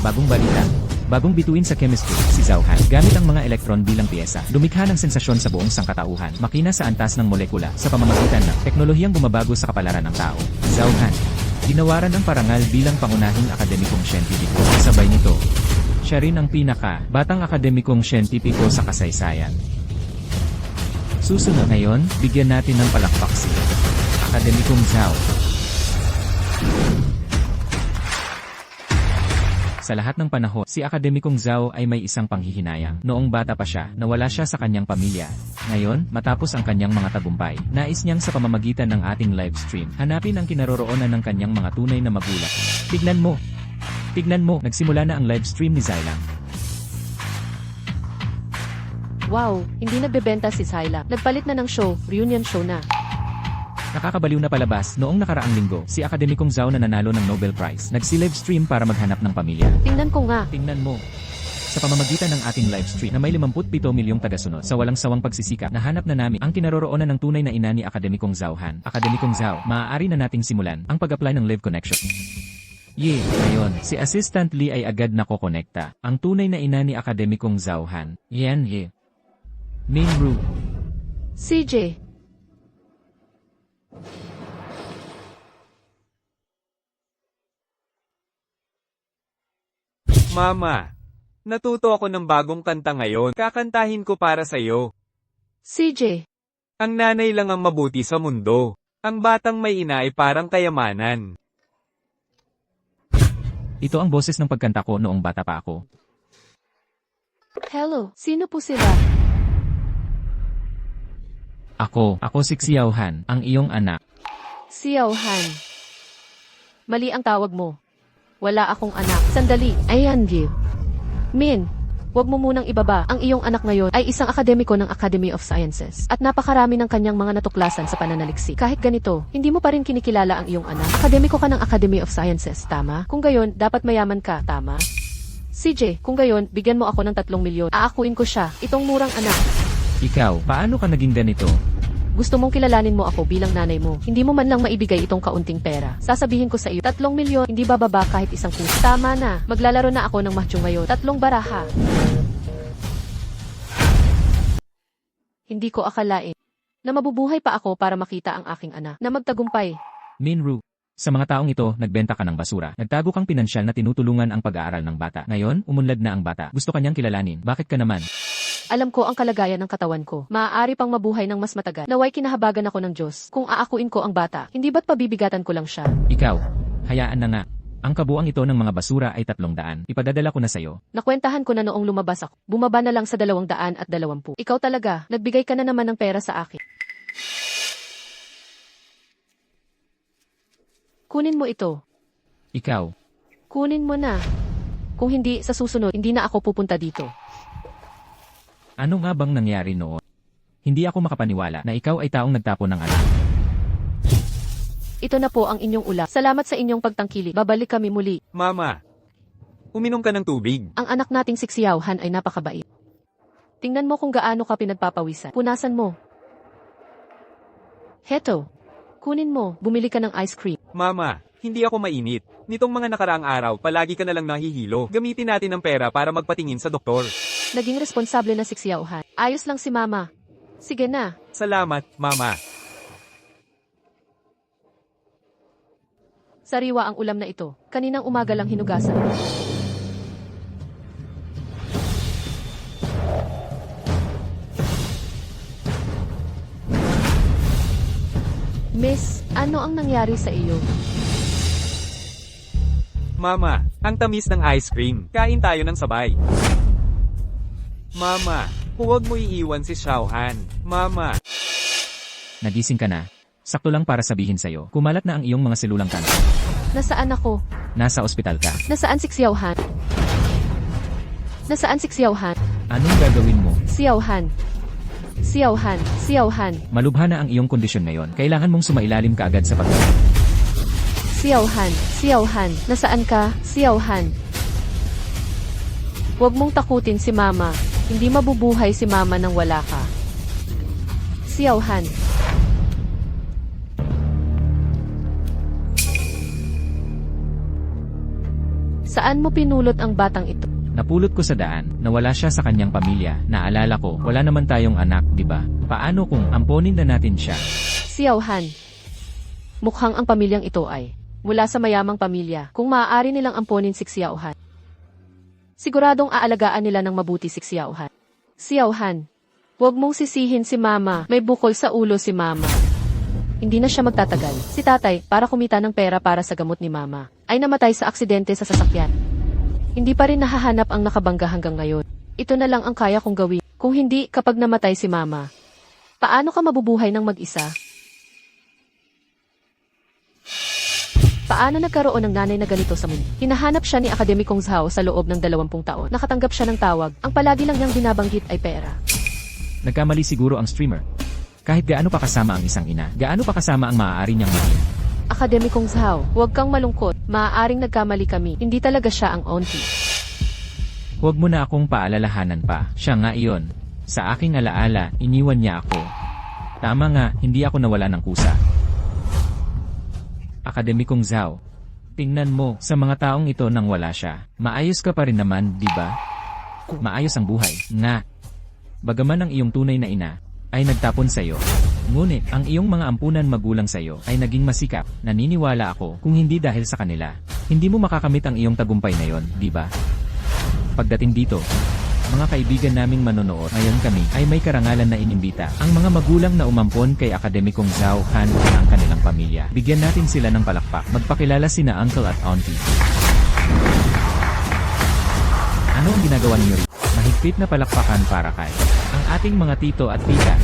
Bagong balita. Bagong bituin sa chemistry, si Zhao Han, gamit ang mga elektron bilang piyesa, lumikha ng sensasyon sa buong sangkatauhan, makina sa antas ng molekula, sa pamamagitan ng teknolohiyang bumabago sa kapalaran ng tao. Zhao Han, ginawaran ng parangal bilang pangunahing akademikong siyentipiko. Sabay nito, siya rin ang batang akademikong siyentipiko sa kasaysayan. Susunod ngayon, bigyan natin ng palakpak si Akademikong Zhao. Sa lahat ng panahon, si Akademikong Zhao ay may isang panghihinayang. Noong bata pa siya, nawala siya sa kanyang pamilya. Ngayon, matapos ang kanyang mga tagumpay, nais niyang sa pamamagitan ng ating live stream, hanapin ang kinaroroonan ng kanyang mga tunay na magulang. Tignan mo, nagsimula na ang live stream ni Zylang. Wow, hindi nagbebenta si Zyla. Nagpalit na ng show, reunion show na. Nakakabaliw na palabas, noong nakaraang linggo, si Akademikong Zhao na nanalo ng Nobel Prize, nagsi-live stream para maghanap ng pamilya. Tingnan ko nga. Tingnan mo. Sa pamamagitan ng ating live stream na may 57 milyong tagasunod, sa walang sawang pagsisikap, nahanap na namin ang kinaroroonan ng tunay na ina ni Akademikong Zhao Han. Akademikong Zhao, maaari na nating simulan ang pag-apply ng live connection. Ngayon, si Assistant Lee ay agad nakokonekta. Ang tunay na ina ni Akademikong Zhao Han. Min Ru. CJ. Mama, natuto ako ng bagong kanta ngayon. Kakantahin ko para sa'yo. CJ. Ang nanay lang ang mabuti sa mundo. Ang batang may ina ay parang kayamanan. Ito ang boses ng pagkanta ko noong bata pa ako. Hello, sino po sila? Ako si Xiao Han, ang iyong anak. Xiao Han. Mali ang tawag mo. Wala akong anak. Sandali. Ayan, Gil. Min, wag mo munang ibaba. Ang iyong anak ngayon ay isang akademiko ng Academy of Sciences. At napakarami ng kanyang mga natuklasan sa pananaliksik. Kahit ganito, hindi mo pa rin kinikilala ang iyong anak. Akademiko ka ng Academy of Sciences, tama? Kung gayon, dapat mayaman ka, tama? CJ, kung gayon, bigyan mo ako ng 3 milyon. Aakuin ko siya, itong murang anak. Ikaw, paano ka naging ganito? Gusto mong kilalanin mo ako bilang nanay mo. Hindi mo man lang maibigay itong kaunting pera. Sasabihin ko sa iyo, 3 milyon, hindi bababa kahit isang puso. Tama na, maglalaro na ako ng mahjong ngayon. 3 baraha. Hindi ko akalain na mabubuhay pa ako para makita ang aking anak na magtagumpay. Min Ru. Sa mga taong ito, nagbenta ka ng basura. Nagtago kang pinansyal na tinutulungan ang pag-aaral ng bata. Ngayon, umunlad na ang bata. Gusto kanyang kilalanin. Bakit ka naman? Alam ko ang kalagayan ng katawan ko. Maaari pang mabuhay ng mas matagal. Naway kinahabagan ako ng Diyos. Kung aakuin ko ang bata, hindi ba't pabibigatan ko lang siya? Ikaw, hayaan na nga. Ang kabuang ito ng mga basura ay 300. Ipadadala ko na sa'yo. Nakwentahan ko na noong lumabas ako. Bumaba na lang sa 220. Ikaw talaga, nagbigay ka na naman ng pera sa akin. Kunin mo ito. Ikaw, Kunin mo na. Kung hindi, sa susunod, hindi na ako pupunta dito. ano nga bang nangyari noon? Hindi ako makapaniwala na ikaw ay taong nagtapon ng anak. Ito na po ang inyong ulam. Salamat sa inyong pagtangkilik. Babalik kami muli. Mama, uminom ka ng tubig. Ang anak nating si Xiao Han ay napakabait. Tingnan mo kung gaano ka pinagpapawisan. Punasan mo. Heto. Kunin mo. Bumili ka ng ice cream. Mama, hindi ako mainit. Nitong mga nakaraang araw, palagi ka na lang nahihilo. Gamitin natin ang pera para magpatingin sa doktor. Naging responsable na si Xiao Han. Ayos lang si Mama. Sige na. Salamat, Mama. Sariwa ang ulam na ito. Kaninang umaga lang hinugasan. Miss, ano ang nangyari sa iyo? Mama, ang tamis ng ice cream. Kain tayo ng sabay. Mama, huwag mo iiwan si Xiao Han. Mama. Nagising ka na. Sakto lang para sabihin sa'yo, kumalat na ang iyong mga selulang kanser. Nasaan ako? Nasa ospital ka. Nasaan si Xiao Han? Nasaan si Xiao Han? Anong gagawin mo? Xiao Han. Xiao Han. Xiao Han. Malubha na ang iyong kondisyon ngayon. Kailangan mong sumailalim ka agad sa pagkakas. Xiao Han. Xiao Han. Nasaan ka? Xiao Han. Huwag mong takutin si Mama. Hindi mabubuhay si Mama nang wala ka. Xiao Han. Saan mo pinulot ang batang ito? Napulot ko sa daan, nawala siya sa kanyang pamilya. Naalala ko, wala naman tayong anak, di ba? Paano kung amponin na natin siya? Xiaohan. Mukhang ang pamilyang ito ay mula sa mayamang pamilya. Kung maaari nilang amponin si Xiaohan, siguradong aalagaan nila ng mabuti si Xiaohan. Xiaohan, huwag mong sisihin si Mama. May bukol sa ulo si Mama. Hindi na siya magtatagal. Si tatay, para kumita ng pera para sa gamot ni Mama, ay namatay sa aksidente sa sasakyan. Hindi pa rin nahahanap ang nakabangga hanggang ngayon. Ito na lang ang kaya kong gawin. Kung hindi, kapag namatay si Mama, paano ka mabubuhay ng mag-isa? Paano nagkaroon ng nanay na ganito sa mundo? Hinahanap siya ni Akademikong Zhao sa loob ng 20 taon. Nakatanggap siya ng tawag. Ang palagi lang niyang binabanggit ay pera. Nagkamali siguro ang streamer. Kahit gaano pa kasama ang isang ina, gaano pa kasama ang maaari niyang maging. Akademikong Zhao, huwag kang malungkot. Maaaring nagkamali kami. Hindi talaga siya ang auntie. Huwag mo na akong paalalahanan pa. Siya nga iyon. Sa aking alaala, iniwan niya ako. Tama nga, hindi ako nawala ng kusa. Akademikong Zhao, tingnan mo, sa mga taong ito nang wala siya. Maayos ka pa rin naman, di ba? Maayos ang buhay. Nga. Bagaman ang iyong tunay na ina ay nagtapon sa iyo. Ngunit, ang iyong mga ampunan magulang sa iyo ay naging masikap. Naniniwala ako, kung hindi dahil sa kanila, hindi mo makakamit ang iyong tagumpay na yon, di ba? Pagdating dito, mga kaibigan naming manonood, ngayon kami ay may karangalan na inimbita. Ang mga magulang na umampon kay Akademikong Zhao Han at ang kanilang pamilya. Bigyan natin sila ng palakpak. Magpakilala sina uncle at auntie. Ano ang ginagawa ninyo rito? Mahigpit na palakpakan para kay ang ating mga tito at tita.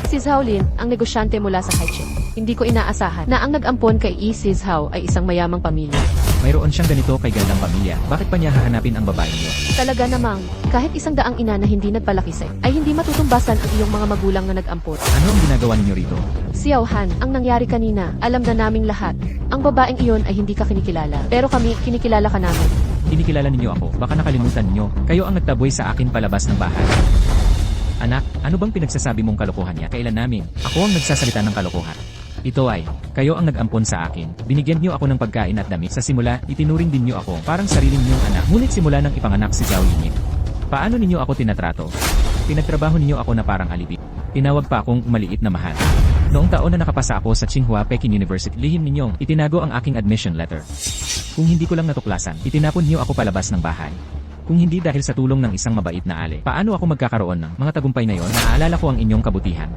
Si Zhao Lin, ang negosyante mula sa Haiche. Hindi ko inaasahan na ang nag-ampon kay Si Zhao ay isang mayamang pamilya. Mayroon siyang ganito kay gandang pamilya. Bakit pa niya hahanapin ang babae niyo? Talaga namang, kahit 100 ina na hindi nagpalaki sa'yo, ay hindi matutumbasan ang iyong mga magulang na nag-ampon. Ano ang ginagawa ninyo rito? Xiaohan, ang nangyari kanina, alam na naming lahat. Ang babaeng iyon ay hindi ka kinikilala. Pero kami, kinikilala ka namin. Kinikilala ninyo ako. Baka nakalimutan ninyo. Kayo ang nagtaboy sa akin palabas ng bahay. Anak, ano bang pinagsasabi mong kalokohan niya? Kailan namin? Ako ang nagsasalita ng kalokohan. Ito ay, kayo ang nag-ampon sa akin. Binigyan niyo ako ng pagkain at damit. Sa simula, itinuring din niyo ako parang sarili niyong anak. Ngunit simula nang ipanganak si Zhao Yinip, paano ninyo ako tinatrato? Pinagtrabaho ninyo ako na parang alibi. Tinawag pa akong maliit na mahal. Noong taon na nakapasa ako sa Tsinghua Peking University, lihim ninyong itinago ang aking admission letter. Kung hindi ko lang natuklasan, itinapon niyo ako palabas ng bahay. Kung hindi dahil sa tulong ng isang mabait na ale, paano ako magkakaroon ng mga tagumpay na yon? Naaalala ko ang inyong kabutihan.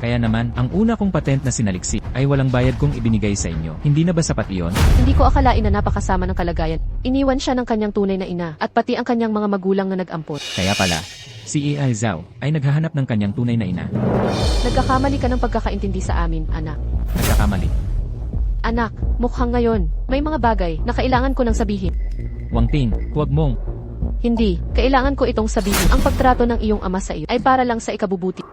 Kaya naman, ang una kong patent na sinaliksik ay walang bayad kong ibinigay sa inyo. Hindi na ba sapat iyon? Hindi ko akalain na napakasama ng kalagayan. Iniwan siya ng kanyang tunay na ina at pati ang kanyang mga magulang na nag-ampon. Kaya pala, si Ai Zhao ay naghahanap ng kanyang tunay na ina. Nagkakamali ka ng pagkakaintindi sa amin, anak. Nagkakamali. Anak, mukhang ngayon, may mga bagay na kailangan ko nang sabihin. Wang Ting, huwag mong. Hindi, kailangan ko itong sabihin. Ang pagtrato ng iyong ama sa iyo ay para lang sa ikabubuti.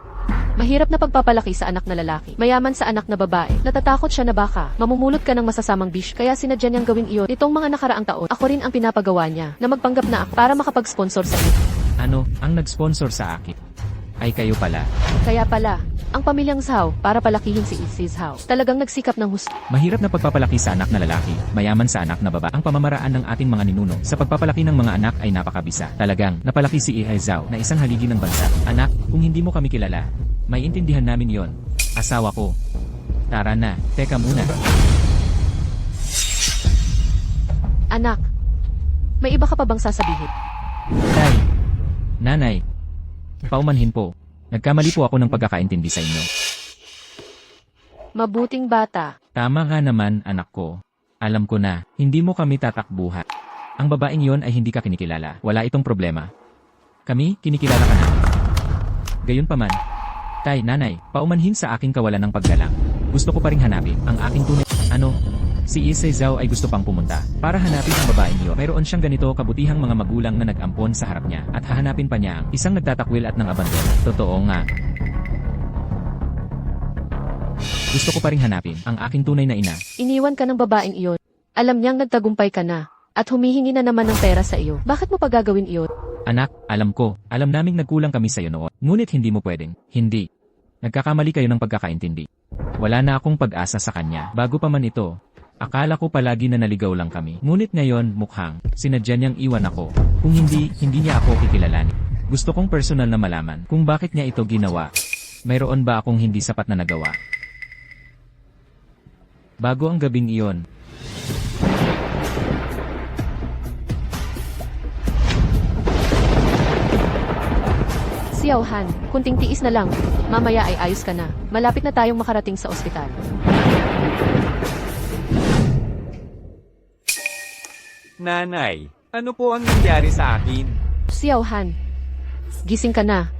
Mahirap na pagpapalaki sa anak na lalaki, mayaman sa anak na babae. Natatakot siya na baka mamumulot ka ng masasamang bish, kaya sinadya niyang gawin iyon. Nitong mga nakaraang taon, ako rin ang pinapagawa niya na magpanggap na ako para makapag-sponsor sa iyo. Ano, ang nag-sponsor sa akin? Ay kayo pala. Kaya pala, ang pamilyang Zhao para palakihin si Zhao. Talagang nagsikap ng husto. Mahirap na pagpapalaki sa anak na lalaki, mayaman sa anak na babae. Ang pamamaraan ng ating mga ninuno sa pagpapalaki ng mga anak ay napakabisa. Talagang napalaki si Ai Zhao na isang haligi ng bansa. Anak, kung hindi mo kami kilala, may intindihan namin yon. Asawa ko. Tara na, teka muna. Anak, may iba ka pa bang sasabihin? Tay, nanay, paumanhin po. Nagkamali po ako ng pagkakaintindi sa inyo. Mabuting bata. Tama nga naman, anak ko. Alam ko na, hindi mo kami tatakbuhan. Ang babaeng yon ay hindi ka kinikilala. Wala itong problema. Kami, kinikilala ka na. Gayunpaman, tay, nanay, paumanhin sa aking kawalan ng paggalang. Gusto ko pa ring hanapin ang aking tunay. Ano? Si Ai Zhao ay gusto pang pumunta para hanapin ang babaeng yon. Mayroon siyang ganito kabutihang mga magulang na nag-ampon sa harap niya at hahanapin pa niya ang isang nagtatakwil at nang abandono. Totoo nga. Gusto ko pa ring hanapin ang aking tunay na ina. Iniwan ka ng babaeng iyon. Alam niyang nagtagumpay ka na at humihingi na naman ng pera sa iyo. Bakit mo pa gagawin iyon? Anak, alam ko. Alam naming nagkulang kami sa iyo noon. Ngunit hindi mo pwedeng. Hindi. Nagkakamali kayo ng pagkakaintindi. Wala na akong pag-asa sa kanya. Bago pa man ito, Akala ko palagi na naligaw lang kami. Ngunit ngayon, mukhang, sinadya niyang iwan ako. Kung hindi, hindi niya ako kikilalanin. Gusto kong personal na malaman kung bakit niya ito ginawa. Mayroon ba akong hindi sapat na nagawa? Bago ang gabing iyon, Xiao Han, kunting tiis na lang. Mamaya ay ayos ka na. Malapit na tayong makarating sa ospital. Nanay, ano po ang nangyari sa akin? Xiao Han, gising ka na.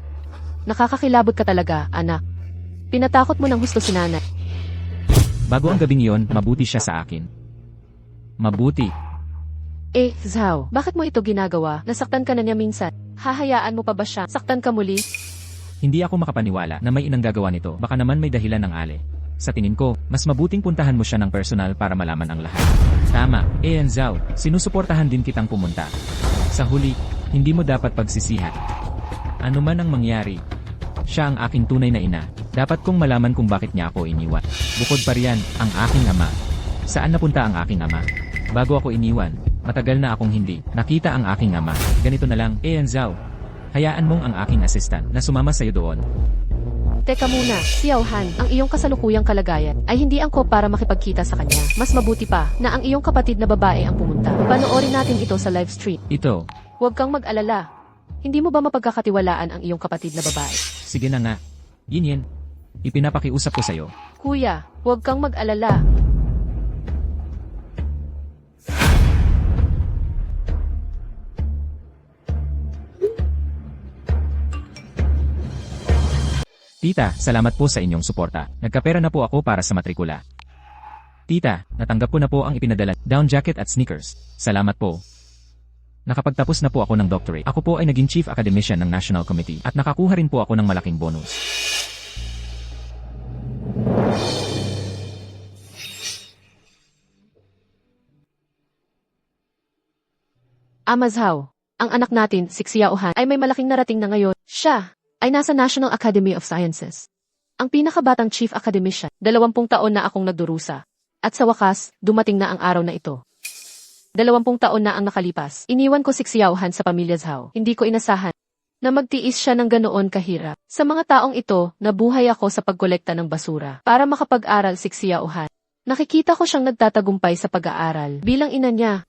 Nakakakilabot ka talaga, anak. Pinatakot mo ng husto si nanay. bago ang gabing iyon, mabuti siya sa akin. Mabuti. Zhao, bakit mo ito ginagawa? Nasaktan ka na niya minsan. Hahayaan mo pa ba siya? Saktan ka muli? Hindi ako makapaniwala na may inang gagawa nito. Baka naman may dahilan ng Ale. Sa tingin ko, mas mabuting puntahan mo siya ng personal para malaman ang lahat. Tama, Zhao, sinusuportahan din kitang pumunta. Sa huli, hindi mo dapat pagsisihan. Ano man ang mangyari, siya ang aking tunay na ina. Dapat kong malaman kung bakit niya ako iniwan. Bukod pa riyan, ang aking ama. Saan napunta ang aking ama? Bago ako iniwan, matagal na akong hindi nakita ang aking ama. Ganito na lang, Zhao. Hayaan mong ang aking assistant na sumama sa'yo doon. Teka muna, Xiao Han, ang iyong kasalukuyang kalagayan ay hindi angkop para makipagkita sa kanya. Mas mabuti pa na ang iyong kapatid na babae ang pumunta. Panoorin natin ito sa live stream. Ito, Huwag kang mag-alala. Hindi mo ba mapagkakatiwalaan ang iyong kapatid na babae? sige na nga. Yin, ipinapakiusap ko sa'yo. Kuya, huwag kang mag-alala. Tita, salamat po sa inyong suporta. Nagkapera na po ako para sa matrikula. Tita, natanggap ko na po ang ipinadala down jacket at sneakers. Salamat po. Nakapagtapos na po ako ng doctorate. Ako po ay naging chief academician ng National Committee at nakakuha rin po ako ng malaking bonus. Zhao, ang anak natin, si Xiao Han, ay may malaking narating na ngayon. Siya ay nasa National Academy of Sciences. Ang pinakabatang chief academician, 20 taon na akong nagdurusa. At sa wakas, dumating na ang araw na ito. 20 taon na ang nakalipas. Iniwan ko si Xiao Han sa pamilya Zhao. Hindi ko inasahan na magtiis siya ng ganoon kahirap. Sa mga taong ito, nabuhay ako sa pagkolekta ng basura para makapag-aral si Xiao Han. Nakikita ko siyang nagtatagumpay sa pag-aaral bilang ina niya.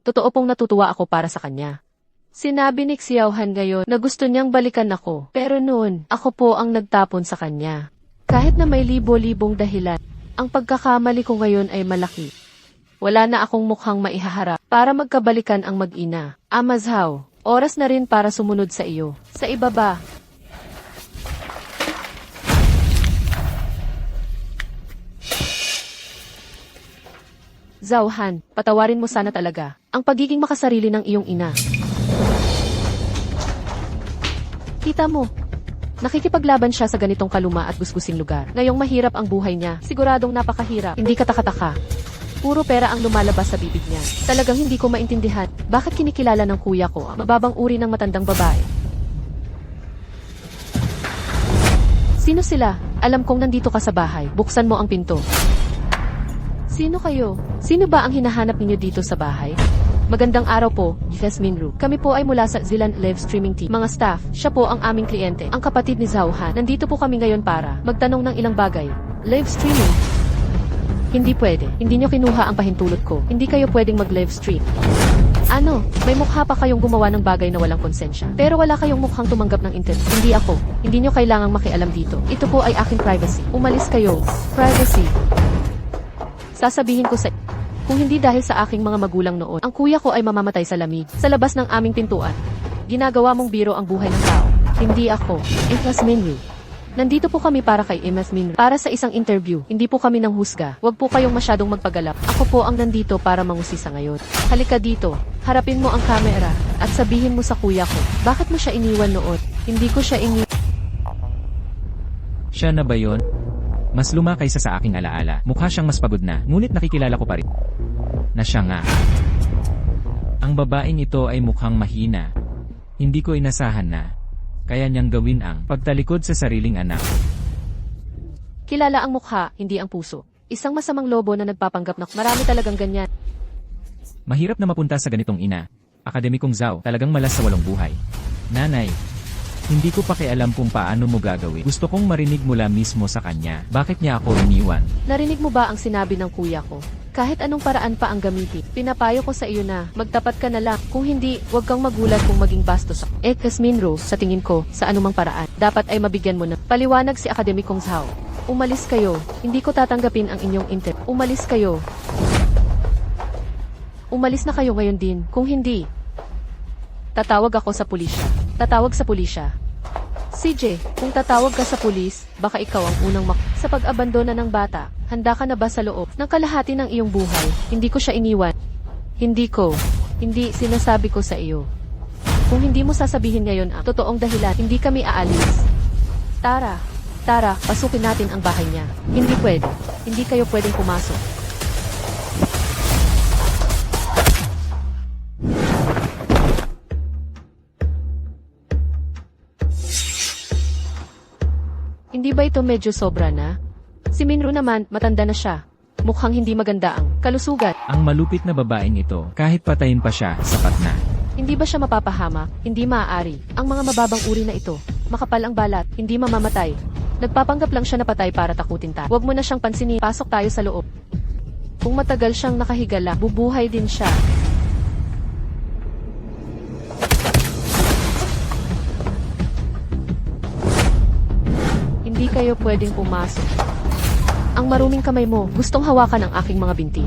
Totoo pong natutuwa ako para sa kanya. Sinabi ni Xiao Han ngayon na gusto niyang balikan ako, pero noon, ako po ang nagtapon sa kanya. Kahit na may libo-libong dahilan, ang pagkakamali ko ngayon ay malaki. Wala na akong mukhang maihaharap para magkabalikan ang mag-ina. Zhao, oras na rin para sumunod sa iyo. Sa ibaba. Zhao Han, patawarin mo sana talaga ang pagiging makasarili ng iyong ina. Kita mo, nakikipaglaban siya sa ganitong kaluma at gusgusing lugar. Ngayong mahirap ang buhay niya, siguradong napakahirap. Hindi katakataka. Puro pera ang lumalabas sa bibig niya. Talagang hindi ko maintindihan bakit kinikilala ng kuya ko ang mababang uri ng matandang babae. Sino sila? Alam kong nandito ka sa bahay. Buksan mo ang pinto. Sino kayo? Sino ba ang hinahanap ninyo dito sa bahay? Magandang araw po, Yasmin Ru. Kami po ay mula sa Zilan Live Streaming Team. Mga staff, siya po ang aming kliyente. Ang kapatid ni Zhao Han. Nandito po kami ngayon para magtanong ng ilang bagay. Live streaming? Hindi pwede. Hindi nyo kinuha ang pahintulot ko. Hindi kayo pwedeng mag-live stream. Ano? May mukha pa kayong gumawa ng bagay na walang konsensya. Pero wala kayong mukhang tumanggap ng interview. Hindi ako. Hindi nyo kailangang makialam dito. Ito po ay aking privacy. Umalis kayo. Privacy. Sasabihin ko sa kung hindi dahil sa aking mga magulang noon, ang kuya ko ay mamamatay sa lamig. Sa labas ng aming pintuan. Ginagawa mong biro ang buhay ng tao. Hindi ako. Yasmin Ru. Nandito po kami para kay Yasmin Ru. Para sa isang interview. Hindi po kami nang husga. Huwag po kayong masyadong magpagalap. Ako po ang nandito para mangusisa ngayon. Halika dito. Harapin mo ang kamera. At sabihin mo sa kuya ko. Bakit mo siya iniwan noon? Hindi ko siya iniwan. Siya na ba yon? Mas luma kaysa sa aking alaala. Mukha siyang mas pagod na, ngunit nakikilala ko pa rin na siya nga. Ang babaeng ito ay mukhang mahina. Hindi ko inasahan na kaya niyang gawin ang pagtalikod sa sariling anak. Kilala ang mukha, hindi ang puso. Isang masamang lobo na nagpapanggap na marami talagang ganyan. Mahirap na mapunta sa ganitong ina. Akademikong Zhao, talagang malas sa walong buhay. Nanay, hindi ko pakialam kung paano mo gagawin. Gusto kong marinig mula mismo sa kanya. Bakit niya ako iniwan? Narinig mo ba ang sinabi ng kuya ko? Kahit anong paraan pa ang gamitin, pinapayo ko sa iyo na magtapat ka na lang. Kung hindi, huwag kang magulat kung maging bastos ako. Minro, sa tingin ko, sa anumang paraan, dapat ay mabigyan mo na. Paliwanag si Akademikong Zhao. Umalis kayo. Hindi ko tatanggapin ang inyong intent. Umalis kayo. Umalis na kayo ngayon din. Kung hindi, tatawag ako sa pulisya. Tatawag sa pulisya. CJ, kung tatawag ka sa pulis, baka ikaw ang unang sa pag-abandona ng bata. Handa ka na ba sa loob ng kalahati ng iyong buhay? Hindi ko siya iniwan. Hindi sinasabi ko sa iyo. Kung hindi mo sasabihin ngayon ang totoong dahilan, hindi kami aalis. Tara, pasukin natin ang bahay niya. Hindi pwede. Hindi kayo pwedeng pumasok. Hindi ba ito medyo sobra na? Si Minro naman, matanda na siya. Mukhang hindi maganda ang kalusugan. Ang malupit na babaeng ito, kahit patayin pa siya, sapat na. Hindi ba siya mapapahamak? Hindi maaari. Ang mga mababang uri na ito, makapal ang balat, hindi mamamatay. Nagpapanggap lang siya na patay para takutin tayo. Huwag mo na siyang pansinin. Pasok tayo sa loob. Kung matagal siyang nakahigala, bubuhay din siya. Hindi kayo pwedeng pumasok. Ang maruming kamay mo, gustong hawakan ang aking mga binti.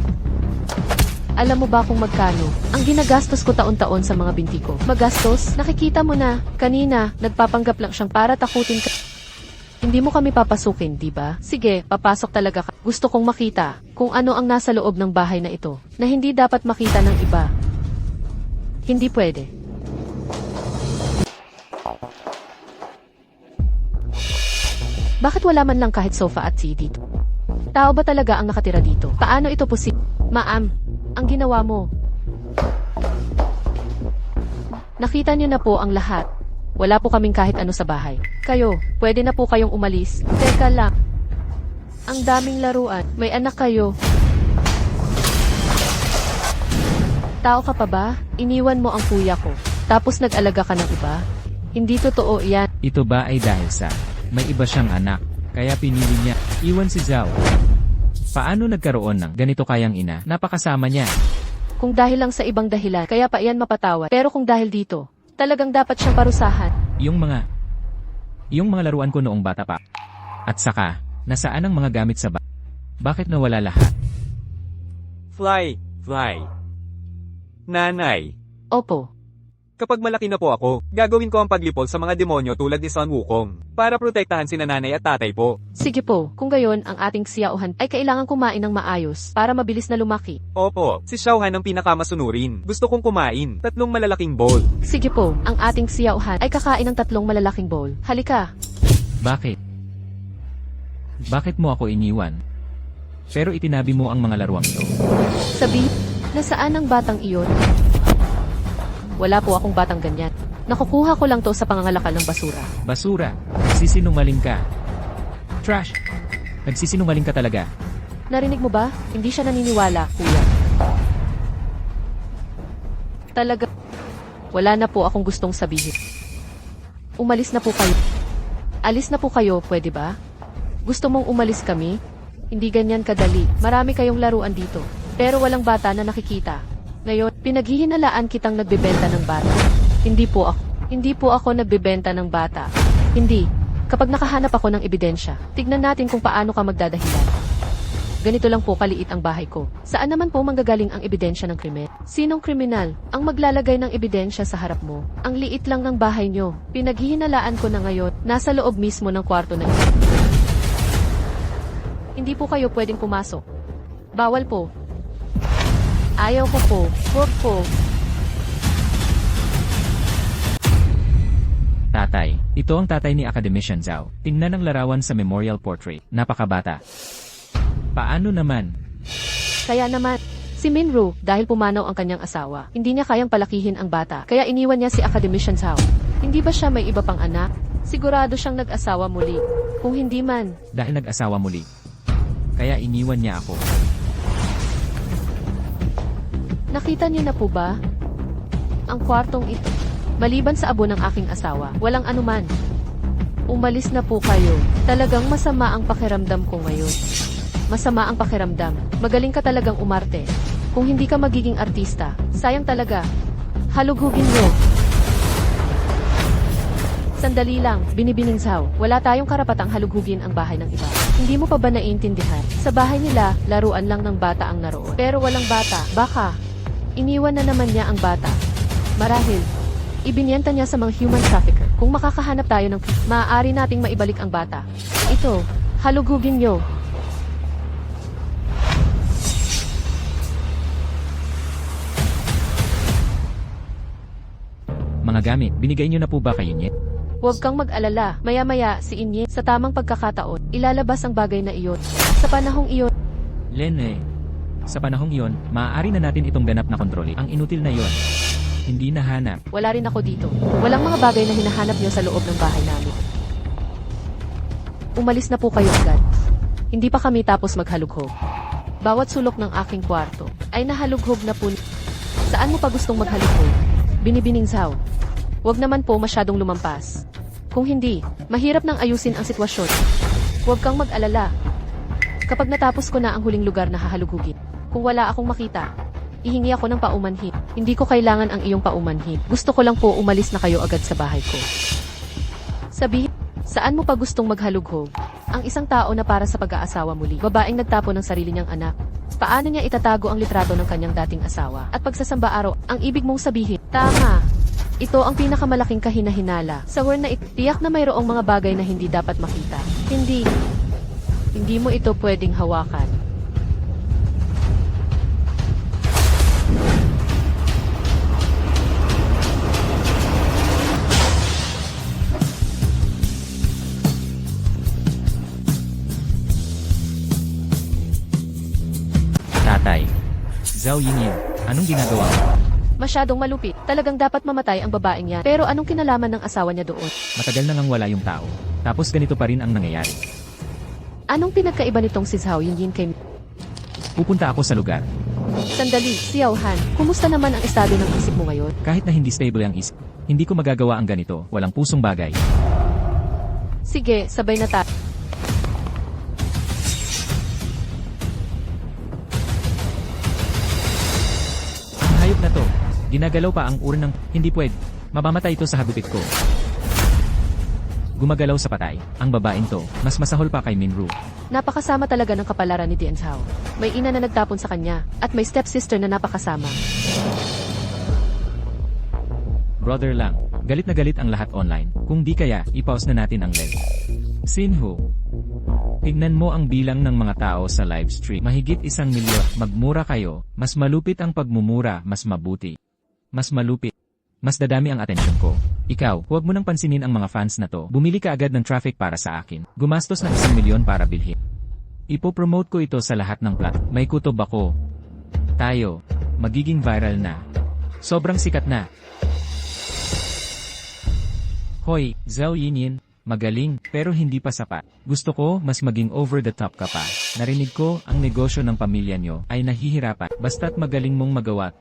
Alam mo ba kung magkano ang ginagastos ko taon-taon sa mga binti ko? Magastos? Nakikita mo na, kanina, nagpapanggap lang siyang para takutin ka. Hindi mo kami papasukin, di ba? Sige, papasok talaga ka. Gusto kong makita kung ano ang nasa loob ng bahay na ito, na hindi dapat makita ng iba. Hindi pwede. Bakit wala man lang kahit sofa at CD dito? Tao ba talaga ang nakatira dito? Paano ito posible? Ma'am, ang ginawa mo. Nakita niyo na po ang lahat. Wala po kaming kahit ano sa bahay. Kayo, pwede na po kayong umalis. Teka lang. Ang daming laruan. May anak kayo. Tao ka pa ba? Iniwan mo ang kuya ko. Tapos nag-alaga ka ng iba? Hindi totoo yan. Ito ba ay dahil sa may iba siyang anak, kaya pinili niya iwan si Zhao? Paano nagkaroon ng ganito kayang ina? Napakasama niya. Kung dahil lang sa ibang dahilan, kaya pa iyan mapatawad. Pero kung dahil dito, talagang dapat siyang parusahan. Yung mga laruan ko noong bata pa. At saka, nasaan ang mga gamit sa bahay? Bakit nawala lahat? Fly. Nanay, Opo. kapag malaki na po ako, gagawin ko ang paglipol sa mga demonyo tulad ni Sun Wukong, para protektahan sina nanay at tatay po. Sige po, kung gayon, ang ating siyauhan ay kailangan kumain ng maayos para mabilis na lumaki. Opo, si Xiaohan ang pinakamasunurin. Gusto kong kumain, 3 malalaking bowl. Sige po, ang ating siyauhan ay kakain ng 3 malalaking bowl. Halika. Bakit? Bakit mo ako iniwan? Pero itinabi mo ang mga laruang ito. Sabi, nasaan ang batang iyon? Wala po akong batang ganyan. Nakukuha ko lang to sa pangangalakal ng basura. Basura. Nagsisinungaling ka. Trash. Nagsisinungaling ka talaga. Narinig mo ba? Hindi siya naniniwala, kuya. Talaga. Wala na po akong gustong sabihin. Umalis na po kayo. Alis na po kayo, pwede ba? Gusto mong umalis kami? Hindi ganyan kadali. Marami kayong laruan dito. Pero walang bata na nakikita. Ngayon, pinaghihinalaan kitang nagbebenta ng bata. Hindi po ako nagbebenta ng bata. Hindi. Kapag nakahanap ako ng ebidensya, tignan natin kung paano ka magdadahilan. Ganito lang po kaliit ang bahay ko. Saan naman po manggagaling ang ebidensya ng krimen? Sinong kriminal ang maglalagay ng ebidensya sa harap mo? Ang liit lang ng bahay nyo. Pinaghihinalaan ko na ngayon, nasa loob mismo ng kwarto na ito. Hindi po kayo pwedeng pumasok. Bawal po. Ayaw ko po. Huwag po. Tatay. Ito ang tatay ni Academician Zhao. Tingnan ang larawan sa memorial portrait. Napakabata. Paano naman? Kaya naman, si Minro, dahil pumanaw ang kanyang asawa, hindi niya kayang palakihin ang bata, kaya iniwan niya si Academician Zhao. Hindi ba siya may iba pang anak? Sigurado siyang nag-asawa muli. Kung hindi man, Dahil nag-asawa muli. kaya iniwan niya ako. Nakita niyo na po ba? Ang kwartong ito. Maliban sa abo ng aking asawa, walang anuman. Umalis na po kayo. Talagang masama ang pakiramdam ko ngayon. Masama ang pakiramdam. Magaling ka talagang umarte. Kung hindi ka magiging artista, sayang talaga. Halughugin niyo. Sandali lang, Binibining Zhao. Wala tayong karapatang halughugin ang bahay ng iba. Hindi mo pa ba naiintindihan? Sa bahay nila, laruan lang ng bata ang naroon. Pero walang bata. Baka, iniwan na naman niya ang bata. Marahil, ibinenta niya sa mga human trafficker. Kung makakahanap tayo ng maaari nating maibalik ang bata. Ito, halughugin niyo. Mga gamit, binigay niyo na po ba kay Yinye? Huwag kang mag-alala. Maya-maya, si Inye, sa tamang pagkakataon, ilalabas ang bagay na iyon. Sa panahong iyon, Lene, sa panahong iyon, maaari na natin itong ganap na kontroli. Ang inutil na iyon, hindi nahanap. wala rin ako dito. Walang mga bagay na hinahanap niyo sa loob ng bahay namin. Umalis na po kayo agad. Hindi pa kami tapos maghalughog. Bawat sulok ng aking kwarto ay nahalughog na po. Saan mo pa gustong maghalughog? Binibining Zhao. Huwag naman po masyadong lumampas. Kung hindi, mahirap nang ayusin ang sitwasyon. Huwag kang mag-alala. Kapag natapos ko na ang huling lugar na hahalughugin, kung wala akong makita, ihingi ako ng paumanhin. Hindi ko kailangan ang iyong paumanhin. Gusto ko lang po umalis na kayo agad sa bahay ko. Sabihin, saan mo pa gustong maghalughog? Ang isang tao na para sa pag-aasawa muli, babaeng nagtapo ng sarili niyang anak. Paano niya itatago ang litrato ng kanyang dating asawa? At pagsasamba araw, ang ibig mong sabihin, tama. Ito ang pinakamalaking kahinahinala. Sa word na tiyak na mayroong mga bagay na hindi dapat makita. Hindi mo ito pwedeng hawakan. Tatay. Zhao Yinyin, anong ginagawa mo? Masyadong malupit. Talagang dapat mamatay ang babaeng yan. Pero anong kinalaman ng asawa niya doon? Matagal na ngang wala yung tao. Tapos ganito pa rin ang nangyayari. Anong pinagkaiba nitong si Zhao Yinyin kay... Pupunta ako sa lugar. Sandali, Xiao Han, kumusta naman ang estado ng isip mo ngayon? Kahit na hindi stable ang isip, hindi ko magagawa ang ganito. Walang pusong bagay. Sige, sabay na tayo. Ang hayop na to, ginagalaw pa ang uran ng... Hindi pwede. Mamamatay ito sa hagupit ko. Gumagalaw sa patay. Ang babaeng to, mas masahol pa kay Minru. Napakasama talaga ng kapalaran ni Dian Zhao. May ina na nagtapon sa kanya, at may stepsister na napakasama. Brother lang, galit na galit ang lahat online. Kung di kaya, i-pause na natin ang live. Sinho. Tignan mo ang bilang ng mga tao sa live stream. Mahigit 1 milyon. Magmura kayo. Mas malupit ang pagmumura, mas mabuti. Mas malupit. Mas dadami ang atensyon ko. Ikaw, huwag mo nang pansinin ang mga fans na to. Bumili ka agad ng traffic para sa akin. Gumastos ng 1 milyon para bilhin. Ipopromote ko ito sa lahat ng plat. May kutob ako. Tayo. Magiging viral na. Sobrang sikat na. Hoy, Zhao Yinyin. Magaling, pero hindi pa sapat. Gusto ko, mas maging over the top ka pa. Narinig ko, ang negosyo ng pamilya nyo ay nahihirapan. Basta't magaling mong magawa.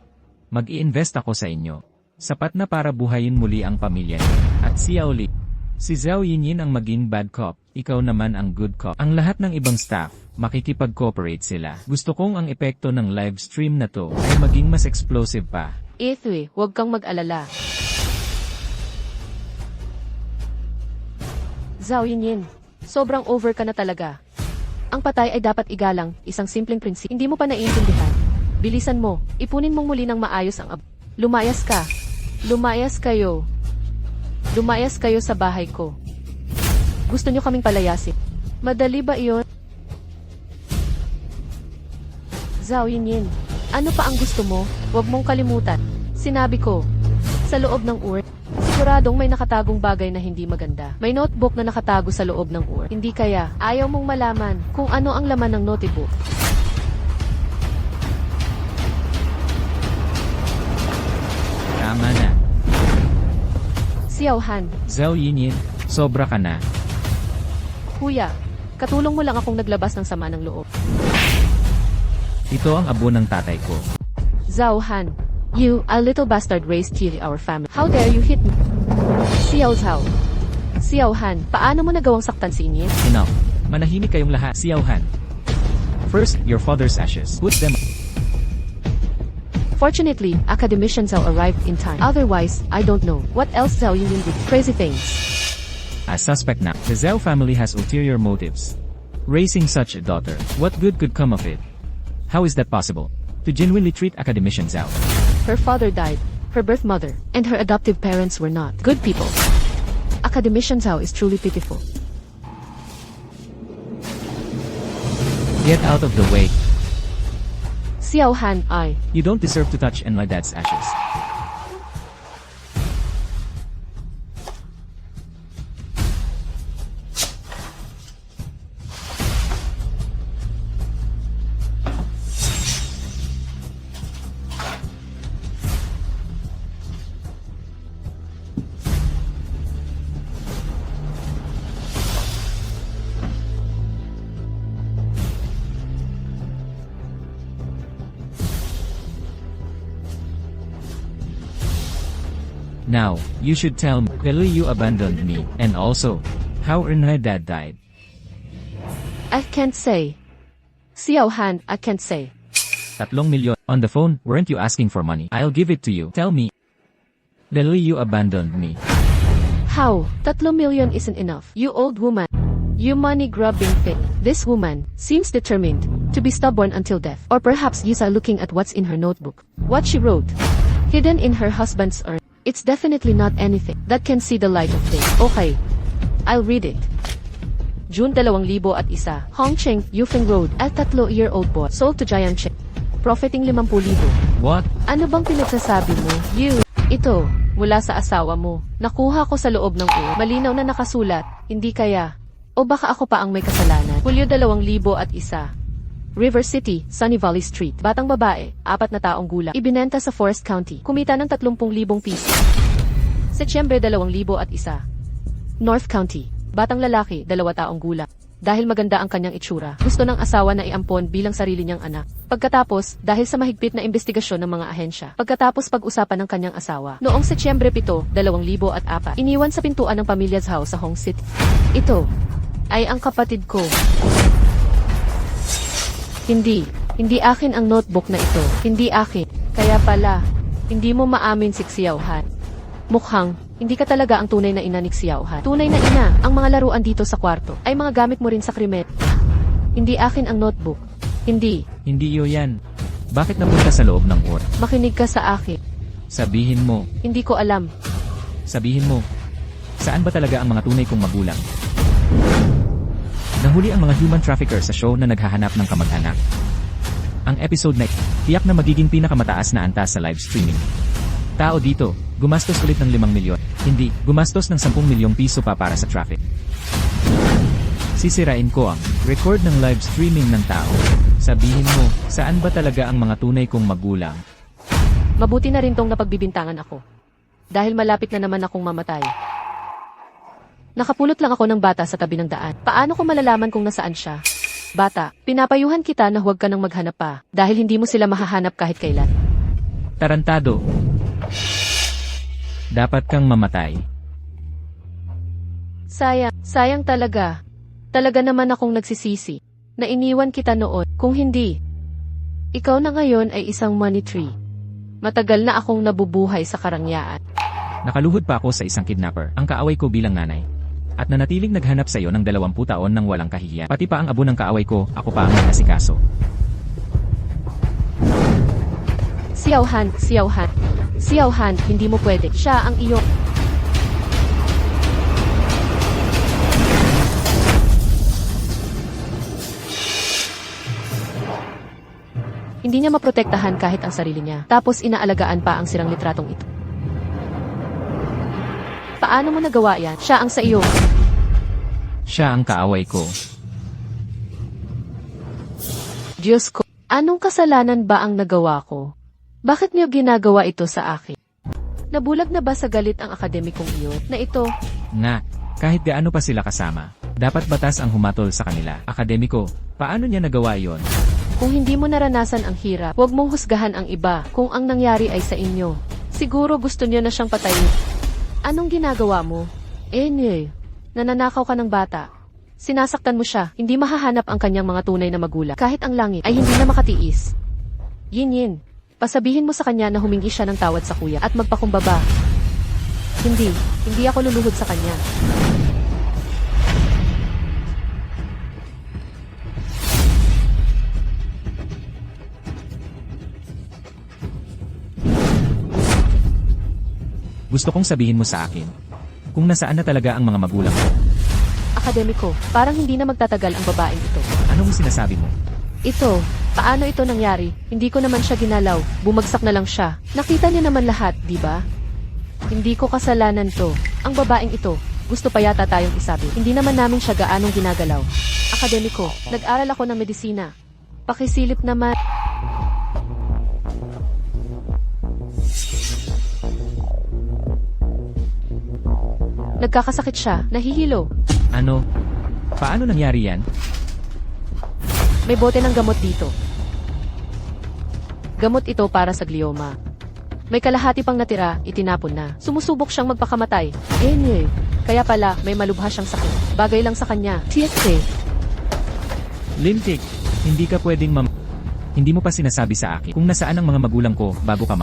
Mag-i-invest ako sa inyo. Sapat na para buhayin muli ang pamilya niyo. At si Yaoli. Si Zhao Yinyin ang maging bad cop, ikaw naman ang good cop. Ang lahat ng ibang staff, makikipag-cooperate sila. Gusto kong ang epekto ng live stream na to ay maging mas explosive pa. Ethui, huwag kang mag-alala. Zhao Yinyin, sobrang over ka na talaga. Ang patay ay dapat igalang, isang simpleng prinsip. Hindi mo pa naiintindihan. Bilisan mo, ipunin mong muli ng maayos ang Lumayas ka. Lumayas kayo. Lumayas kayo sa bahay ko. Gusto nyo kaming palayasin? Madali ba iyon? Zhao Yinyin, ano pa ang gusto mo? Huwag mong kalimutan. Sinabi ko, sa loob ng urn, siguradong may nakatagong bagay na hindi maganda. May notebook na nakatago sa loob ng urn. Hindi kaya, ayaw mong malaman kung ano ang laman ng notebook. Tama na. Xiao Han, Zhao Yinyin, sobra ka na. Kuya, Katulong mo lang akong naglabas ng sama ng loob. Ito ang abo ng tatay ko. Zhao Han, you, a little bastard raised to our family. How dare you hit me? Xiao Zhao. Xiao Han, paano mo nagawang saktan si Inye? Enough. Manahimik kayong lahat, Xiao Han. First, your father's ashes. Put them. Fortunately, Academician Zhao arrived in time. Otherwise, I don't know what else Zhao Yunlin did crazy things. As suspect now, the Zhao family has ulterior motives. Raising such a daughter, what good could come of it? How is that possible? To genuinely treat Academician Zhao. Her father died, her birth mother, and her adoptive parents were not good people. Academician Zhao is truly pitiful. Get out of the way. Xiao Han, You don't deserve to touch my dad's ashes. Now, you should tell me, clearly you abandoned me, and also, how my dad died. I can't say. Xiao Han, I can't say. 3 milyon. On the phone, weren't you asking for money? I'll give it to you. Tell me. Clearly you abandoned me. How? 3 million isn't enough. You old woman. You money-grubbing thing. This woman seems determined to be stubborn until death. Or perhaps you are looking at what's in her notebook. What she wrote. Hidden in her husband's urn. It's definitely not anything that can see the light of day. Okay. I'll read it. June 2001. Hong Cheng, Yufeng Road. At 3-year-old boy sold to Giant Cheng. Profiting 50,000. What? Ano bang pinagsasabi mo? You. Ito. Mula sa asawa mo. Nakuha ko sa loob ng ulo. Malinaw na nakasulat. Hindi kaya. O baka ako pa ang may kasalanan. Hulyo 2001. River City, Sunny Valley Street. Batang babae, 4 na taong gulang. Ibinenta sa Forest County. Kumita ng 30,000 piso. Setyembre 2001. North County. Batang lalaki, 2 taong gulang. Dahil maganda ang kanyang itsura, gusto ng asawa na iampon bilang sarili niyang anak. Pagkatapos, dahil sa mahigpit na investigasyon ng mga ahensya, pagkatapos pag-usapan ng kanyang asawa, noong Setyembre 7, 2004, iniwan sa pintuan ng pamilya Zhao sa Hong City. Ito ay ang kapatid ko. Hindi akin ang notebook na ito. Hindi akin. Kaya pala, hindi mo maamin si Xiao Han. Mukhang, hindi ka talaga ang tunay na ina ni Xiao Han. Tunay na ina, ang mga laruan dito sa kwarto, ay mga gamit mo rin sa krimen. Hindi akin ang notebook. Hindi. Hindi iyo yan. Bakit napunta sa loob ng ur? Makinig ka sa akin. Sabihin mo. Hindi ko alam. Sabihin mo. Saan ba talaga ang mga tunay kong magulang? Nahuli ang mga human trafficker sa show na naghahanap ng kamag-anak. Ang episode na tiyak na magiging pinakamataas na antas sa live streaming. Tao dito, gumastos ulit ng 5 milyon. Hindi, gumastos ng 10 milyong piso pa para sa traffic. Sisirain ko ang record ng live streaming ng tao. Sabihin mo, saan ba talaga ang mga tunay kong magulang? Mabuti na rin tong napagbibintangan ako. Dahil malapit na naman akong mamatay. Nakapulot lang ako ng bata sa tabi ng daan. Paano ko malalaman kung nasaan siya? Bata, pinapayuhan kita na huwag ka nang maghanap pa, dahil hindi mo sila mahahanap kahit kailan. Tarantado. Dapat kang mamatay. Sayang talaga. Talaga naman akong nagsisisi, na iniwan kita noon. Kung hindi, ikaw na ngayon ay isang money tree. Matagal na akong nabubuhay sa karangyaan. Nakaluhod pa ako sa isang kidnapper, ang kaaway ko bilang nanay. At nanatiling naghanap sa iyo ng 20 taon nang walang kahihiyan. Pati pa ang abo ng kaaway ko, ako pa ang nasikaso. Xiao Han, hindi mo pwede. Siya ang iyong... Hindi niya maprotektahan kahit ang sarili niya. Tapos inaalagaan pa ang sirang litratong ito. Paano mo nagawa yan? Siya ang sa iyo. Siya ang kaaway ko. Diyos ko, anong kasalanan ba ang nagawa ko? Bakit niyo ginagawa ito sa akin? Nabulag na ba sa galit ang akademikong iyon na ito? Nga, kahit gaano pa sila kasama, Dapat batas ang humatol sa kanila. Akademiko, paano niya nagawa yon? Kung hindi mo naranasan ang hirap, huwag mong husgahan ang iba kung ang nangyari ay sa inyo. Siguro gusto niya na siyang patayin. Anong ginagawa mo? Nananakaw ka ng bata. Sinasaktan mo siya, hindi mahahanap ang kanyang mga tunay na magulang. Kahit ang langit ay hindi na makatiis. Yin, pasabihin mo sa kanya na humingi siya ng tawad sa kuya at magpakumbaba. Hindi ako luluhod sa kanya. Gusto kong sabihin mo sa akin kung nasaan na talaga ang mga magulang ko. Akademiko, parang hindi na magtatagal ang babaeng ito. Anong sinasabi mo? Ito, paano ito nangyari? Hindi ko naman siya ginalaw, bumagsak na lang siya. Nakita niya naman lahat, di ba? Hindi ko kasalanan to. Ang babaeng ito, gusto pa yata tayong isabi. Hindi naman namin siya gaanong ginagalaw. Akademiko, nag-aral ako ng medisina. Pakisilip naman. Nagkakasakit siya, nahihilo. Ano? Paano nangyari yan? May bote ng gamot dito. Gamot ito para sa glioma. May kalahati pang natira, itinapon na. Sumusubok siyang magpakamatay. Kaya pala, may malubha siyang sakit. Bagay lang sa kanya. TSA. Lintik, hindi ka pwedeng Hindi mo pa sinasabi sa akin kung nasaan ang mga magulang ko bago ka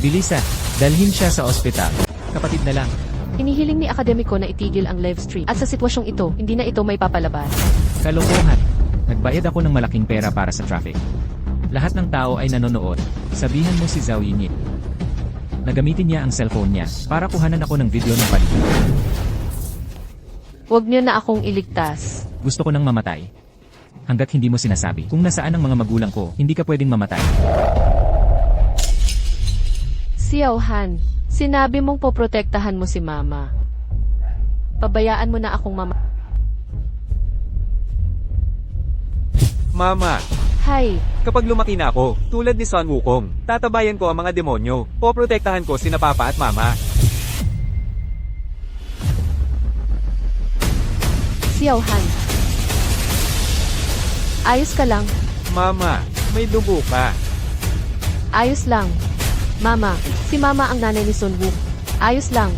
Bilisa, dalhin siya sa ospital. Kapatid na lang. Hinihiling ni Akademiko na itigil ang live stream at sa sitwasyong ito, hindi na ito may papalabas. Kalokohan. Nagbayad ako ng malaking pera para sa traffic. Lahat ng tao ay nanonood. Sabihan mo si Zhao Yinyi. Nagamitin niya ang cellphone niya para kuhanan ako ng video ng paligid. Huwag niyo na akong iligtas. Gusto ko nang mamatay. Hanggat hindi mo sinasabi kung nasaan ang mga magulang ko, hindi ka pwedeng mamatay. Xiao Han, sinabi mong poprotektahan mo si Mama. Pabayaan mo na akong Mama, Hay, kapag lumaki na ako, tulad ni Sun Wukong, tatabayan ko ang mga demonyo. Poprotektahan ko sina Papa at Mama. Xiao Han. Ayos ka lang. Mama, may dugo ka. Ayos lang. Mama, si Mama ang nanay ni Sun Wukong. Ayos lang.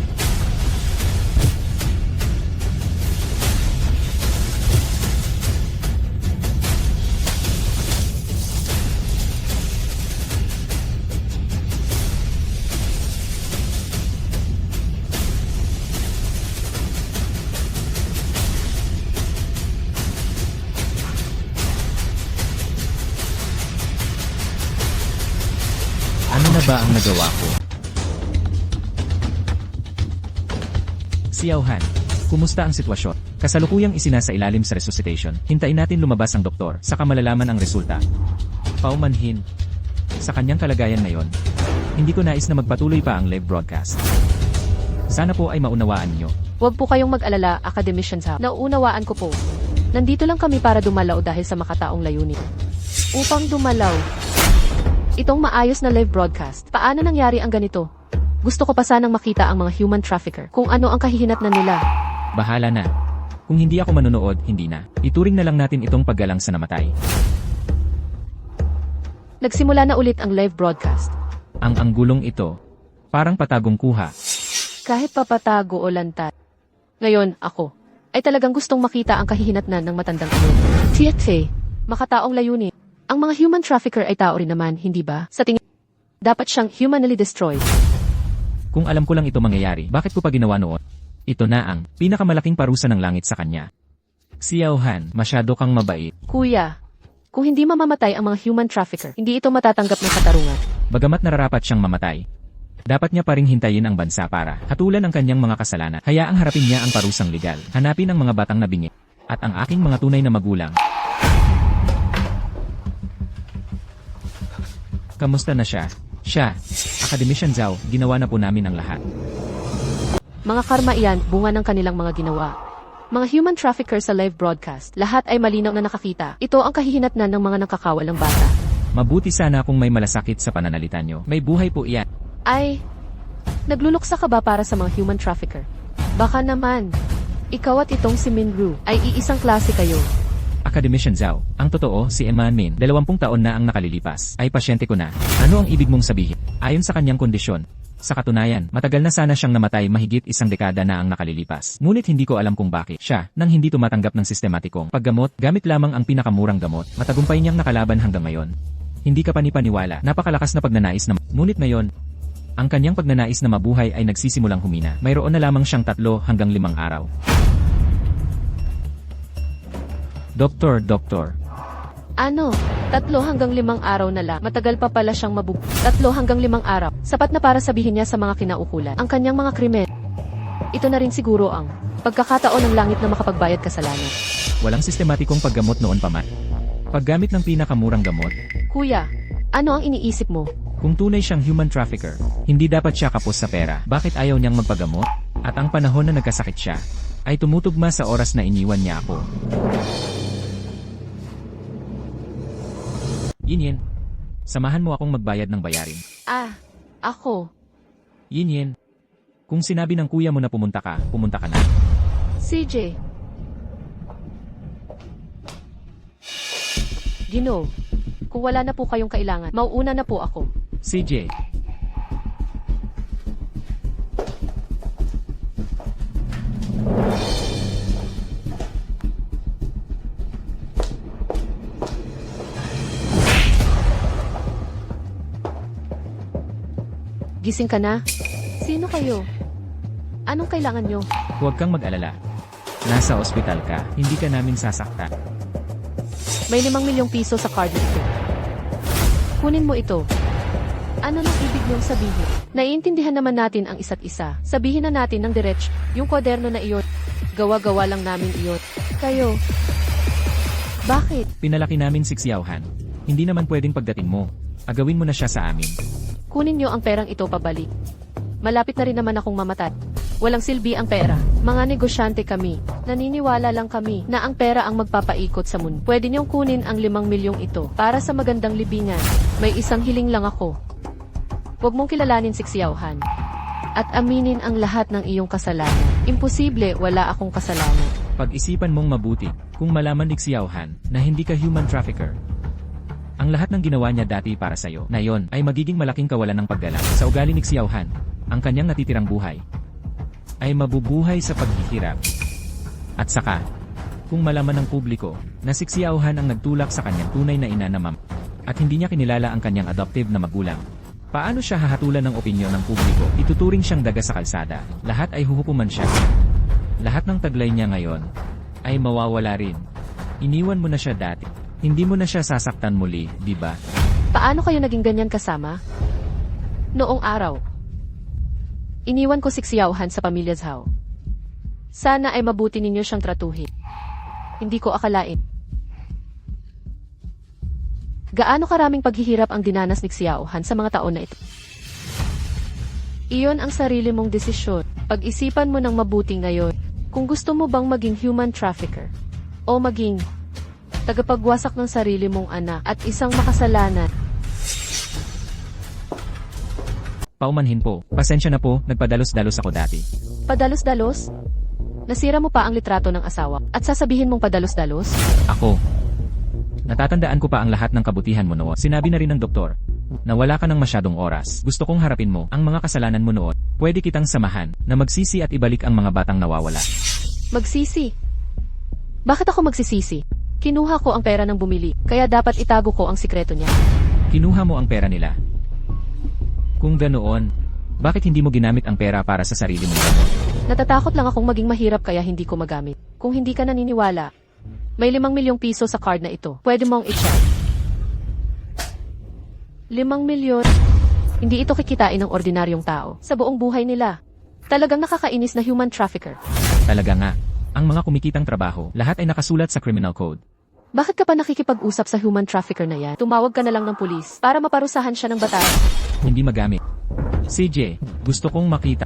Ano na ba ang nagawa ko? Xiao Han, kumusta ang sitwasyon? Kasalukuyang isinasailalim sa resuscitation. Hintayin natin lumabas ang doktor, saka malalaman ang resulta. Paumanhin. Sa kanyang kalagayan ngayon, hindi ko nais na magpatuloy pa ang live broadcast. Sana po ay maunawaan niyo. Huwag po kayong mag-alala, academicians ha. Nauunawaan ko po. Nandito lang kami para dumalaw dahil sa makataong layunin. Upang dumalaw. Itong maayos na live broadcast. Paano nangyari ang ganito? Gusto ko pa sanang makita ang mga human trafficker. Kung ano ang kahihinatnan nila. Bahala na. Kung hindi ako manonood, hindi na. Ituring na lang natin itong paggalang sa namatay. Nagsimula na ulit ang live broadcast. Ang anggulong ito, parang patagong kuha. Kahit papatago o lantad. Ngayon, ako, ay talagang gustong makita ang kahihinatnan ng matandang ino. TXA, makataong layunin. Ang mga human trafficker ay tao rin naman, hindi ba? Sa tingin, dapat siyang humanly destroyed. Kung alam ko lang ito mangyayari, bakit ko pa ginawa noon? Ito na ang pinakamalaking parusa ng langit sa kanya. Xiao Han, masyado kang mabait. Kuya, kung hindi mamamatay ang mga human trafficker, hindi ito matatanggap ng katarungan. Bagamat nararapat siyang mamatay, dapat niya pa ring hintayin ang bansa para hatulan ang kanyang mga kasalanan. Hayaang harapin niya ang parusang legal. Hanapin ang mga batang nabingi at ang aking mga tunay na magulang. Kamusta na siya? Siya, Academician Zhao, ginawa na po namin ang lahat. Mga karma iyan, bunga ng kanilang mga ginawa. Mga human trafficker sa live broadcast, lahat ay malinaw na nakakita. Ito ang kahihinatnan ng mga nakakawalang bata. Mabuti sana kung may malasakit sa pananalita nyo. May buhay po iyan. Ay, nagluluksa ka ba para sa mga human trafficker? Baka naman. Ikaw at itong si Minru ay iisang klase kayo. Academician Zhao, ang totoo si Eman Min, 20 taon na ang nakalilipas, ay pasyente ko na. Ano ang ibig mong sabihin? Ayon sa kanyang kondisyon. Sa katunayan, matagal na sana siyang namatay mahigit 1 dekada na ang nakalilipas. Ngunit hindi ko alam kung bakit siya, nang hindi tumatanggap ng sistematikong paggamot, gamit lamang ang pinakamurang gamot, matagumpay niyang nakalaban hanggang ngayon. Hindi ka panipaniwala, napakalakas na pagnanais na ngunit ngayon, ang kanyang pagnanais na mabuhay ay nagsisimulang humina. Mayroon na lamang siyang 3 hanggang 5 araw. Doktor. Ano? 3 hanggang 5 araw na lang. Matagal pa pala siyang 3 hanggang 5 araw. Sapat na para sabihin niya sa mga kinaukulan ang kanyang mga krimen. Ito na rin siguro ang pagkakataon ng langit na makapagbayad kasalanan. Walang sistematikong paggamot noon pa man. Paggamit ng pinakamurang gamot, Kuya, ano ang iniisip mo? kung tunay siyang human trafficker, hindi dapat siya kapos sa pera. Bakit ayaw niyang magpagamot? At ang panahon na nagkasakit siya, ay tumutugma sa oras na iniwan niya ako. Yin, samahan mo akong magbayad ng bayarin. Ako. Yin, kung sinabi ng kuya mo na pumunta ka na. CJ. Gino, kung wala na po kayong kailangan, mauuna na po ako. CJ. Gising ka na? Sino kayo? Anong kailangan nyo? Huwag kang mag-alala. Nasa ospital ka, hindi ka namin sasaktan. May 5 milyong piso sa card nito. Kunin mo ito. Ano nang ibig niyong sabihin? Naiintindihan naman natin ang isa't isa. Sabihin na natin ng diretsyo, yung kwaderno na iyon. Gawa-gawa lang namin iyon. Kayo. Bakit? Pinalaki namin si Xiaohan. Hindi naman pwedeng pagdating mo. Agawin mo na siya sa amin. Kunin niyo ang perang ito pabalik. Malapit na rin naman akong mamatay. Walang silbi ang pera. Mga negosyante kami. Naniniwala lang kami na ang pera ang magpapaikot sa mundo. Pwede niyong kunin ang 5 milyong ito para sa magandang libingan. May isang hiling lang ako. Huwag mong kilalanin si Xiaohan. At aminin ang lahat ng iyong kasalanan. Imposible, wala akong kasalanan. Pag-isipan mong mabuti, kung malaman ni Xiaohan na hindi ka human trafficker. Ang lahat ng ginawa niya dati para sa'yo na yon ay magiging malaking kawalan ng paggalang sa ugali ni Xiaohan. Ang kanyang natitirang buhay ay mabubuhay sa paghihirap. At saka, kung malaman ng publiko na si Xiaohan ang nagtulak sa kanyang tunay na ina na ma'am at hindi niya kinilala ang kanyang adoptive na magulang, paano siya hahatulan ng opinyon ng publiko? Ituturing siyang daga sa kalsada. Lahat ay huhukuman siya. Lahat ng taglay niya ngayon ay mawawala rin. Iniwan mo na siya dati. Hindi mo na siya sasaktan muli, di ba? Paano kayo naging ganyan kasama? Noong araw, iniwan ko si Xiaohan sa pamilya Zhao. Sana ay mabuti ninyo siyang tratuhin. Hindi ko akalain. Gaano karaming paghihirap ang dinanas ni Xiaohan sa mga taon na ito? Iyon ang sarili mong desisyon. Pag-isipan mo ng mabuti ngayon kung gusto mo bang maging human trafficker o maging tagapagwasak ng sarili mong anak at isang makasalanan. Paumanhin po. Pasensya na po, nagpadalos-dalos ako dati. Padalos-dalos? Nasira mo pa ang litrato ng asawa at sasabihin mong padalos-dalos? Ako. Natatandaan ko pa ang lahat ng kabutihan mo noon. Sinabi na rin ng doktor na wala ka ng masyadong oras. Gusto kong harapin mo ang mga kasalanan mo noon. Pwede kitang samahan na magsisi at ibalik ang mga batang nawawala. Magsisi? Bakit ako magsisisi? Kinuha ko ang pera ng bumili, kaya dapat itago ko ang sikreto niya. Kinuha mo ang pera nila. Kung ganoon, bakit hindi mo ginamit ang pera para sa sarili mong gamot? Natatakot lang akong maging mahirap kaya hindi ko magamit. Kung hindi ka naniniwala, may 5 milyong piso sa card na ito. Pwede mong i-check. 5 milyon? Hindi ito kikitain ng ordinaryong tao sa buong buhay nila. Talagang nakakainis na human trafficker. Talaga nga. Ang mga kumikitang trabaho, lahat ay nakasulat sa criminal code. Bakit ka pa nakikipag-usap sa human trafficker na yan? Tumawag ka na lang ng pulis para maparusahan siya ng batas. Hindi magamit. CJ, gusto kong makita.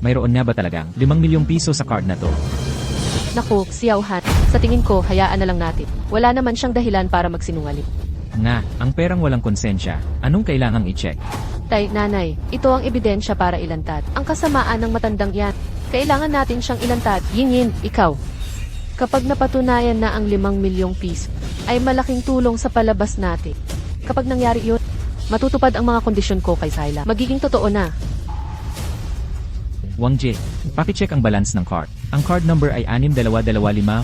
Mayroon nga ba talagang 5 milyong piso sa card na to? Naku, Xiaohan, sa tingin ko, hayaan na lang natin. Wala naman siyang dahilan para magsinungaling. Nga, ang perang walang konsensya, anong kailangang i-check? Tay, nanay, ito ang ebidensya para ilantad. Ang kasamaan ng matandang yan. Kailangan natin siyang ilantad. Yingin, ikaw. Kapag napatunayan na ang 5 milyong piso, ay malaking tulong sa palabas natin. Kapag nangyari yun, matutupad ang mga kondisyon ko kay Zyla. Magiging totoo na. Wang Jie, pakicheck ang balance ng card. Ang card number ay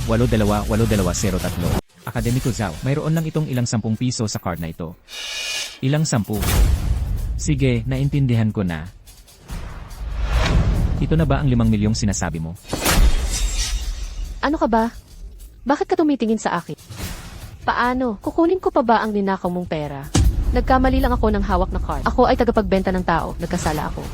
6225-822203. Akademiko Zhao, mayroon lang itong ilang 10 piso sa card na ito. Ilang 10? Sige, naintindihan ko na. Ito na ba ang 5 milyong sinasabi mo? Ano ka ba? Bakit ka tumitingin sa akin? Paano? Kukunin ko pa ba ang ninakaw mong pera? Nagkamali lang ako ng hawak na card. Ako ay tagapagbenta ng tao. Nagkasala ako.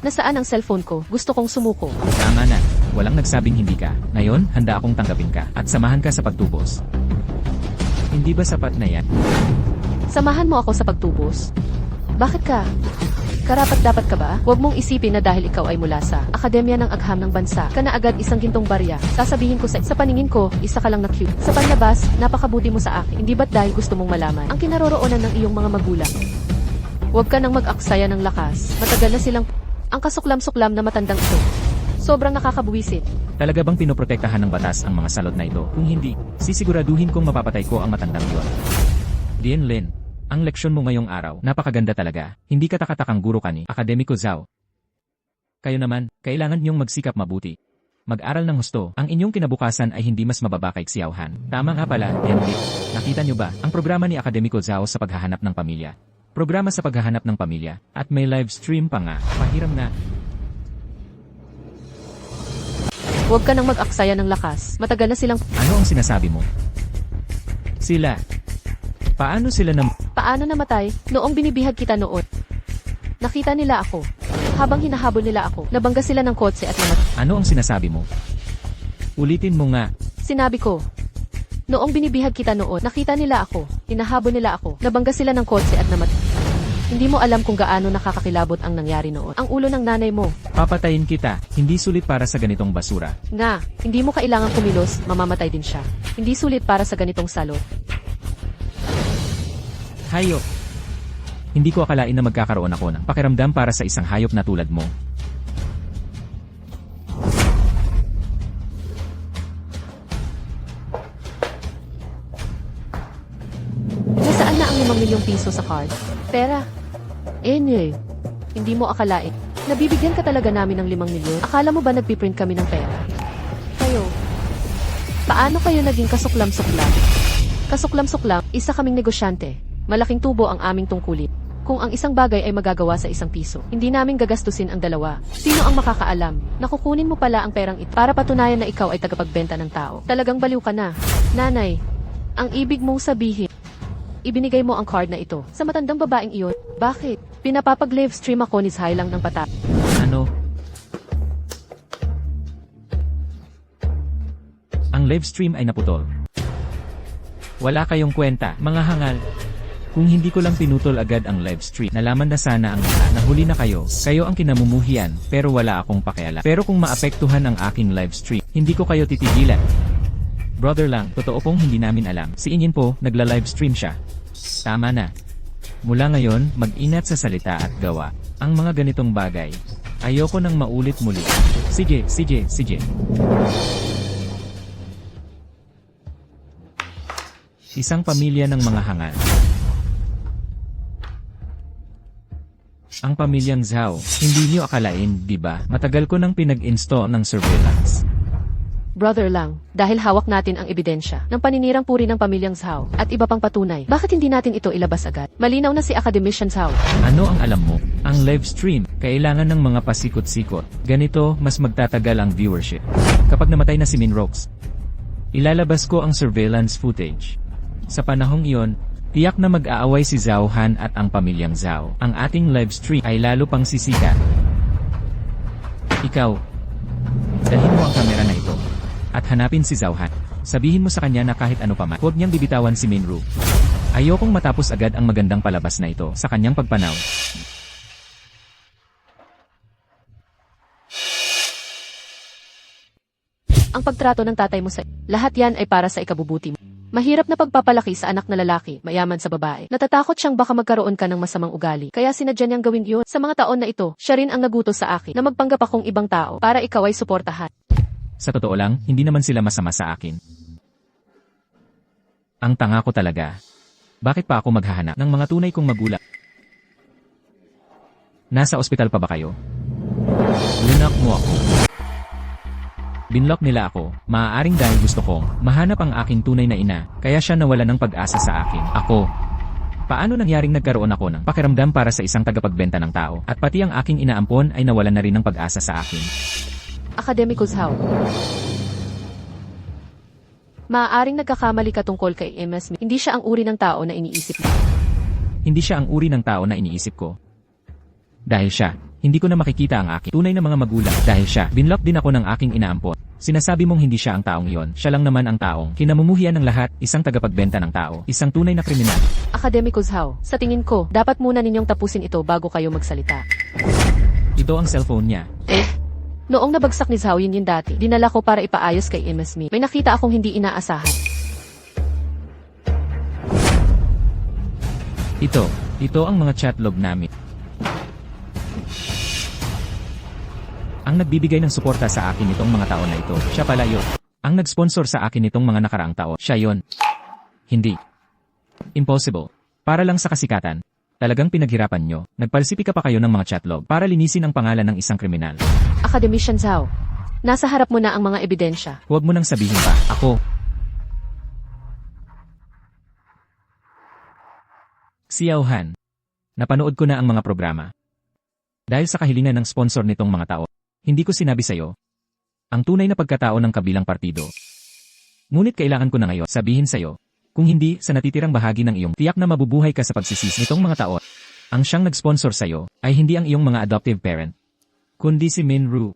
Nasaan ang cellphone ko? Gusto kong sumuko. Tama na. Walang nagsabing hindi ka. Ngayon, handa akong tanggapin ka at samahan ka sa pagtubos. Hindi ba sapat na yan? Samahan mo ako sa pagtubos. Bakit ka? Karapat-dapat ka ba? Huwag mong isipin na dahil ikaw ay mula sa Akademya ng Agham ng Bansa, ka na agad isang gintong barya. Sasabihin ko sa paningin ko, isa ka lang na cute. Sa panlabas, napakabuti mo sa akin. Hindi ba't dahil gusto mong malaman ang kinaroroonan ng iyong mga magulang? Huwag ka nang mag-aksaya ng lakas. Matagal na silang ang kasuklam-suklam na matandang ito. Sobrang nakakabuwisit. Talaga bang pinoprotektahan ng batas ang mga salot na ito? Kung hindi, sisiguraduhin kong mapapatay ko ang matandang yon. Dian Lin, ang leksyon mo ngayong araw, napakaganda talaga. Hindi ka takatakang guro ka ni Akademiko Zhao. Kayo naman, kailangan niyong magsikap mabuti. Mag-aral ng husto, ang inyong kinabukasan ay hindi mas mababa kay Xiao Han. Tama nga pala, Dian Lin. Nakita niyo ba, ang programa ni Akademiko Zhao sa paghahanap ng pamilya? Programa sa paghahanap ng pamilya, at may live stream pa nga. Pahiram nga. Huwag ka nang mag-aksaya ng lakas. Matagal na silang... Ano ang sinasabi mo? Sila. Paano sila Paano namatay? Noong binibihag kita noon. Nakita nila ako. Habang hinahabol nila ako, nabangga sila ng kotse at namatay. Ano ang sinasabi mo? Ulitin mo nga. Sinabi ko, noong binibihag kita noon, nakita nila ako, hinahabol nila ako, nabangga sila ng kotse at namatay. Hindi mo alam kung gaano nakakakilabot ang nangyari noon. Ang ulo ng nanay mo. Papatayin kita, hindi sulit para sa ganitong basura. Nga, hindi mo kailangang kumilos, mamamatay din siya. Hindi sulit para sa ganitong salot. Hayop. Hindi ko akalain na magkakaroon ako ng pakiramdam para sa isang hayop na tulad mo. Nasaan na ang 5 milyong piso sa card? Pera. Hindi mo akalain. Nabibigyan ka talaga namin ng 5 milyon? Akala mo ba nagpiprint kami ng pera? Kayo. Paano kayo naging kasuklam-suklam? Kasuklam-suklam, isa kaming negosyante. Malaking tubo ang aming tungkulin. Kung ang isang bagay ay magagawa sa 1 piso, hindi namin gagastusin ang 2. Sino ang makakaalam? Nakukunin mo pala ang perang ito para patunayan na ikaw ay tagapagbenta ng tao. Talagang baliw ka na. Nanay, ang ibig mong sabihin, ibinigay mo ang card na ito sa matandang babaeng iyon. Bakit? Pinapapag-live stream ako ni Zhailang ng pata. Ano? Ang live stream ay naputol. Wala kayong kwenta, mga hangal. Kung hindi ko lang pinutol agad ang live stream, nalaman na sana ang mga nahuli na kayo. Kayo ang kinamumuhian, pero wala akong pakialam. Pero kung maapektuhan ang aking live stream, hindi ko kayo titigilan. Brother lang, totoo pong hindi namin alam. Si Inyin po, nagla-live stream siya. Tama na. Mula ngayon, mag-ingat sa salita at gawa. Ang mga ganitong bagay. Ayoko nang maulit muli. Sige. Isang pamilya ng mga hangal. Ang pamilyang Zhao, hindi niyo akalain, di ba? Matagal ko nang pinag-install ng surveillance. Brother lang, dahil hawak natin ang ebidensya ng paninirang puri ng pamilyang Zhao at iba pang patunay, bakit hindi natin ito ilabas agad? Malinaw na si Academician Zhao. Ano ang alam mo? Ang live stream, kailangan ng mga pasikot-sikot. Ganito, mas magtatagal ang viewership. Kapag namatay na si Minrox, ilalabas ko ang surveillance footage. Sa panahong iyon, tiyak na mag-aaway si Zhao Han at ang pamilyang Zhao. Ang ating live stream ay lalo pang sisikat. Ikaw, dalhin mo ang kamera na ito. At hanapin si Zhao Han. Sabihin mo sa kanya na kahit ano pa man, huwag niyang bibitawan si Minru. Ayokong matapos agad ang magandang palabas na ito sa kanyang pagpanaw. Ang ang pagtrato ng tatay mo sa lahat yan ay para sa ikabubuti mo. Mahirap na pagpapalaki sa anak na lalaki, mayaman sa babae. Natatakot siyang baka magkaroon ka ng masamang ugali. Kaya sinadya niyang gawin yun. Sa mga taon na ito, siya rin ang nagutos sa akin na magpanggap akong ibang tao para ikaw ay suportahan. Sa totoo lang, hindi naman sila masama sa akin. Ang tanga ko talaga. Bakit pa ako maghahanap ng mga tunay kong magulang? Nasa ospital pa ba kayo? Linak mo ako. Binlock nila ako, maaaring dahil gusto kong mahanap ang aking tunay na ina, kaya siya nawala ng pag-asa sa akin. Ako. Paano nangyaring nagkaroon ako ng pakiramdam para sa isang tagapagbenta ng tao, at pati ang aking inaampon ay nawalan na rin ng pag-asa sa akin? Academico Zhao. Maaaring nagkakamali ka tungkol kay MS. Hindi siya ang uri ng tao na iniisip mo. Hindi siya ang uri ng tao na iniisip ko. Dahil siya, hindi ko na makikita ang aking tunay na mga magulang. Dahil siya, binlock din ako ng aking inaampon. Sinasabi mong hindi siya ang taong iyon, siya lang naman ang taong kinamumuhian ng lahat, isang tagapagbenta ng tao, isang tunay na kriminal. Academico Zhao, sa tingin ko, dapat muna ninyong tapusin ito bago kayo magsalita. Ito ang cellphone niya. Noong nabagsak ni Zhao Yinyin dati, dinala ko para ipaayos kay MS Mi. May nakita akong hindi inaasahan. Ito ang mga chat log namin. Ang nagbibigay ng suporta sa akin itong mga taon na ito, siya pala yun. Ang nag-sponsor sa akin itong mga nakaraang taon, siya yun. Hindi. Impossible. Para lang sa kasikatan. Talagang pinaghirapan nyo. Nagpalsipika pa kayo ng mga chatlog para linisin ang pangalan ng isang kriminal. Academician Zhao, nasa harap mo na ang mga ebidensya. Huwag mo nang sabihin pa, ako. Xiao Han. Napanood ko na ang mga programa. Dahil sa kahilingan ng sponsor nitong mga tao, hindi ko sinabi sa'yo ang tunay na pagkatao ng kabilang partido. Ngunit kailangan ko na ngayon sabihin sa'yo, kung hindi sa natitirang bahagi ng iyong tiyak na mabubuhay ka sa pagsisis nitong mga tao, ang siyang nag-sponsor sa'yo ay hindi ang iyong mga adoptive parent, kundi si Min Ru.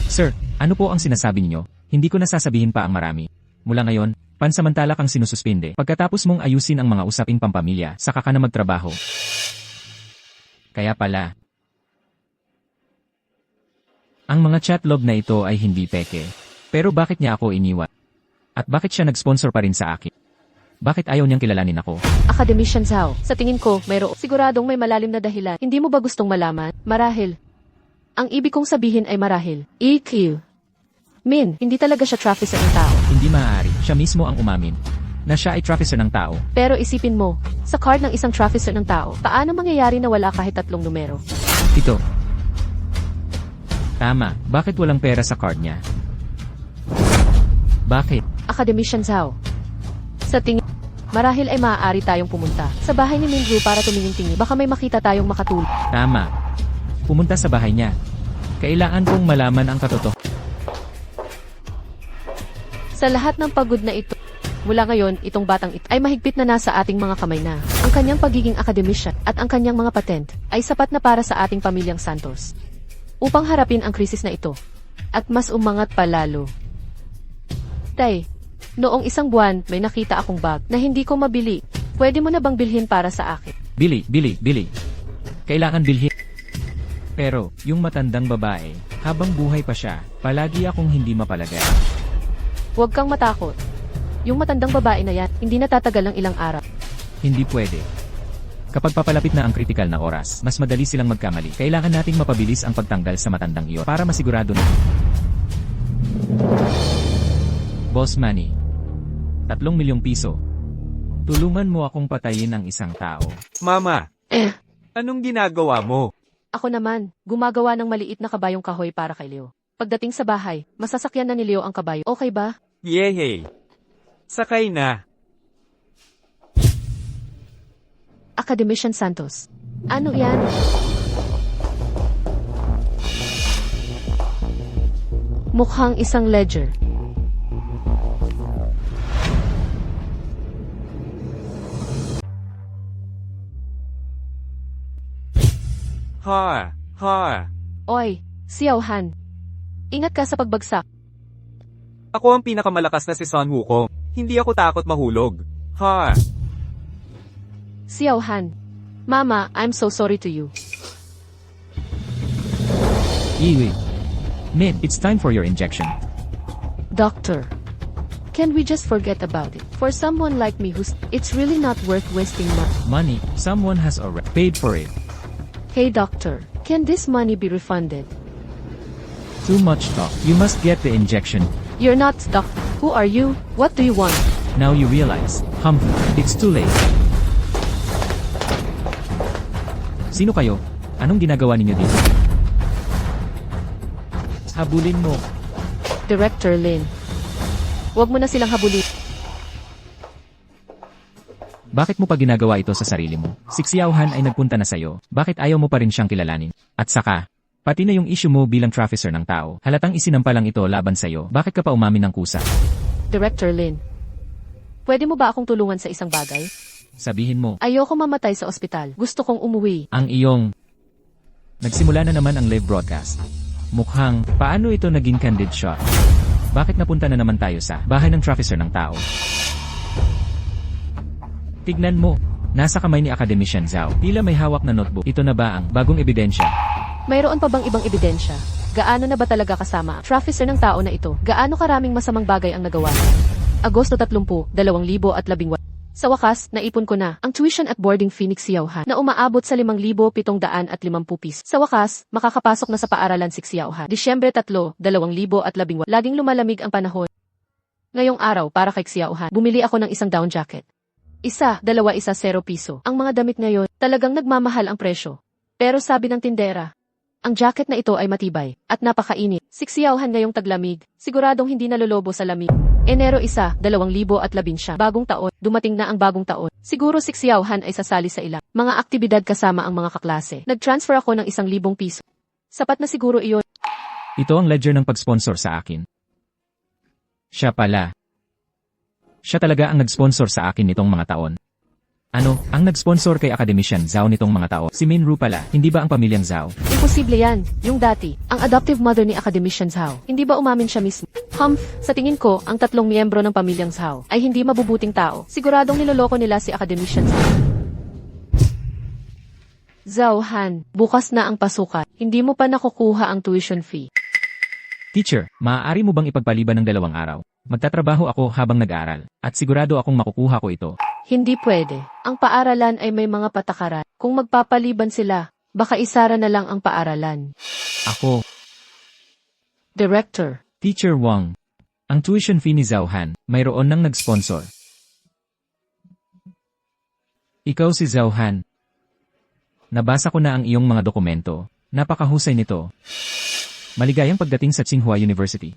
Sir, ano po ang sinasabi niyo? Hindi ko nasasabihin pa ang marami. Mula ngayon, pansamantala kang sinususpinde pagkatapos mong ayusin ang mga usaping pampamilya saka ka na magtrabaho. Kaya pala, ang mga chatlog na ito ay hindi peke. Pero bakit niya ako iniwan? At bakit siya nag-sponsor pa rin sa akin? Bakit ayaw niyang kilalanin ako? Academician Zhao, sa tingin ko, siguradong may malalim na dahilan. Hindi mo ba gustong malaman? Marahil. Ang ibig kong sabihin ay marahil. EQ. Min, hindi talaga siya trafficker ng tao. Hindi maaari. Siya mismo ang umamin na siya ay trafficker ng tao. Pero isipin mo, sa card ng isang trafficker ng tao, paano mangyayari na wala kahit 3 numero? Ito. Tama. Bakit walang pera sa card niya? Bakit? Academician Zhao. Sa tingin, marahil ay maaari tayong pumunta sa bahay ni Minju para tumingin-tingin. Baka may makita tayong makatulong. Tama. Pumunta sa bahay niya. Kailangan kong malaman ang katotohanan. Sa lahat ng pagod na ito, mula ngayon, itong batang ito ay mahigpit na nasa ating mga kamay na. Ang kanyang pagiging academician at ang kanyang mga patent ay sapat na para sa ating pamilyang Santos upang harapin ang krisis na ito at mas umangat pa lalo. Tay, noong 1 buwan may nakita akong bag na hindi ko mabili. Pwede mo na bang bilhin para sa akin? Bili. Kailangan bilhin. Pero, yung matandang babae, habang buhay pa siya, palagi akong hindi mapalagay. Huwag kang matakot. Yung matandang babae na yan, hindi natatagal ng ilang araw. Hindi pwede. Kapag papalapit na ang kritikal na oras, mas madali silang magkamali. Kailangan nating mapabilis ang pagtanggal sa matandang iyon para masigurado na. Boss Manny. 3 milyong piso. Tulungan mo akong patayin ang isang tao. Mama, anong ginagawa mo? Ako naman, gumagawa ng maliit na kabayong kahoy para kay Leo. Pagdating sa bahay, masasakyan na ni Leo ang kabayo. Okay ba? Yehey. Sakay na. Academician Santos. Ano yan? Mukhang isang ledger. Ha. Oy, Xiao Han. Ingat ka sa pagbagsak. Ako ang pinakamalakas na si Sun Wukong. Hindi ako takot mahulog. Ha. Xiao Han. Mama, I'm so sorry to you. Iwi. Min, it's time for your injection. Doctor, can we just forget about it? For someone like me it's really not worth wasting money. Money, someone has already paid for it. Hey doctor, can this money be refunded? Too much talk. You must get the injection. You're not doctor. Who are you? What do you want? Now you realize, Humphrey, it's too late. Sino kayo? Anong ginagawa ninyo dito? Habulin mo. Director Lin. Huwag mo na silang habulin. Bakit mo pa ginagawa ito sa sarili mo? Si Xiao Han ay nagpunta na sa'yo. Bakit ayaw mo pa rin siyang kilalanin? At saka, pati na yung issue mo bilang trafficker ng tao. Halatang isinampalang ito laban sa'yo. Bakit ka pa umamin ng kusa? Director Lin. Pwede mo ba akong tulungan sa isang bagay? Sabihin mo, Ayoko mamatay sa ospital. Gusto kong umuwi. ang iyong... Nagsimula na naman ang live broadcast. Mukhang, paano ito naging candid shot? Bakit napunta na naman tayo sa bahay ng trafficker ng tao? Tignan mo, nasa kamay ni Academician Zhao. Tila may hawak na notebook. Ito na ba ang bagong ebidensya? Mayroon pa bang ibang ebidensya? Gaano na ba talaga kasama ang trafficker ng tao na ito? Gaano karaming masamang bagay ang nagawa? Agosto 30, 2018. Sa wakas, naipon ko na ang tuition at boarding fee ni Xiao Han na umaabot sa 5,750 piso. Sa wakas, makakapasok na sa paaralan si Xiao Han. Disyembre 3, 2018. Laging lumalamig ang panahon. Ngayong araw para kay Xiao Han, bumili ako ng isang down jacket. Isa, dalawa, isa, 0 piso. Ang mga damit ngayon, talagang nagmamahal ang presyo. Pero sabi ng tindera, ang jacket na ito ay matibay at napakainit. Si Xiao Han ngayong taglamig, siguradong hindi nalolobo sa lamig. Enero 1, 2019, bagong taon, dumating na ang bagong taon. Siguro si Xiao Han ay sasali sa ilang mga aktibidad kasama ang mga kaklase. Nag-transfer ako ng 1,000 piso. Sapat na siguro iyon. Ito ang ledger ng pag-sponsor sa akin. Siya pala. Siya talaga ang nag-sponsor sa akin nitong mga taon. Ano, ang nag-sponsor kay Academician Zhao nitong mga taon? Si Minru pala, hindi ba ang pamilyang Zhao? Imposible yan. Yung dati, ang adoptive mother ni Academician Zhao. Hindi ba umamin siya mismo? Sa tingin ko, ang 3 miyembro ng pamilyang Zhao ay hindi mabubuting tao. Siguradong niloloko nila si Academician Zhao. Zhao Han, bukas na ang pasukan. Hindi mo pa nakukuha ang tuition fee. Teacher, maaari mo bang ipagpaliban ng 2 araw? Magtatrabaho ako habang nag-aaral, at sigurado akong makukuha ko ito. Hindi pwede. Ang paaralan ay may mga patakaran. Kung magpapaliban sila, baka isara na lang ang paaralan. Ako, Director. Teacher Wang. Ang tuition fee ni Zhao Han, mayroon nang nag-sponsor. Ikaw si Zhao Han. Nabasa ko na ang iyong mga dokumento. Napakahusay nito. Maligayang pagdating sa Tsinghua University.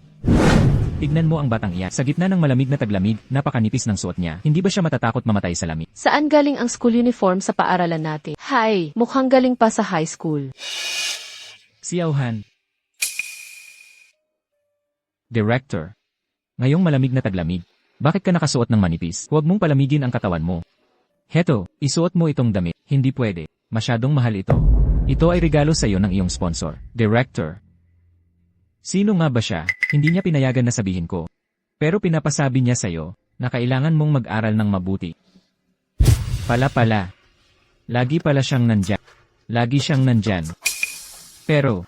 Tignan mo ang batang iyan. Sa gitna ng malamig na taglamig, napakanipis ng suot niya. Hindi ba siya matatakot mamatay sa lamig? Saan galing ang school uniform sa paaralan natin? Hay, mukhang galing pa sa high school. Xiao Han. Director. Ngayong malamig na taglamig, bakit ka nakasuot ng manipis? Huwag mong palamigin ang katawan mo. Heto, isuot mo itong damit. Hindi pwede. Masyadong mahal ito. Ito ay regalo sa iyo ng iyong sponsor. Director. Sino nga ba siya? Hindi niya pinayagan na sabihin ko. Pero pinapasabi niya sa'yo na kailangan mong mag-aral ng mabuti. Pala. Lagi pala siyang nandyan. Lagi siyang nandyan. Pero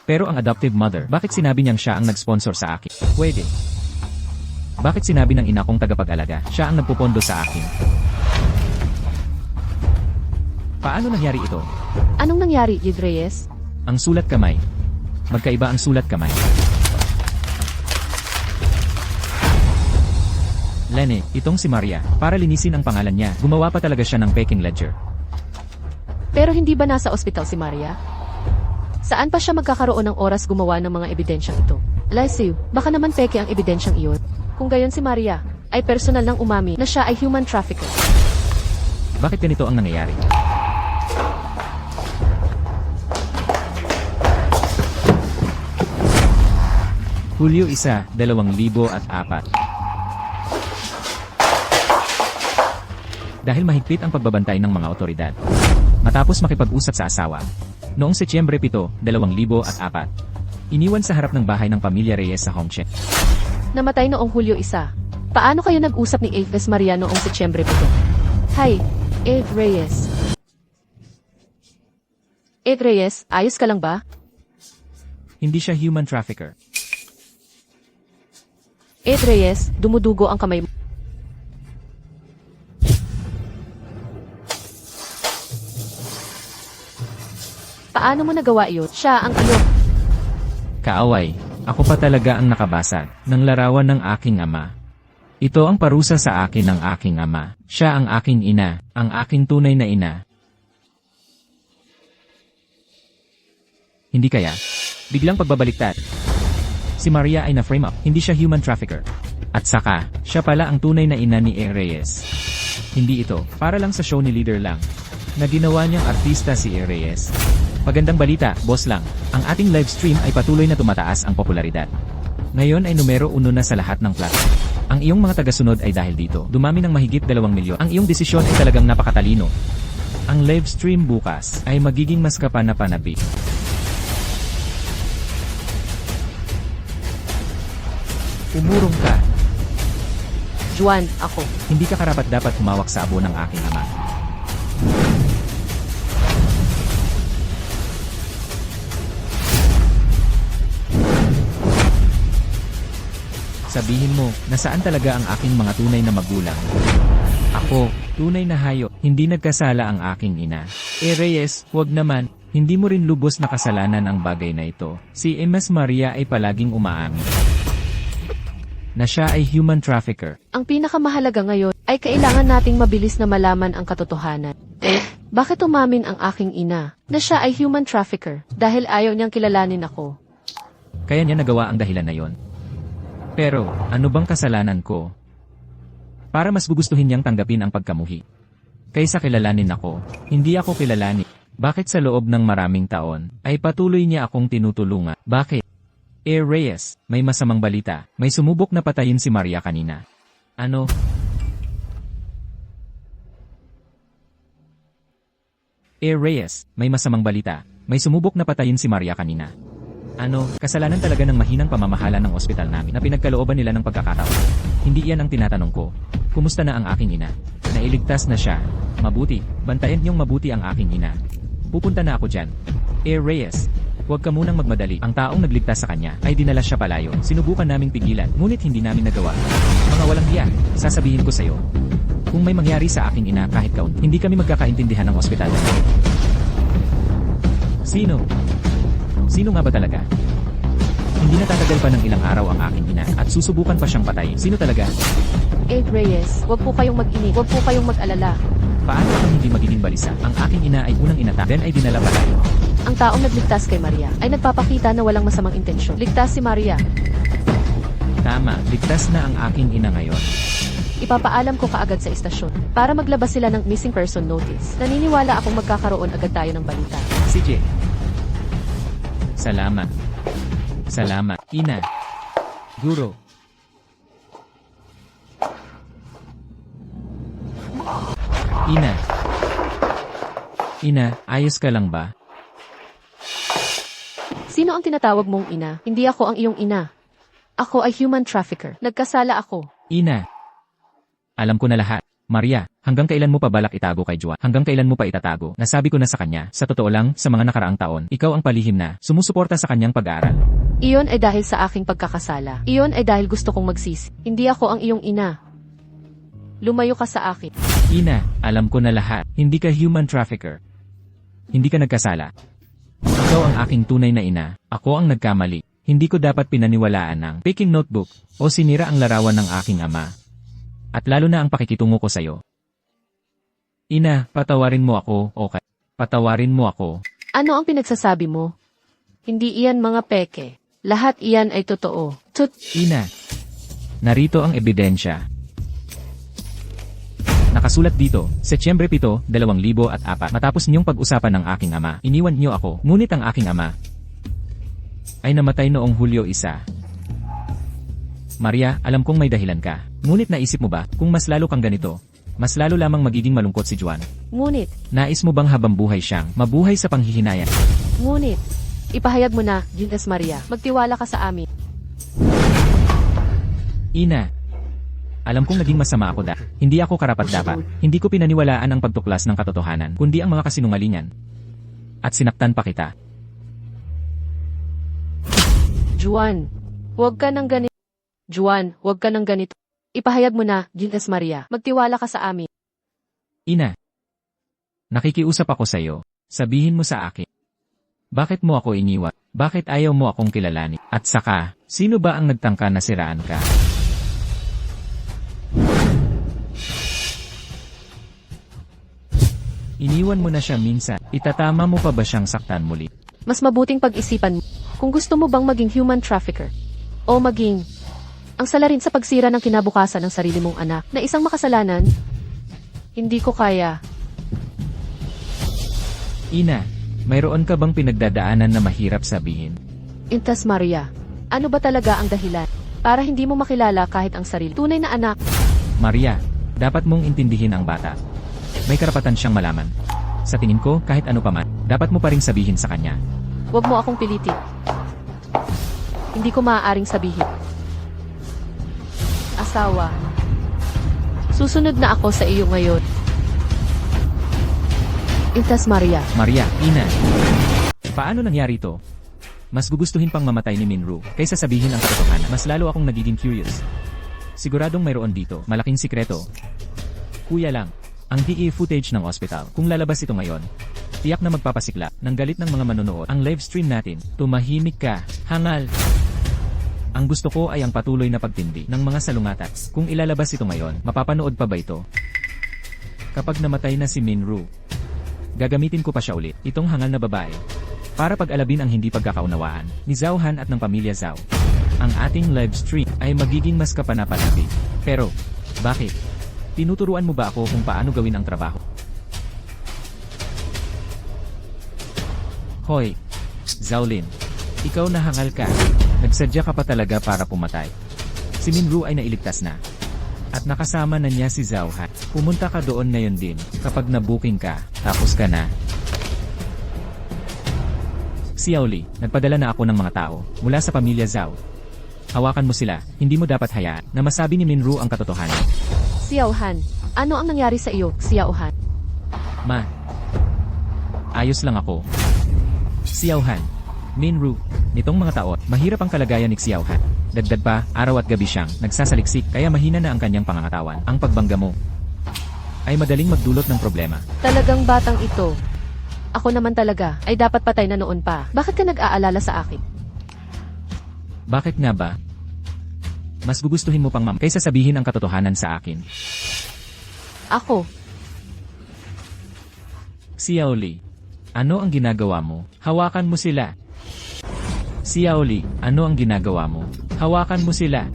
ang adoptive mother, bakit sinabi niyang siya ang nag-sponsor sa akin? Pwede. Bakit sinabi ng ina kong tagapag-alaga, siya ang nagpupondo sa akin? Paano nangyari ito? Anong nangyari, Yid Reyes? Ang sulat kamay. Magkaiba ang sulat kamay. Lene, itong si Maria. Para linisin ang pangalan niya, gumawa pa talaga siya ng peking ledger. Pero hindi ba nasa ospital si Maria? Saan pa siya magkakaroon ng oras gumawa ng mga ebidensyang ito? Lysiu, baka naman peke ang ebidensyang iyon. Kung gayon si Maria, ay personal nang umami na siya ay human trafficker. Bakit ganito ang nangyayari? Hulyo 1, 2004. Dahil mahigpit ang pagbabantay ng mga otoridad. Matapos makipag-usap sa asawa, noong Setyembre 7, 2004, iniwan sa harap ng bahay ng pamilya Reyes sa Hongche. Namatay noong Hulyo 1. Paano kayo nag-usap ni Aves Maria noong Setyembre 7? Hi, Ave Reyes. Ave Reyes, ayos ka lang ba? Hindi siya human trafficker. Ed Reyes, dumudugo ang kamay mo. Paano mo nagawa iyon? Siya ang iyong... Kaaway, ako pa talaga ang nakabasag ng larawan ng aking ama. Ito ang parusa sa akin ng aking ama. Siya ang aking ina, ang aking tunay na ina. Hindi kaya? Biglang pagbabaliktad. Si Maria ay na-frame up, hindi siya human trafficker. At saka, siya pala ang tunay na ina ni E. Reyes. Hindi ito, para lang sa show ni Leader lang, na ginawa niyang artista si E. Reyes. Magandang balita, boss lang. Ang ating live stream ay patuloy na tumataas ang popularidad. Ngayon ay numero 1 na sa lahat ng platform. Ang iyong mga tagasunod ay dahil dito. Dumami ng mahigit 2 milyon. Ang iyong desisyon ay talagang napakatalino. Ang live stream bukas ay magiging mas kapanapanabik. Umurong ka. Juan, ako. Hindi ka karapat-dapat humawak sa abo ng aking ama. Sabihin mo, nasaan talaga ang aking mga tunay na magulang? Ako, tunay na hayop, hindi nagkasala ang aking ina. E. Reyes, wag naman, hindi mo rin lubos na kasalanan ang bagay na ito. Si Ms. Maria ay palaging umaamin na siya ay human trafficker. Ang pinakamahalaga ngayon ay kailangan nating mabilis na malaman ang katotohanan. Bakit umamin ang aking ina na siya ay human trafficker dahil ayaw niyang kilalanin ako? Kaya niya nagawa ang dahilan na yon. Pero, ano bang kasalanan ko? Para mas gugustuhin niyang tanggapin ang pagkamuhi. Kaysa kilalanin ako, hindi ako kilalanin. Bakit sa loob ng maraming taon, ay patuloy niya akong tinutulungan? Bakit? E. Reyes, may masamang balita. May sumubok na patayin si Maria kanina. Ano? E. Reyes, may masamang balita. May sumubok na patayin si Maria kanina. Ano, kasalanan talaga ng mahinang pamamahala ng ospital namin na pinagkalooban nila ng pagkakataon. Hindi iyan ang tinatanong ko. Kumusta na ang aking ina? Nailigtas na siya. Mabuti, bantayan niyong mabuti ang aking ina. Pupunta na ako dyan. E. Reyes, huwag ka munang magmadali. Ang taong nagligtas sa kanya ay dinala siya palayo. Sinubukan naming pigilan, ngunit hindi namin nagawa. Mga walang hiya, sasabihin ko sa'yo. Kung may mangyari sa aking ina kahit kaunti, hindi kami magkakaintindihan ng ospital. Sino? Sino nga ba talaga? Hindi natatagal pa ng ilang araw ang aking ina at susubukan pa siyang patayin. Sino talaga? Ed Reyes, wag po kayong mag-init, wag po kayong mag-alala. Paano kung hindi magiging balisa? Ang aking ina ay unang inata, then ay dinala palayo. Ang taong nagligtas kay Maria ay nagpapakita na walang masamang intensyon. Ligtas si Maria. Tama, ligtas na ang aking ina ngayon. Ipapaalam ko kaagad sa istasyon para maglabas sila ng missing person notice. Naniniwala akong magkakaroon agad tayo ng balita. CJ. Salamat. Salamat, ina. Guro. Ina. Ina, ayos ka lang ba? Sino ang tinatawag mong ina? Hindi ako ang iyong ina. Ako ay human trafficker. Nagkasala ako. Ina. Alam ko na lahat. Maria, hanggang kailan mo pa balak itago kay Juan? Hanggang kailan mo pa itatago? Nasabi ko na sa kanya, sa totoo lang, sa mga nakaraang taon, ikaw ang palihim na, sumusuporta sa kanyang pag-aaral. Iyon ay dahil sa aking pagkakasala. Iyon ay dahil gusto kong magsisi. Hindi ako ang iyong ina. Lumayo ka sa akin. Ina, alam ko na lahat. Hindi ka human trafficker. Hindi ka nagkasala. Ikaw ang aking tunay na ina. Ako ang nagkamali. Hindi ko dapat pinaniwalaan ng picking notebook o sinira ang larawan ng aking ama. At lalo na ang pakikitungo ko sa'yo. Ina, patawarin mo ako, okay? Patawarin mo ako. Ano ang pinagsasabi mo? Hindi iyan mga peke. Lahat iyan ay totoo. Ina, narito ang ebidensya. Nakasulat dito, Setyembre 7, 2004, matapos niyong pag-usapan ng aking ama, iniwan niyo ako, ngunit ang aking ama ay namatay noong Hulyo 1. Maria, alam kong may dahilan ka. Ngunit naisip mo ba, kung mas lalo kang ganito, mas lalo lamang magiging malungkot si Juan? Ngunit, Nais mo bang habang buhay siyang mabuhay sa panghihinayang? ngunit, ipahayag mo na, Junes Maria, magtiwala ka sa amin. Ina, alam kong naging masama ako hindi ako karapat-dapat. Hindi ko pinaniwalaan ang pagtuklas ng katotohanan, kundi ang mga kasinungalingan. At sinaktan pa kita. Juan, huwag ka nang ganito. Juan, huwag ka ng ganito. Ipahayag mo na, Gintas Maria. Magtiwala ka sa amin. Ina. Nakikiusap ako sa'yo. Sabihin mo sa akin. Bakit mo ako iniwan? Bakit ayaw mo akong kilalanin? At saka, sino ba ang nagtangka na siraan ka? Iniwan mo na siya minsan. Itatama mo pa ba siyang saktan muli? Mas mabuting pag-isipan mo. Kung gusto mo bang maging human trafficker, o maging ang salarin sa pagsira ng kinabukasan ng sarili mong anak na isang makasalanan, hindi ko kaya. Ina, mayroon ka bang pinagdadaanan na mahirap sabihin? Gintas Maria, ano ba talaga ang dahilan para hindi mo makilala kahit ang sarili? Tunay na anak. Maria, dapat mong intindihin ang bata. May karapatan siyang malaman. Sa tingin ko, kahit ano pa man, dapat mo pa ring sabihin sa kanya. Huwag mo akong pilitin. Hindi ko maaaring sabihin. Asawa. Susunod na ako sa iyo ngayon. Gintas Maria. Maria, ina. Paano nangyari ito? Mas gugustuhin pang mamatay ni Minru kaysa sabihin ang katotohanan. Mas lalo akong nagiging curious. Siguradong mayroon dito, malaking sikreto. Kuya lang, ang DE footage ng ospital. Kung lalabas ito ngayon, tiyak na magpapasikla ng galit ng mga manonood ang live stream natin. Tumahimik ka, hangal. Ang gusto ko ay ang patuloy na pagtindi ng mga salungatan. Kung ilalabas ito ngayon, mapapanood pa ba ito? Kapag namatay na si Minru, gagamitin ko pa siya ulit, itong hangal na babae, para pag-alabin ang hindi pagkakaunawaan ni Zauhan at ng pamilya Zhao. Ang ating live stream ay magiging mas kapanapanabik. Pero, bakit? Tinuturuan mo ba ako kung paano gawin ang trabaho? Hoy, Zaolin, ikaw na hangal ka. Nagsadya ka pa talaga para pumatay. Si Minru ay nailigtas na. At nakasama na niya si Zauhan. Pumunta ka doon ngayon din, kapag nabuking ka, tapos ka na. Xiaoli, nagpadala na ako ng mga tao, mula sa pamilya Zhao. Hawakan mo sila, hindi mo dapat hayaan na masabi ni Minru ang katotohanan. Xiaohan, ano ang nangyari sa iyo, Xiaohan? Ma. Ayos lang ako. Xiaohan. Minru, nitong mga taon, mahirap ang kalagayan ni Xiaohan. Dagdag pa, araw at gabi siyang nagsasaliksik kaya mahina na ang kanyang pangangatawan. Ang pagbangga mo ay madaling magdulot ng problema. Talagang batang ito. Ako naman talaga ay dapat patay na noon pa. Bakit ka nag-aalala sa akin? Bakit nga ba? Mas gugustuhin mo pang kaysa sabihin ang katotohanan sa akin. Ako, Xiaoli, ano ang ginagawa mo? Hawakan mo sila. Xiaoli, ano ang ginagawa mo? Hawakan mo sila.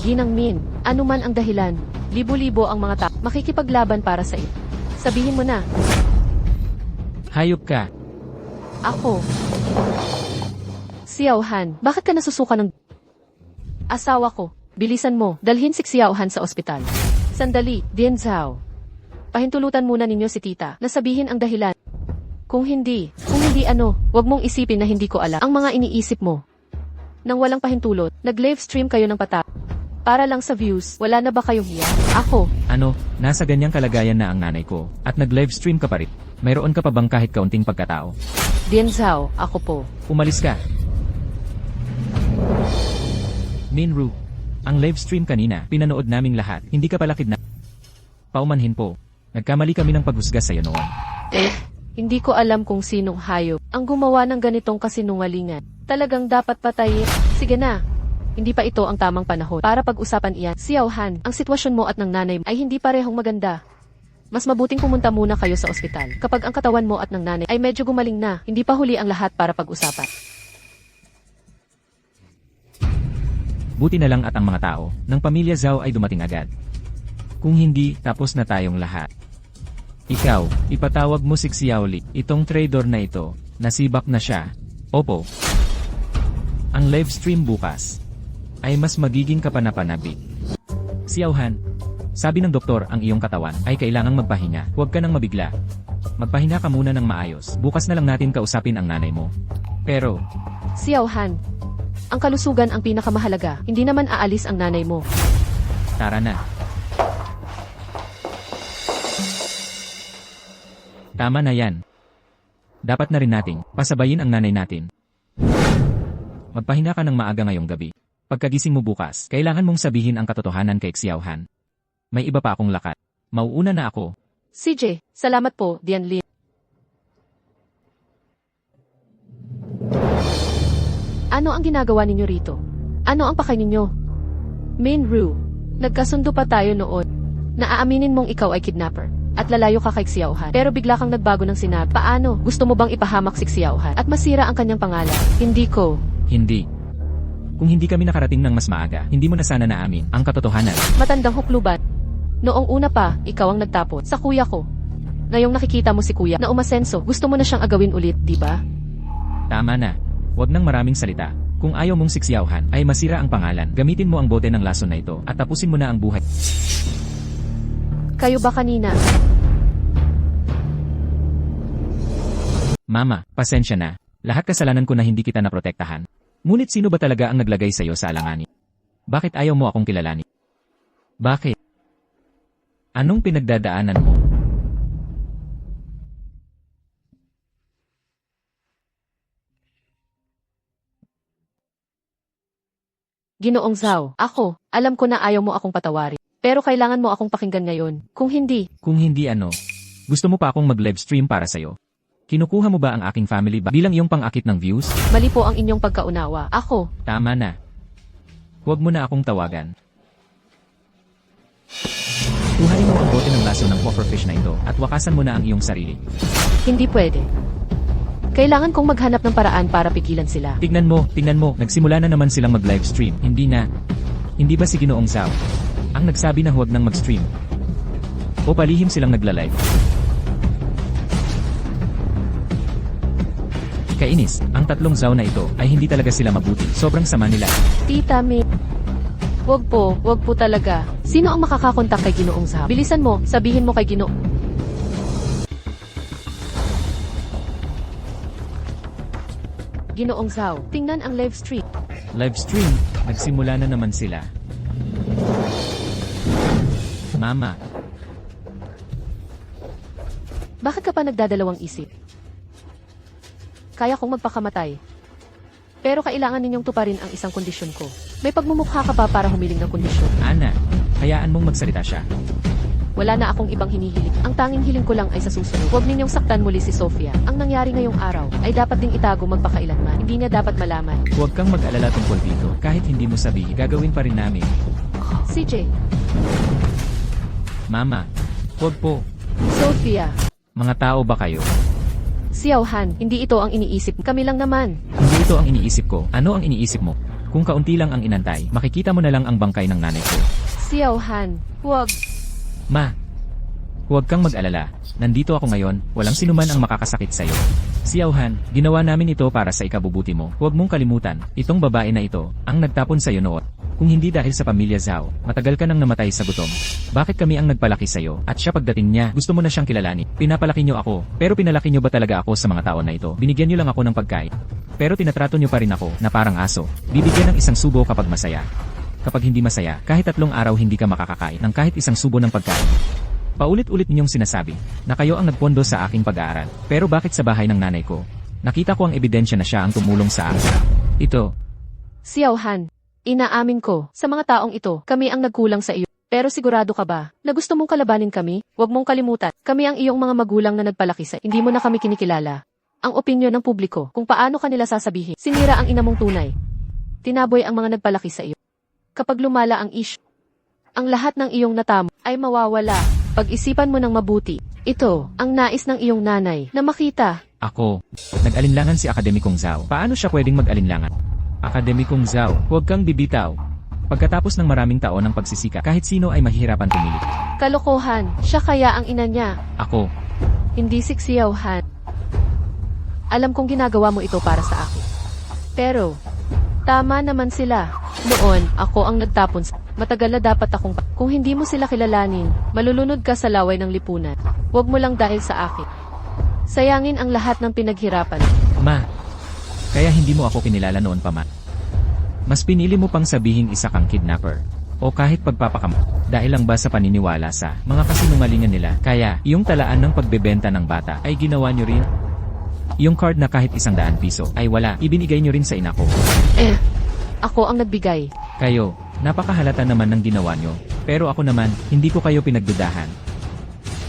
Ginang Min, ano man ang dahilan, libo-libo ang mga tao makikipaglaban para sa iyo. Sabihin mo na, Hayop ka. ako. Xiaohan, bakit ka nasusuka ng asawa ko? Bilisan mo, dalhin si Xiaohan sa ospital. Sandali, Dian Zhao. Pahintulutan muna ninyo si tita na sabihin ang dahilan. Kung hindi ano, wag mong isipin na hindi ko alam ang mga iniisip mo. Nang walang pahintulot, nag-live stream kayo ng pata. Para lang sa views, wala na ba kayong hiya? Ako, Ano, nasa ganyang kalagayan na ang nanay ko, at nag-live stream ka pa rin. Mayroon ka pa bang kahit kaunting pagkatao? Dian Zhao, ako po. Umalis ka. Minru, ang live stream kanina, pinanood naming lahat, hindi ka pala kidnap. Paumanhin po. Nagkamali kami ng paghusga sa'yo noon. Hindi ko alam kung sinong hayop ang gumawa ng ganitong kasinungalingan. Talagang dapat patayin. Sige na. Hindi pa ito ang tamang panahon para pag-usapan iyan. Xiaohan, ang sitwasyon mo at ng nanay ay hindi parehong maganda. Mas mabuting pumunta muna kayo sa ospital. Kapag ang katawan mo at ng nanay ay medyo gumaling na, hindi pa huli ang lahat para pag-usapan. Buti na lang at ang mga tao ng pamilya Zhao ay dumating agad. Kung hindi, tapos na tayong lahat. Ikaw, ipatawag mo si Xiaoli, itong trader na ito, nasibak na siya. Opo. Ang live stream bukas ay mas magiging kapanapanabik. Xiaohan, sabi ng doktor ang iyong katawan ay kailangang magpahinga. Huwag ka nang mabigla. Magpahinga ka muna ng maayos. Bukas na lang natin kausapin ang nanay mo. Pero, Xiaohan, ang kalusugan ang pinakamahalaga. Hindi naman aalis ang nanay mo. tara na. Tama na yan. Dapat na rin nating pasabayin ang nanay natin. Magpahinga ka ng maaga ngayong gabi. Pagkagising mo bukas, kailangan mong sabihin ang katotohanan kay Xiaohan. May iba pa akong lakat. Mauuna na ako. CJ, salamat po, Dianlin. Ano ang ginagawa ninyo rito? Ano ang pakay ninyo? Minru, nagkasundo pa tayo noon. Naaaminin mong ikaw ay kidnapper at lalayo ka kay Xiaohan. Pero bigla kang nagbago ng sinabi. Paano? Gusto mo bang ipahamak si Xiaohan at masira ang kanyang pangalan? Hindi ko. Hindi. Kung hindi kami nakarating ng mas maaga, hindi mo na sana naamin ang katotohanan. Matandang hukluban. Noong una pa, ikaw ang nagtapon sa kuya ko. Ngayong nakikita mo si kuya na umasenso, gusto mo na siyang agawin ulit, di ba? Tama na. Huwag nang maraming salita. Kung ayaw mong si Xiaohan ay masira ang pangalan, gamitin mo ang bote ng lason na ito at tapusin mo na ang buhay. Kayo ba kanina? Mama, pasensya na. Lahat kasalanan ko na hindi kita naprotektahan. Ngunit sino ba talaga ang naglagay sa'yo sa alanganin? Bakit ayaw mo akong kilalanin? Bakit? Anong pinagdadaanan mo? Ginoong Zhao, alam ko na ayaw mo akong patawarin. Pero kailangan mo akong pakinggan ngayon. Kung hindi, Kung hindi ano, gusto mo pa akong mag-livestream para sa'yo? Kinukuha mo ba ang aking family ba bilang iyong pang-akit ng views? mali po ang inyong pagkaunawa. Tama na. Huwag mo na akong tawagan. Kuhanin mo ang bote ng laso ng pufferfish na ito at wakasan mo na ang iyong sarili. Hindi pwede. Kailangan kong maghanap ng paraan para pigilan sila. Tignan mo, nagsimula na naman silang mag-livestream. Hindi na. Hindi ba si Ginoong Zhao ang nagsabi na huwag nang mag-stream? O palihim silang nagla-live? Kainis, ang tatlong Zhao na ito ay hindi talaga sila mabuti. Sobrang sama nila. Tita May. Wag po talaga. Sino ang makakakontak kay Ginoong Zhao? Bilisan mo, sabihin mo kay Ginoong. Ginoong Zhao, tingnan ang live stream. Livestream, nagsimula na naman sila. Mama, Bakit ka pa nagdadalawang isip? Kaya kong magpakamatay. Pero kailangan ninyong tuparin ang isang kondisyon ko. May pagmumukha ka pa para humiling ng kondisyon. Ana, hayaan mong magsalita siya. Wala na akong ibang hinihiling. Ang tanging hiling ko lang ay sa susunod. Huwag ninyong saktan muli si Sofia. Ang nangyari ngayong araw ay dapat ding itago magpakailanman. Hindi niya dapat malaman. Huwag kang mag-alala tungkol dito. Kahit hindi mo sabihin, gagawin pa rin namin. CJ, Mama, huwag po. Sofia, Mga tao ba kayo? Xiaohan, hindi ito ang iniisip. Kami lang naman. Hindi ito ang iniisip ko. Ano ang iniisip mo? Kung kaunti lang ang inantay, makikita mo na lang ang bangkay ng nanay ko. Xiaohan, huwag. Ma, huwag kang mag-alala. Nandito ako ngayon, walang sinuman ang makakasakit sa'yo. Xiaohan, ginawa namin ito para sa ikabubuti mo. Huwag mong kalimutan, itong babae na ito, ang nagtapon sa'yo noon. Kung hindi dahil sa pamilya Zhao, matagal ka nang namatay sa gutom. Bakit kami ang nagpalaki sa'yo, at siya pagdating niya, gusto mo na siyang kilalanin. Pinapalaki niyo ako, pero pinalaki niyo ba talaga ako sa mga taon na ito? Binigyan niyo lang ako ng pagkain. Pero tinatrato niyo pa rin ako, na parang aso. Bibigyan ng isang subo kapag masaya. Kapag hindi masaya, kahit 3 araw hindi ka makakakain ng kahit isang subo ng pagkain. Paulit-ulit ninyong sinasabi na kayo ang nagpondo sa aking pag-aaral. Pero bakit sa bahay ng nanay ko? Nakita ko ang ebidensya na siya ang tumulong sa akin. Ito, Xiaohan, inaamin ko, sa mga taong ito, kami ang nagkulang sa iyo. Pero sigurado ka ba na gusto mong kalabanin kami? Huwag mong kalimutan, kami ang iyong mga magulang na nagpalaki sa hindi mo na kami kinikilala. Ang opinyon ng publiko kung paano kanila sasabihin, sinira ang ina mong tunay. Tinaboy ang mga nagpalaki sa iyo. Kapag lumala ang issue, ang lahat ng iyong natamo ay mawawala. Pag-isipan mo ng mabuti. Ito, ang nais ng iyong nanay na makita. ako. Nag-alinlangan si Akademikong Zhao. Paano siya pwedeng mag-alinlangan? Akademikong Zhao, huwag kang bibitaw. Pagkatapos ng maraming taon ng pagsisika, kahit sino ay mahihirapan tumili. Kalokohan, siya kaya ang ina niya. Ako, Hindi si Xiaohan. Alam kong ginagawa mo ito para sa akin. Pero, tama naman sila. Noon, ako ang nagtapon sa... Matagal na dapat akong... Kung hindi mo sila kilalanin, malulunod ka sa laway ng lipunan. Huwag mo lang dahil sa akin. Sayangin ang lahat ng pinaghirapan. Ma. Kaya hindi mo ako kinilala noon pa, ma. Mas pinili mo pang sabihin isa kang kidnapper. O kahit pagpapakam. Dahil lang ba sa paniniwala sa mga kasinungalingan nila. Kaya, yung talaan ng pagbebenta ng bata ay ginawa nyo rin. Yung card na kahit 100 piso ay wala, ibinigay nyo rin sa ina ko. Ako ang nagbigay. Kayo, napakahalata naman ng ginawa nyo. Pero ako naman, hindi ko kayo pinagdudahan.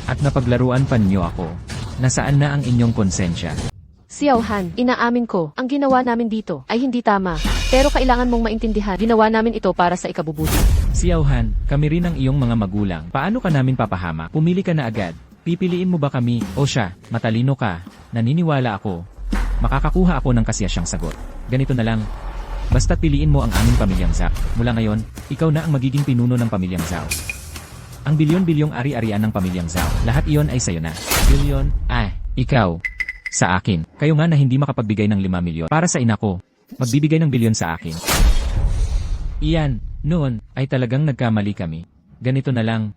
At napaglaruan pa niyo ako. Nasaan na ang inyong konsensya? Xiaohan, inaamin ko, ang ginawa namin dito ay hindi tama. Pero kailangan mong maintindihan, ginawa namin ito para sa ikabubuti. Xiaohan, kami rin ang iyong mga magulang. Paano ka namin papahamak? Pumili ka na agad. Pipiliin mo ba kami? O siya, matalino ka. Naniniwala ako. Makakakuha ako ng kasiyasyang sagot. Ganito na lang. Basta't piliin mo ang aming pamilyang Zhao. Mula ngayon, ikaw na ang magiging pinuno ng pamilyang Zhao. Ang bilyon-bilyong ari-arian ng pamilyang Zhao. Lahat iyon ay sayo na. Bilyon? Ikaw. Sa akin. Kayo nga na hindi makapagbigay ng 5 milyon. Para sa ina ko. Magbibigay ng bilyon sa akin. Iyan, noon, ay talagang nagkamali kami. Ganito na lang.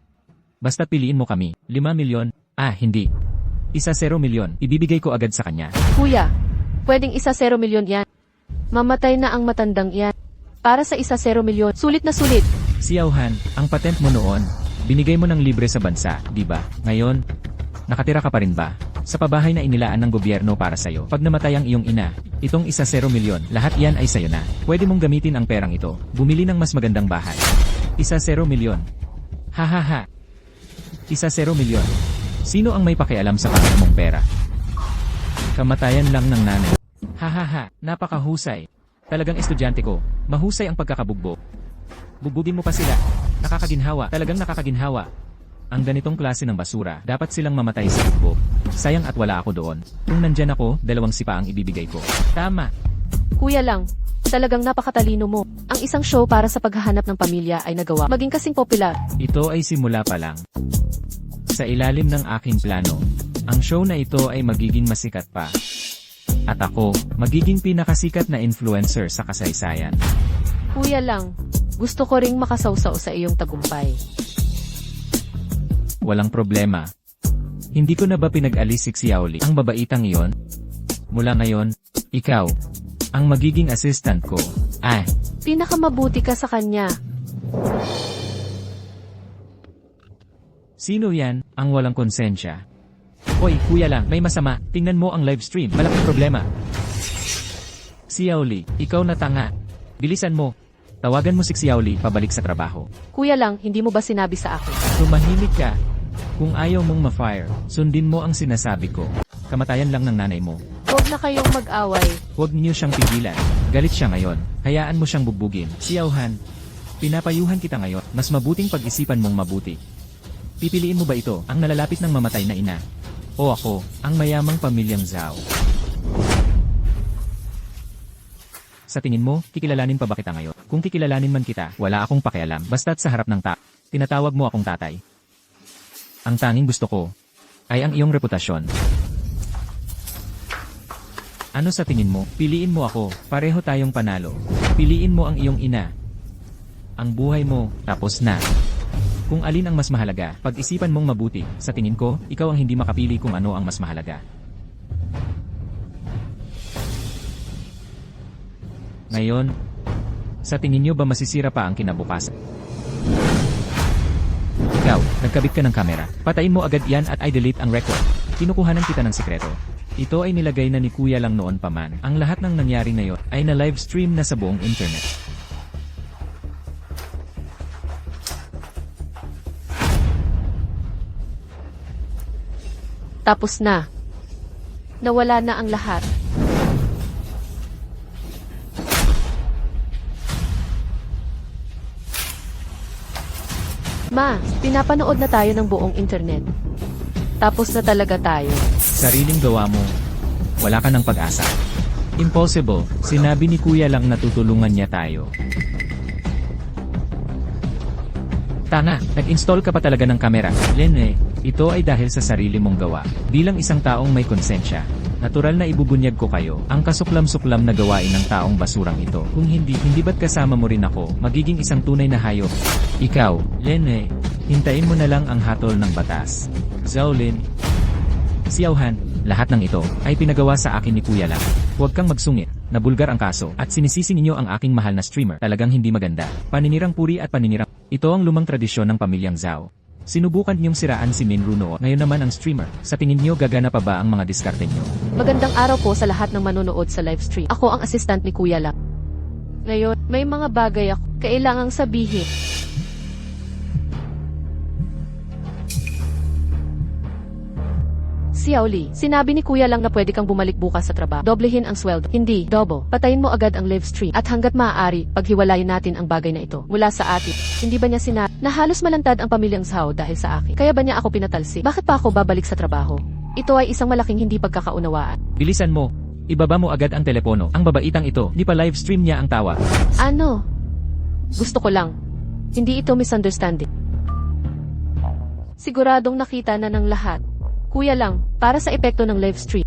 Basta piliin mo kami. 5 milyon? Hindi. 1 milyon. Ibibigay ko agad sa kanya. Kuya, pwedeng 1 milyon yan. Mamatay na ang matandang yan. Para sa 1 milyon, sulit na sulit. Xiaohan, ang patent mo noon, binigay mo ng libre sa bansa, di ba? Ngayon, nakatira ka pa rin ba? Sa pabahay na inilaan ng gobyerno para sa'yo. Pag namatay ang iyong ina, itong 1 milyon, lahat yan ay sayo na. Pwede mong gamitin ang perang ito, bumili ng mas magandang bahay. 1 milyon. Hahaha. 1 milyon. Sino ang may pakialam sa kanya mong pera? Kamatayan lang ng nanay. Hahaha, napakahusay. Talagang estudyante ko, mahusay ang pagkakabugbog. Bubugin mo pa sila. Nakakaginhawa, talagang nakakaginhawa. Ang ganitong klase ng basura, dapat silang mamatay sa bugbog. Sayang at wala ako doon. Kung nandyan ako, 2 sipa ang ibibigay ko. Tama. Kuya lang, talagang napakatalino mo. Ang isang show para sa paghahanap ng pamilya ay nagawa. Maging kasing popular. Ito ay simula pa lang. Sa ilalim ng aking plano, ang show na ito ay magiging masikat pa. At ako, magiging pinakasikat na influencer sa kasaysayan. Kuya lang, gusto ko ring makasawsaw sa iyong tagumpay. Walang problema. Hindi ko na ba pinag-alis si Xiaoli, ang babaitang iyon? Mula ngayon, ikaw, ang magiging assistant ko. Pinakamabuti ka sa kanya. Sino yan, ang walang konsensya? Hoy, kuya lang, may masama. Tingnan mo ang live stream. Malaking problema. Xiaoli, ikaw na tanga. Bilisan mo. Tawagan mo si Xiaoli pabalik sa trabaho. Kuya lang, hindi mo ba sinabi sa akin? Tumahimik ka. Kung ayaw mong ma-fire, sundin mo ang sinasabi ko. Kamatayan lang ng nanay mo. Huwag na kayong mag-away. Huwag niyo siyang pigilan. Galit siya ngayon. Hayaan mo siyang bubugin. Xiaohan, pinapayuhan kita ngayon. Mas mabuting pag-isipan mong mabuti. Pipiliin mo ba ito, ang nalalapit ng mamatay na ina? O ako, ang mayamang pamilyang Zhao? Sa tingin mo, kikilalanin pa ba kita ngayon? Kung kikilalanin man kita, wala akong pakialam. Basta't sa harap ng tinatawag mo akong tatay. Ang tanging gusto ko, ay ang iyong reputasyon. Ano sa tingin mo? Piliin mo ako, pareho tayong panalo. Piliin mo ang iyong ina. Ang buhay mo, tapos na. Kung alin ang mas mahalaga, pag-isipan mong mabuti. Sa tingin ko, ikaw ang hindi makapili kung ano ang mas mahalaga. Ngayon, sa tingin nyo ba masisira pa ang kinabukasan? Ikaw, nagkabit ka ng kamera. Patayin mo agad yan at i-delete ang record. Kinukuhanan kita ng sikreto. Ito ay nilagay na ni Kuya lang noon pa man. Ang lahat ng nangyari ngayon ay na live stream na sa buong internet. Tapos na. Nawala na ang lahat. Ma, pinapanood na tayo ng buong internet. Tapos na talaga tayo. Sariling gawa mo. Wala ka ng pag-asa. Impossible. Sinabi ni Kuya lang na tutulungan niya tayo. Tanga, nag-install ka pa talaga ng kamera. Lene, ito ay dahil sa sarili mong gawa. Bilang isang taong may konsensya, natural na ibubunyag ko kayo ang kasuklam-suklam na gawain ng taong basurang ito. Kung hindi ba't kasama mo rin ako, magiging isang tunay na hayop. Ikaw, Lene, hintayin mo na lang ang hatol ng batas. Zhaolin, Xiaohan, lahat ng ito ay pinagawa sa akin ni Kuya lang. Huwag kang magsungit, nabulgar ang kaso at sinisisi ninyo ang aking mahal na streamer. Talagang hindi maganda. Paninirang puri at paninirang. Ito ang lumang tradisyon ng pamilyang Zhao. Sinubukan niyong siraan si Minru noon. Ngayon naman ang streamer. Sa tingin niyo gagana pa ba ang mga diskarte niyo? Magandang araw po sa lahat ng manonood sa live stream. Ako ang assistant ni Kuya lang. Ngayon, may mga bagay ako kailangang sabihin. Xiaoli, sinabi ni Kuya lang na pwede kang bumalik bukas sa trabaho. Doblehin ang sweldo. Hindi, double. Patayin mo agad ang live stream. At hanggat maaari, paghiwalayin natin ang bagay na ito mula sa atin. Hindi ba niya sinabi na halos malantad ang pamilyang Zhao dahil sa akin? Kaya ba niya ako pinatalsik? Bakit pa ako babalik sa trabaho? Ito ay isang malaking hindi pagkakaunawaan. Bilisan mo. Ibaba mo agad ang telepono. Ang babaitang ito, di pa live stream niya ang tawa. Ano? Gusto ko lang. Hindi ito misunderstanding. Siguradong nakita na ng lahat. Kuya lang, para sa epekto ng live stream.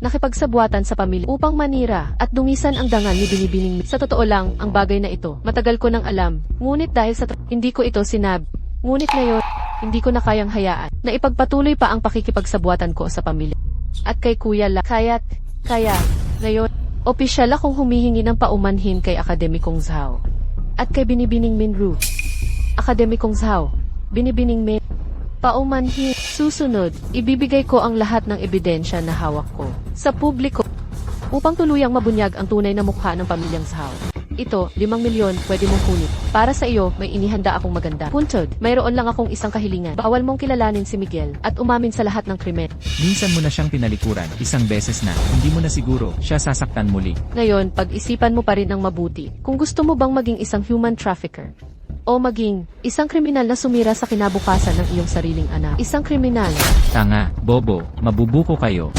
Nakipagsabuatan sa pamilya upang manira at dumisan ang dangal ni Binibining. Sa totoo lang, ang bagay na ito, matagal ko nang alam. Ngunit dahil sa hindi ko ito sinabi. Ngunit ngayon, hindi ko na kayang hayaan na ipagpatuloy pa ang pakikipagsabuatan ko sa pamilya. At kay Kuya lang, kaya, ngayon, opisyal akong humihingi ng paumanhin kay Akademikong Zhao. At kay Binibining Minru. Akademikong Zhao, Binibining Min. Paumanhin. Susunod, ibibigay ko ang lahat ng ebidensya na hawak ko sa publiko upang tuluyang mabunyag ang tunay na mukha ng pamilyang Zhao. Ito, 5 milyon, pwede mong kunin. Para sa iyo, may inihanda akong maganda. Puntod, mayroon lang akong isang kahilingan. Bawal mong kilalanin si Miguel at umamin sa lahat ng krimen. Minsan mo na siyang tinalikuran, isang beses na, hindi mo na siguro, siya sasaktan muli. Ngayon, pag-isipan mo pa rin ang mabuti kung gusto mo bang maging isang human trafficker o maging isang kriminal na sumira sa kinabukasan ng iyong sariling anak. Isang kriminal. Tanga, bobo, mabubuko kayo.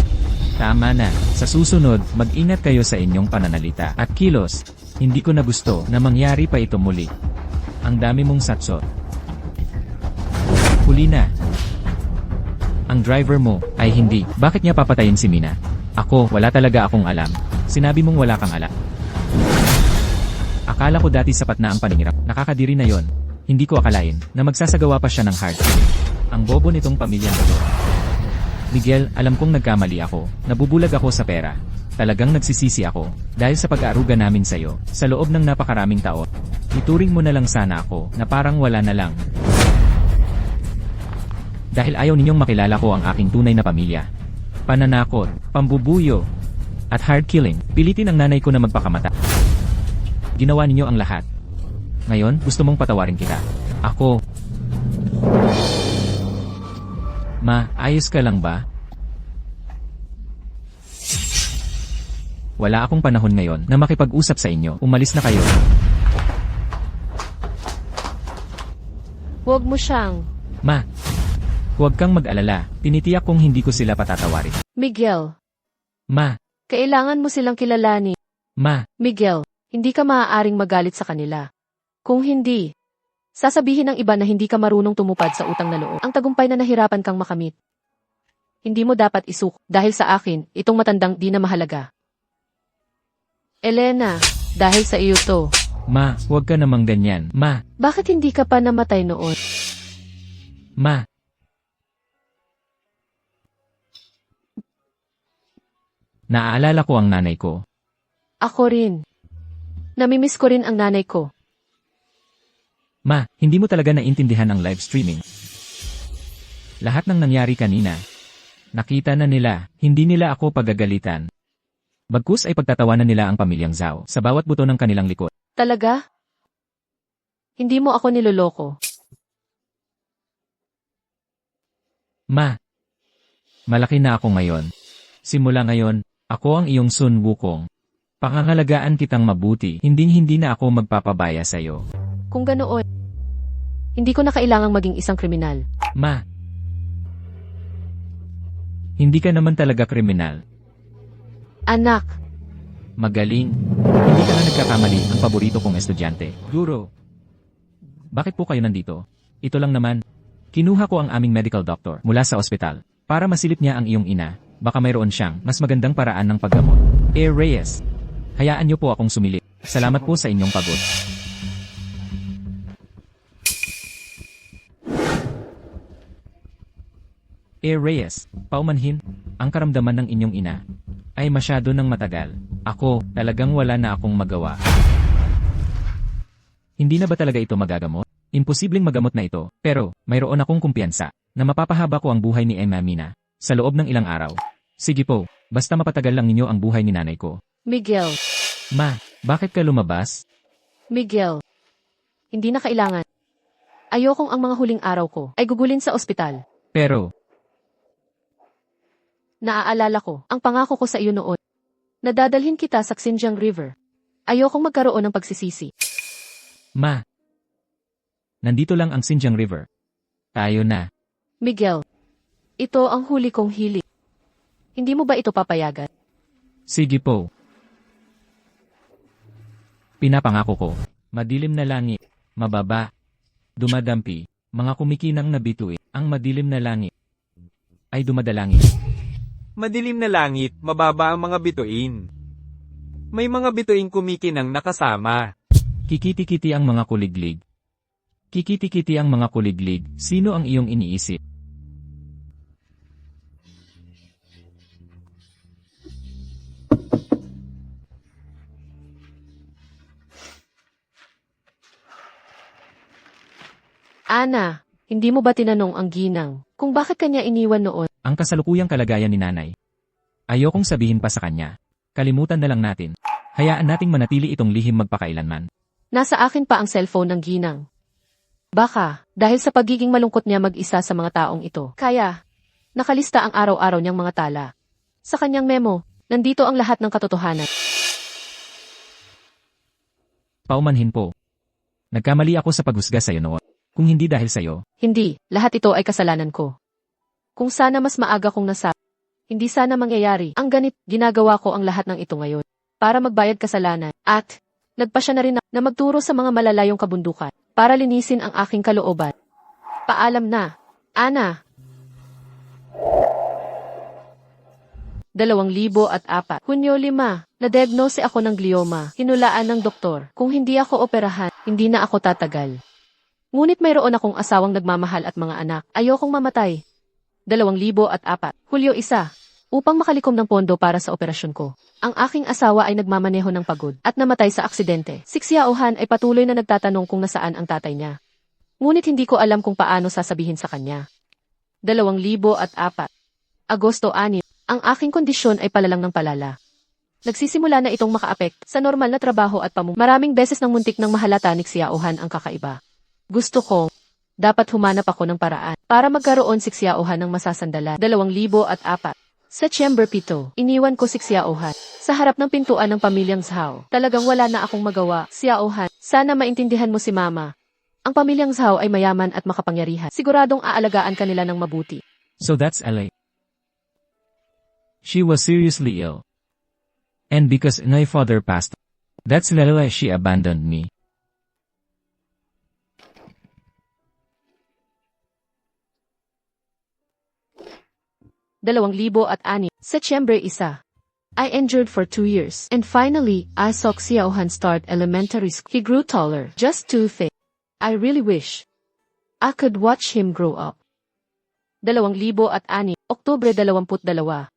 Tama na, sa susunod, mag-ingat kayo sa inyong pananalita at kilos. Hindi ko na gusto na mangyari pa ito muli. Ang dami mong satsot. Huli na. Ang driver mo ay hindi. Bakit niya papatayin si Mina? Ako, wala talaga akong alam. Sinabi mong wala kang alam. Akala ko dati sapat na ang paningirap. Nakakadiri na yon. Hindi ko akalain na magsasagawa pa siya ng hard killing. Ang bobo nitong pamilyang ito. Miguel, alam kong nagkamali ako. Nabubulag ako sa pera. Talagang nagsisisi ako dahil sa pag-aaruga namin sa'yo sa loob ng napakaraming taon. Ituring mo na lang sana ako na parang wala na lang. Dahil ayaw ninyong makilala ko ang aking tunay na pamilya. Pananakot, pambubuyo, at hard killing. Pilitin ang nanay ko na magpakamata. Ginawa ninyo ang lahat. Ngayon, gusto mong patawarin kita. Ako. Ma, ayos ka lang ba? Wala akong panahon ngayon na makipag-usap sa inyo. Umalis na kayo. Huwag mo siyang. Ma, huwag kang mag-alala. Tinitiyak kong hindi ko sila patatawarin. Miguel, Ma, kailangan mo silang kilalanin. ma, Miguel, hindi ka maaaring magalit sa kanila. Kung hindi, sasabihin ng iba na hindi ka marunong tumupad sa utang na loob. Ang tagumpay na nahirapan kang makamit. Hindi mo dapat isuko dahil sa akin, itong matandang di na mahalaga. Elena, dahil sa iyo to. ma, huwag ka namang ganyan. Ma, Bakit hindi ka pa namatay noon? ma. Naaalala ko ang nanay ko. Ako rin. Namimiss ko rin ang nanay ko. Ma, hindi mo talaga naintindihan ang live streaming. Lahat ng nangyari kanina. Nakita na nila, hindi nila ako pagagalitan. Bagkus ay pagtatawanan nila ang pamilyang Zhao sa bawat buto ng kanilang likod. Talaga? Hindi mo ako niloloko. Ma, malaki na ako ngayon. Simula ngayon, ako ang iyong Sun Wukong. Pangangalagaan kitang mabuti, hindi na ako magpapabaya sa'yo. Kung ganoon, hindi ko na kailangang maging isang kriminal. Ma, hindi ka naman talaga kriminal. Anak, Magaling. Hindi ka na nagkakamali, ang paborito kong estudyante. Guro, bakit po kayo nandito? Ito lang naman. Kinuha ko ang aming medical doctor mula sa ospital para masilip niya ang iyong ina. Baka mayroon siyang mas magandang paraan ng paggamot. Reyes, hayaan niyo po akong sumilip. Salamat po sa inyong pagod. Reyes, paumanhin, ang karamdaman ng inyong ina ay masyado nang matagal. Ako, talagang wala na akong magawa. Hindi na ba talaga ito magagamot? Imposibleng magamot na ito, pero mayroon akong kumpiyansa na mapapahaba ko ang buhay ni Emma Mina sa loob ng ilang araw. Sige po, basta mapatagal lang ninyo ang buhay ni nanay ko. Miguel, Ma, bakit ka lumabas? Miguel, hindi na kailangan. Ayokong ang mga huling araw ko ay gugulin sa ospital. Pero, Naaalala ko, ang pangako ko sa iyo noon. Nadadalhin kita sa Xinjiang River. Ayokong magkaroon ng pagsisisi. Ma. Nandito lang ang Xinjiang River. Tayo na. Miguel, ito ang huli kong hiling. Hindi mo ba ito papayagan? Sige po. Pinapangako ko. Madilim na langit. Mababa. Dumadampi. Mga kumikinang na bituin. Ang madilim na langit ay dumadalangin. Madilim na langit, mababa ang mga bituin. May mga bituing kumikinang nakasama. Kikiti-kiti ang mga kuliglig. Kikiti-kiti ang mga kuliglig. Sino ang iyong iniisip? Ana, hindi mo ba tinanong ang ginang kung bakit kanya iniwan noon? Ang kasalukuyang kalagayan ni nanay. Ayokong sabihin pa sa kanya. Kalimutan na lang natin. Hayaan nating manatili itong lihim magpakailanman. Nasa akin pa ang cellphone ng ginang. Baka, dahil sa pagiging malungkot niya mag-isa sa mga taong ito, kaya, nakalista ang araw-araw niyang mga tala. Sa kanyang memo, nandito ang lahat ng katotohanan. Paumanhin po. Nagkamali ako sa paghusga sa'yo noon. Kung hindi dahil sa'yo, Hindi, lahat ito ay kasalanan ko. Kung sana mas maaga kong nasa, hindi sana mangyayari. Ang ganit, ginagawa ko ang lahat ng ito ngayon. Para magbayad kasalanan. At, nagpa siya na rin na magturo sa mga malalayong kabundukan. Para linisin ang aking kalooban. Paalam na. Ana. 2004, Hunyo 5, na-diagnose ako ng glioma. Hinulaan ng doktor. Kung hindi ako operahan, hindi na ako tatagal. Ngunit mayroon akong asawang nagmamahal at mga anak. Ayokong mamatay. 2004, Hulyo 1, upang makalikom ng pondo para sa operasyon ko. Ang aking asawa ay nagmamaneho ng pagod at namatay sa aksidente. Si Xiaohan ay patuloy na nagtatanong kung nasaan ang tatay niya. Ngunit hindi ko alam kung paano sasabihin sa kanya. 2004, Agosto 6, ang aking kondisyon ay palalang ng palala. Nagsisimula na itong makaapekto sa normal na trabaho at maraming beses ng muntik ng mahalata ni Xiaohan ang kakaiba. Gusto ko, dapat humanap ako ng paraan para magkaroon si Xiaohan ng masasandalan. 2004, September 7, iniwan ko si Xiaohan sa harap ng pintuan ng pamilyang Zhao. Talagang wala na akong magawa. Xiaohan, sana maintindihan mo si Mama. Ang pamilyang Zhao ay mayaman at makapangyarihan. Siguradong aalagaan kanila ng mabuti. so that's LA. She was seriously ill. And because my father passed, that's why she abandoned me. at 6, September 1. I endured for 2 years. And finally, I saw Xiaohan start elementary school. He grew taller, just too thick. I really wish I could watch him grow up. 2006, Oktubre 22.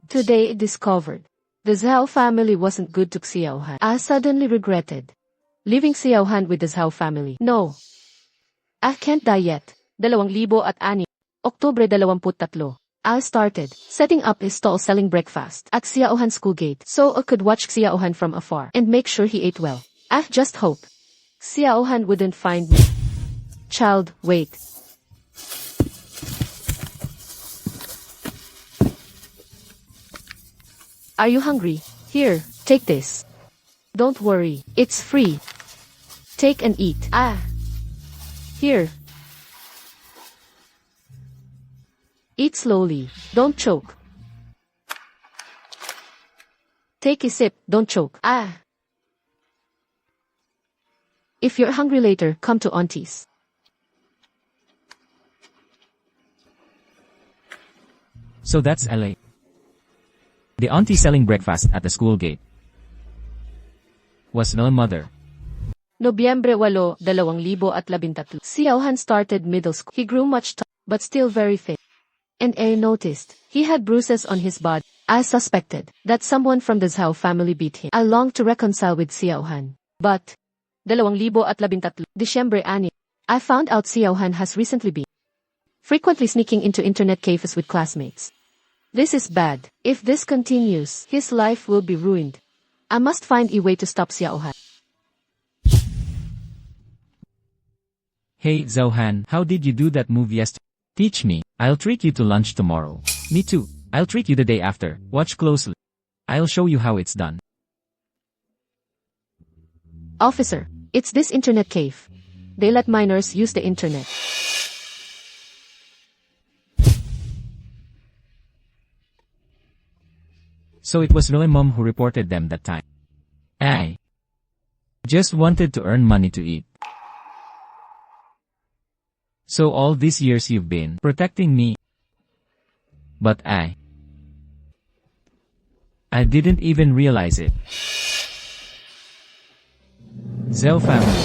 Today I discovered the Zhao family wasn't good to Xiaohan. I suddenly regretted leaving Xiaohan with the Zhao family. No, I can't die yet. 2006, Oktubre 23. I started setting up a stall selling breakfast at Xiaohan school gate so I could watch Xiaohan from afar and make sure he ate well. I just hope Xiaohan wouldn't find me. Child, wait. Are you hungry? Here, take this. Don't worry, it's free. Take and eat. Here. Eat slowly, don't choke. Take a sip, don't choke. If you're hungry later, come to Auntie's. So that's LA. The auntie selling breakfast at the school gate was no mother. Nobyembre 8, 2013. Xiaohan started middle school. He grew much taller, but still very fit. And I noticed he had bruises on his body. I suspected that someone from the Zhao family beat him. I longed to reconcile with Xiaohan. But, 2013, December 6, I found out Xiaohan has recently been frequently sneaking into internet cafes with classmates. This is bad. If this continues, his life will be ruined. I must find a way to stop Xiaohan. Hey, Zauhan, how did you do that move yesterday? Teach me. I'll treat you to lunch tomorrow. Me too. I'll treat you the day after. Watch closely. I'll show you how it's done. Officer, it's this internet cave. They let minors use the internet. So it was really mom who reported them that time. I just wanted to earn money to eat. So all these years you've been protecting me. But I didn't even realize it. Zhao family,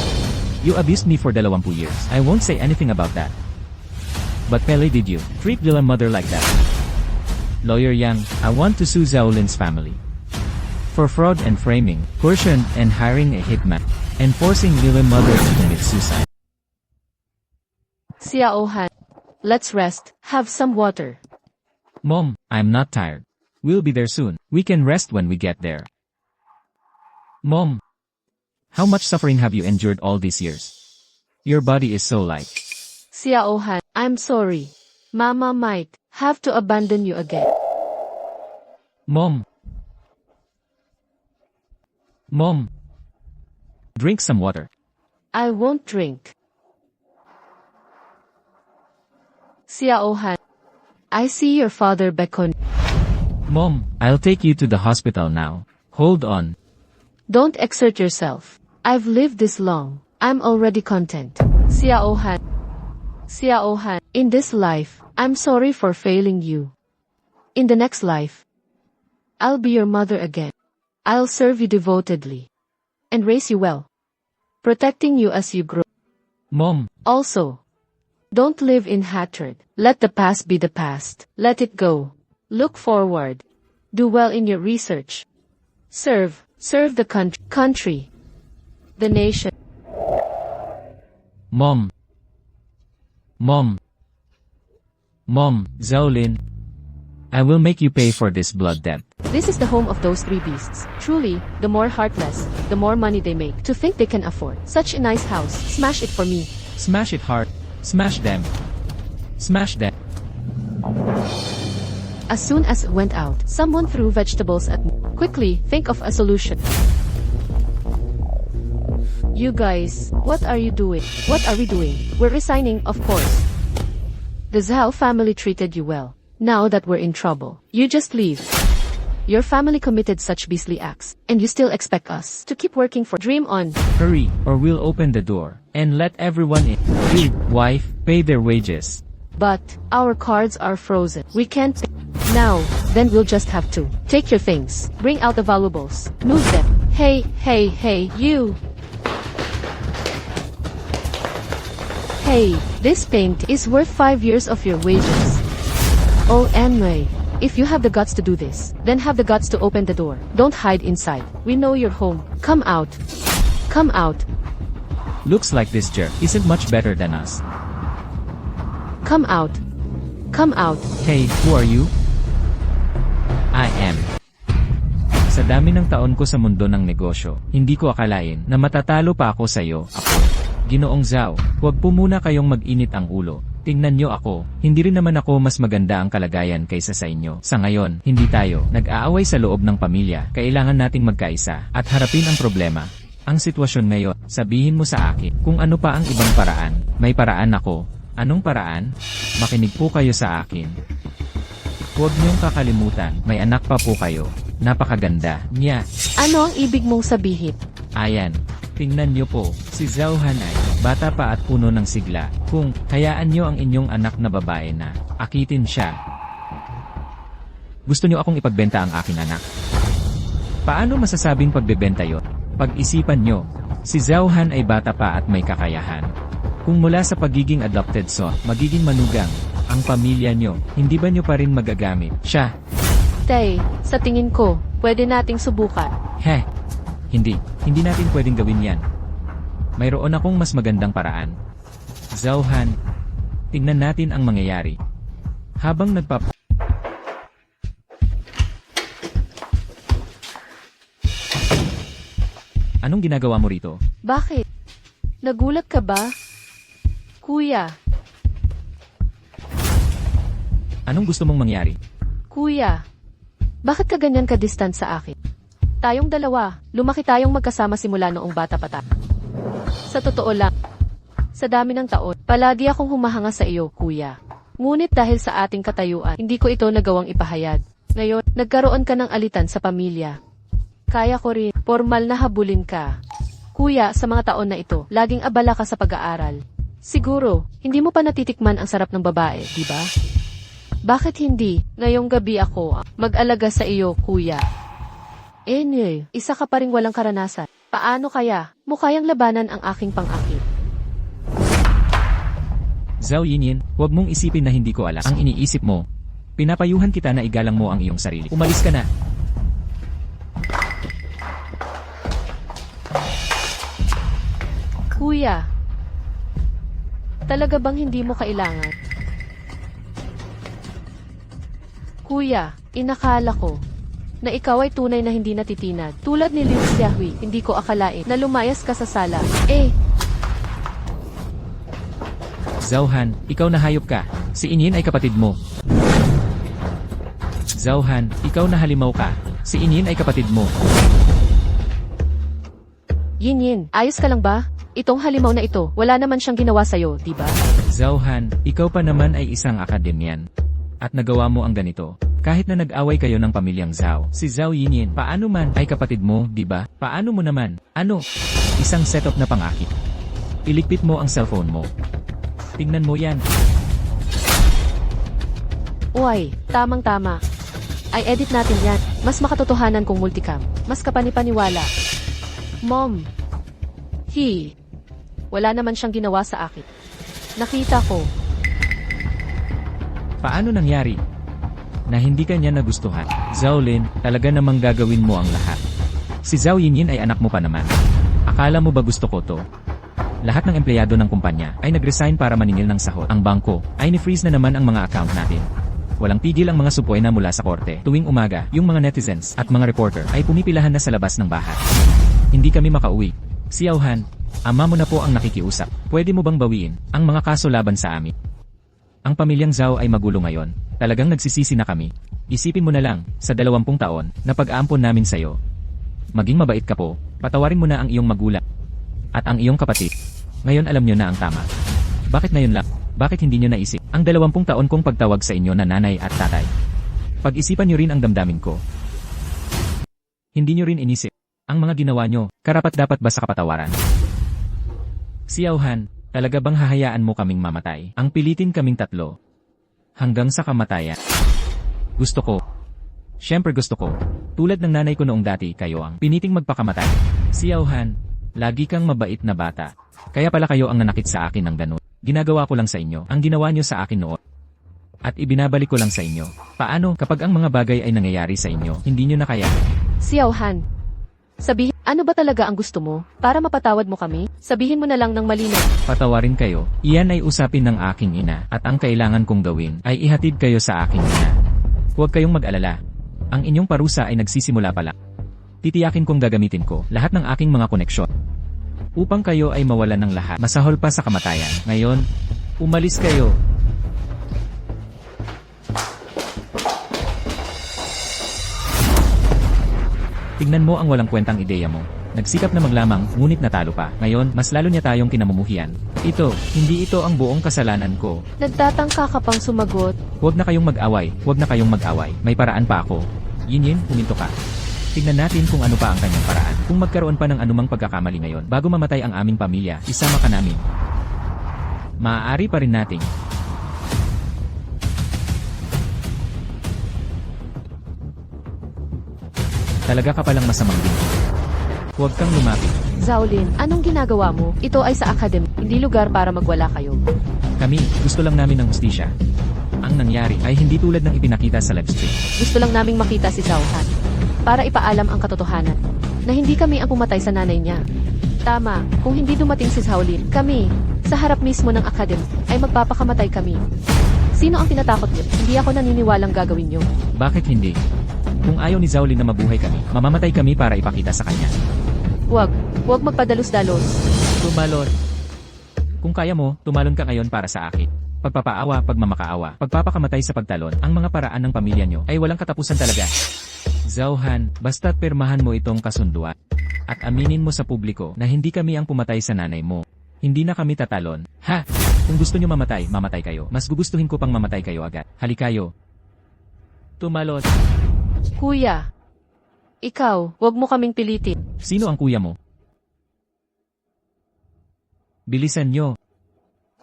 you abused me for 20 years. I won't say anything about that. But Pele, did you treat Lila mother like that? Lawyer Yang, I want to sue Zhao family for fraud and framing, coercion and hiring a hitman, and forcing Lila mother to commit suicide. Xiao Han, let's rest, have some water. Mom, I'm not tired. We'll be there soon. We can rest when we get there. Mom, how much suffering have you endured all these years? Your body is so light. Xiao Han, I'm sorry. Mama might have to abandon you again. Mom. Mom. Drink some water. I won't drink. Xiao Han, I see your father beckon. Mom, I'll take you to the hospital now. Hold on. Don't exert yourself. I've lived this long. I'm already content. Xiao Han. Xiao Han, in this life, I'm sorry for failing you. In the next life, I'll be your mother again. I'll serve you devotedly and raise you well, protecting you as you grow. Mom. Also, don't live in hatred. Let the past be the past. Let it go. Look forward. Do well in your research. Serve the country, the nation. Mom. Mom. Mom, Zhaolin. I will make you pay for this blood debt. This is the home of those three beasts. Truly, the more heartless, the more money they make. To think they can afford such a nice house. Smash it for me. Smash it hard. Smash them. Smash them. As soon as it went out, someone threw vegetables at me. Quickly, think of a solution. You guys, what are you doing? What are we doing? We're resigning, of course. The Zhao family treated you well. Now that we're in trouble, you just leave. Your family committed such beastly acts, and you still expect us to keep working for Dream On. Hurry, or we'll open the door and let everyone in. You, wife, pay their wages. But our cards are frozen. We can't pay. Now, then we'll just have to. Take your things. Bring out the valuables. Move them. Hey, you. Hey, this paint is worth 5 years of your wages. Oh, anyway, if you have the guts to do this, then have the guts to open the door. Don't hide inside. We know you're home. Come out. Come out. Looks like this jerk isn't much better than us. Come out. Come out. Hey, who are you? I am. Sa dami ng taon ko sa mundo ng negosyo, hindi ko akalain na matatalo pa ako sa iyo. Ako, Ginoong Zhao, huwag po muna kayong mag-init ang ulo. Tingnan nyo ako, hindi rin naman ako mas maganda ang kalagayan kaysa sa inyo. Sa ngayon, hindi tayo nag-aaway sa loob ng pamilya. Kailangan nating magkaisa at harapin ang problema. Ang sitwasyon ngayon, sabihin mo sa akin kung ano pa ang ibang paraan. May paraan ako. Anong paraan? Makinig po kayo sa akin. Huwag niyong kakalimutan, may anak pa po kayo. Napakaganda niya. Ano ang ibig mong sabihin? Ayan, tingnan niyo po, si Zhao Han ay bata pa at puno ng sigla. Kung hayaan niyo ang inyong anak na babae na akitin siya. Gusto niyo akong ipagbenta ang aking anak? Paano masasabing pagbebenta yon? Pag-isipan niyo, si Zhao Han ay bata pa at may kakayahan. Kung mula sa pagiging adopted son, magiging manugang ang pamilya niyo, hindi ba niyo pa rin magagamit siya? Tay, sa tingin ko, pwede nating subukan. Hindi natin pwedeng gawin yan. Mayroon akong mas magandang paraan. Zhao Han, tingnan natin ang mangyayari. Habang Anong ginagawa mo rito? Bakit? Nagulat ka ba? Kuya, Anong gusto mong mangyari? kuya. Bakit ka ganyan ka-distant sa akin? Tayong dalawa, lumaki tayong magkasama simula noong bata pa tayo. Sa totoo lang, sa dami ng taon, palagi akong humahanga sa iyo, kuya. Ngunit dahil sa ating katayuan, hindi ko ito nagawang ipahayag. Ngayon, nagkaroon ka ng alitan sa pamilya. Kaya ko rin, formal na habulin ka. Kuya, sa mga taon na ito, laging abala ka sa pag-aaral. Siguro, hindi mo pa natitikman ang sarap ng babae, di ba? Bakit hindi? Ngayong gabi ako, mag-alaga sa iyo, kuya. Anyway, isa ka pa ring walang karanasan. Paano kaya? Mukayang labanan ang aking pang-akit. Zhao Yinyin, huwag mong isipin na hindi ko alam ang iniisip mo. Pinapayuhan kita na igalang mo ang iyong sarili. Umalis ka na. Kuya, talaga bang hindi mo kailangan? Kuya, inakala ko na ikaw ay tunay na hindi natitinag. Tulad ni Lin Xiaohui, hindi ko akalain na lumayas ka sa sala. Zhao Han, ikaw na hayop ka. Si Inyin ay kapatid mo. Zhao Han, ikaw na halimaw ka. Si Inyin ay kapatid mo. Yin, ayos ka lang ba? Itong halimaw na ito, wala naman siyang ginawa sa'yo, di ba? Zhao Han, ikaw pa naman ay isang akademyan. At nagawa mo ang ganito. Kahit na nag-away kayo ng pamilyang Zhao, si Zhao Yinyin, paano man ay kapatid mo, di ba? Paano mo naman? Ano? Isang setup na pangakit. Iligpit mo ang cellphone mo. Tingnan mo yan. Uy, tamang-tama. Ay edit natin yan. Mas makatotohanan kung multicam. Mas kapanipaniwala. Mom. Wala naman siyang ginawa sa akin. Nakita ko. Paano nangyari? Na hindi ka niya nagustuhan. Zhao Lin, talaga namang gagawin mo ang lahat. Si Zhao Yinyin ay anak mo pa naman. Akala mo ba gusto ko to? Lahat ng empleyado ng kumpanya ay nag-resign para maningil ng sahod. Ang bangko ay ni-freeze na naman ang mga account natin. Walang pigil ang mga supoy na mula sa korte. Tuwing umaga, yung mga netizens at mga reporter ay pumipilahan na sa labas ng bahay. Hindi kami makauwi. Xiao Han, ama mo na po ang nakikiusap. Pwede mo bang bawiin ang mga kaso laban sa amin? Ang pamilyang Zhao ay magulo ngayon. Talagang nagsisisi na kami. Isipin mo na lang, sa 20 taon, na pag-aampon namin sa'yo. Maging mabait ka po, patawarin mo na ang iyong magulang. At ang iyong kapatid. Ngayon alam nyo na ang tama. Bakit ngayon lang? Bakit hindi nyo naisip ang 20 taon kong pagtawag sa inyo na nanay at tatay? Pag-isipan nyo rin ang damdamin ko. Hindi nyo rin inisip ang mga ginawa nyo, karapat-dapat ba sa kapatawaran? Xiao Han, talaga bang hahayaan mo kaming mamatay? Ang pilitin kaming tatlo. Hanggang sa kamatayan. Gusto ko. Siyempre gusto ko. Tulad ng nanay ko noong dati, kayo ang piniting magpakamatay. Xiao Han, lagi kang mabait na bata. Kaya pala kayo ang nanakit sa akin ng ganun. Ginagawa ko lang sa inyo ang ginawa nyo sa akin noon. At ibinabalik ko lang sa inyo. Paano kapag ang mga bagay ay nangyayari sa inyo, hindi nyo na kaya? Xiao Han, sabihin, ano ba talaga ang gusto mo? Para mapatawad mo kami? Sabihin mo na lang ng malinaw. Patawarin kayo, iyan ay usapin ng aking ina, at ang kailangan kong gawin ay ihatid kayo sa aking ina. Huwag kayong mag-alala. Ang inyong parusa ay nagsisimula pa lang. Titiyakin kong gagamitin ko lahat ng aking mga koneksyon. Upang kayo ay mawalan ng lahat, masahol pa sa kamatayan. Ngayon, umalis kayo. Tingnan mo ang walang kwentang ideya mo. Nagsikap na maglamang, ngunit natalo pa. Ngayon, mas lalo niya tayong kinamumuhian. Hindi ito ang buong kasalanan ko. Nagtatangka ka pang sumagot. Huwag na kayong mag-away, May paraan pa ako. Yinyin, huminto ka. Tingnan natin kung ano pa ang kanyang paraan. Kung magkaroon pa ng anumang pagkakamali ngayon, bago mamatay ang aming pamilya, isama ka namin. Maaari pa rin nating. Talaga ka palang masamang ginto. Huwag kang lumapit. Zhao Lin, anong ginagawa mo? Ito ay sa academy, hindi lugar para magwala kayo. Kami, gusto lang namin ng hustisya. Ang nangyari ay hindi tulad ng ipinakita sa live stream. Gusto lang naming makita si Zhao Han. Para ipaalam ang katotohanan. Na hindi kami ang pumatay sa nanay niya. Tama, kung hindi dumating si Zhao Lin, kami, sa harap mismo ng academy, ay magpapakamatay kami. Sino ang tinatakot niyo? Hindi ako naniniwalang gagawin niyo. Bakit hindi? Kung ayaw ni Zhao Lin na mabuhay kami, mamamatay kami para ipakita sa kanya. Huwag magpadalos-dalos. Tumalon. Kung kaya mo, tumalon ka ngayon para sa akin. Pagpapaawa, pagmamakaawa, pagpapakamatay sa pagtalon, ang mga paraan ng pamilya nyo ay walang katapusan talaga. Zauhan, basta't pirmahan mo itong kasunduan. At aminin mo sa publiko na hindi kami ang pumatay sa nanay mo. Hindi na kami tatalon. Ha! Kung gusto nyo mamatay, mamatay kayo. Mas gugustuhin ko pang mamatay kayo agad. Halikayo. Tumalon. Kuya, ikaw, wag mo kaming pilitin. Sino ang kuya mo? Bilisan nyo.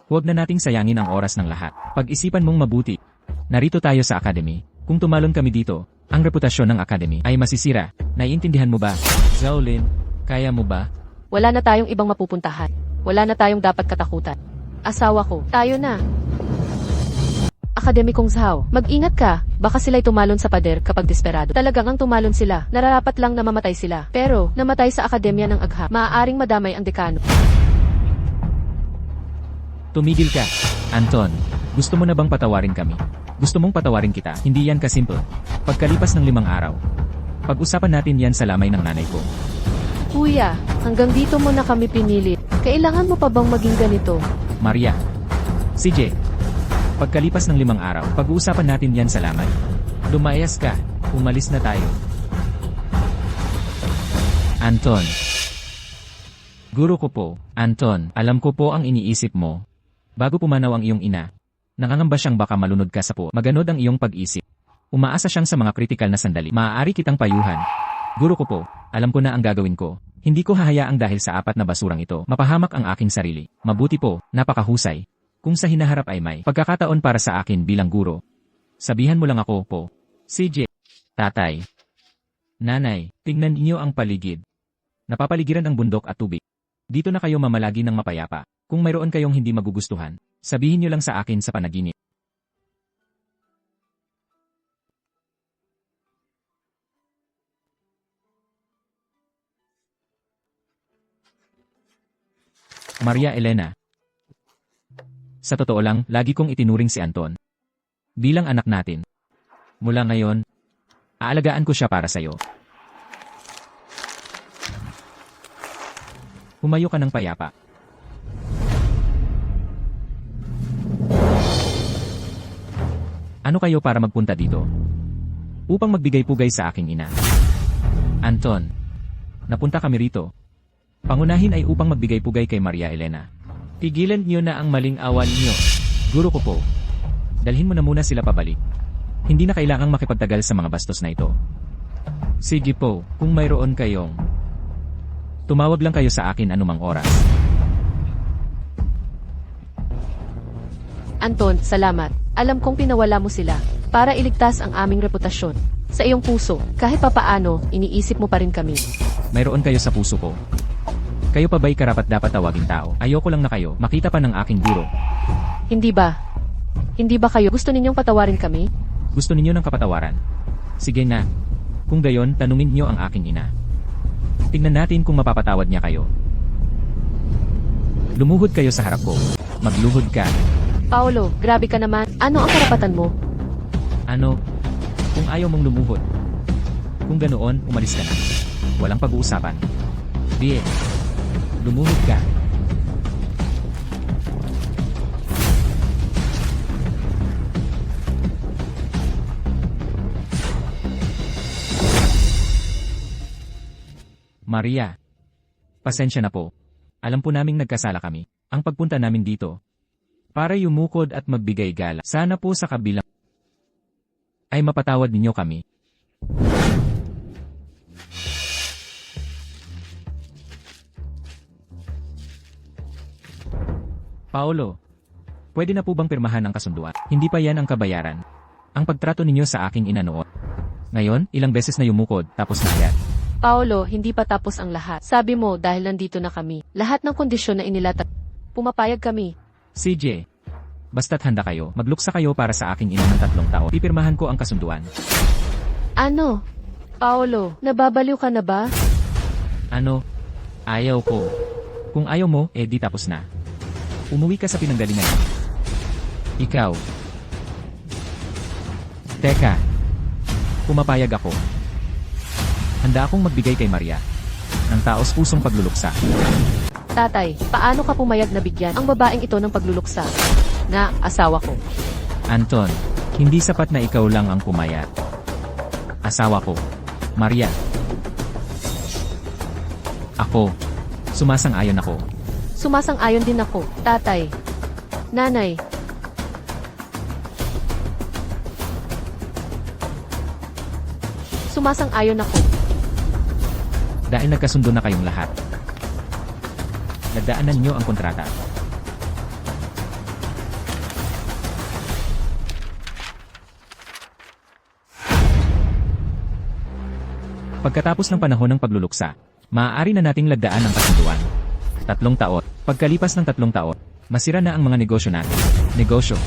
Huwag na nating sayangin ang oras ng lahat. Pag-isipan mong mabuti. Narito tayo sa academy. Kung tumalon kami dito, ang reputasyon ng academy ay masisira. Naiintindihan mo ba? Zaulin, kaya mo ba? Wala na tayong ibang mapupuntahan. Wala na tayong dapat katakutan. Asawa ko, tayo na. Akademikong Zhao, mag-ingat ka. Baka sila'y tumalon sa pader kapag desperado. Talagang ang tumalon sila. Nararapat lang na mamatay sila. Pero, namatay sa akademya ng agha. Maaaring madamay ang dekano. Tumigil ka. Anton, gusto mo na bang patawarin kami? Gusto mong patawarin kita? Hindi yan kasimple. Pagkalipas ng 5 araw, pag-usapan natin yan sa lamay ng nanay ko. Kuya, hanggang dito mo na kami pinili. Kailangan mo pa bang maging ganito? Maria. CJ. Pagkalipas ng 5 araw, pag-uusapan natin yan sa lamay. Lumayas ka. Umalis na tayo. Anton. Guro ko po, Anton, alam ko po ang iniisip mo. Bago pumanaw ang iyong ina, nangangamba siyang baka malunod ka sa po. Maganod ang iyong pag-isip. Umaasa siyang sa mga kritikal na sandali. Maaari kitang payuhan. Guro ko po, alam ko na ang gagawin ko. Hindi ko hahayaang dahil sa 4 na basurang ito, mapahamak ang aking sarili. Mabuti po, napakahusay. Kung sa hinaharap ay may pagkakataon para sa akin bilang guro, sabihan mo lang ako po. CJ. Tatay. Nanay, tignan niyo ang paligid. Napapaligiran ang bundok at tubig. Dito na kayo mamalagi ng mapayapa. Kung mayroon kayong hindi magugustuhan, sabihin niyo lang sa akin sa panaginip. Maria Elena. Sa totoo lang, lagi kong itinuring si Anton bilang anak natin. Mula ngayon, aalagaan ko siya para sa'yo. Humayo ka ng payapa. Ano kayo para magpunta dito? Upang magbigay-pugay sa aking ina. Anton, napunta kami rito. Pangunahin ay upang magbigay-pugay kay Maria Elena. Tigilan niyo na ang maling awan niyo. Guro ko po. Dalhin mo na muna sila pabalik. Hindi na kailangang makipagtagal sa mga bastos na ito. Sige po, kung mayroon kayong tumawag lang kayo sa akin anumang oras. Anton, salamat. Alam kong pinawala mo sila para iligtas ang aming reputasyon. Sa iyong puso, kahit papaano, iniisip mo pa rin kami. Mayroon kayo sa puso ko. Kayo pa ba'y karapat dapat tawagin tao? Ayoko lang na kayo makita pa ng aking guro. Hindi ba? Hindi ba kayo gusto ninyong patawarin kami? Gusto ninyo ng kapatawaran? Sige na. Kung gayon, tanungin niyo ang aking ina. Tingnan natin kung mapapatawad niya kayo. Lumuhod kayo sa harap ko. Magluhod ka. Paolo, grabe ka naman. Ano ang karapatan mo? Ano? Kung ayaw mong lumuhod. Kung ganoon, umalis ka na. Walang pag-uusapan. Di. Lumuhod ka. Maria. Pasensya na po. Alam po naming nagkasala kami. Ang pagpunta namin dito para yumukod at magbigay gala. Sana po sa kabilang ay mapatawad ninyo kami. Paolo, pwede na po bang pirmahan ang kasunduan? Hindi pa yan ang kabayaran. Ang pagtrato ninyo sa aking ina noon. Ngayon, ilang beses na yumukod, tapos na agad. Paolo, hindi pa tapos ang lahat. Sabi mo dahil nandito na kami. Lahat ng kondisyon na inilatag. Pumapayag kami. CJ, basta't handa kayo, magluksa kayo para sa aking ina ng 3 taon. Pipirmahan ko ang kasunduan. Ano? Paolo, nababaliw ka na ba? Ano? Ayaw ko. Kung ayaw mo, di tapos na. Umuwi ka sa pinanggalingan. Ikaw. Teka. Pumapayag ako. Handa akong magbigay kay Maria ng taos pusong pagluluksa. Tatay, paano ka pumayag na bigyan ang babaeng ito ng pagluluksa na asawa ko? Anton, hindi sapat na ikaw lang ang pumayat. Asawa ko, Maria. Ako, sumasang-ayon ako. Sumasang-ayon din ako, tatay. Nanay, sumasang-ayon ako. Dahil nagkasundo na kayong lahat. Nagdaanan niyo ang kontrata. Pagkatapos ng panahon ng pagluluksa, maaari na nating lagdaan ang kasunduan. 3 taon. Pagkalipas ng 3 taon, masira na ang mga negosyo natin. Negosyo.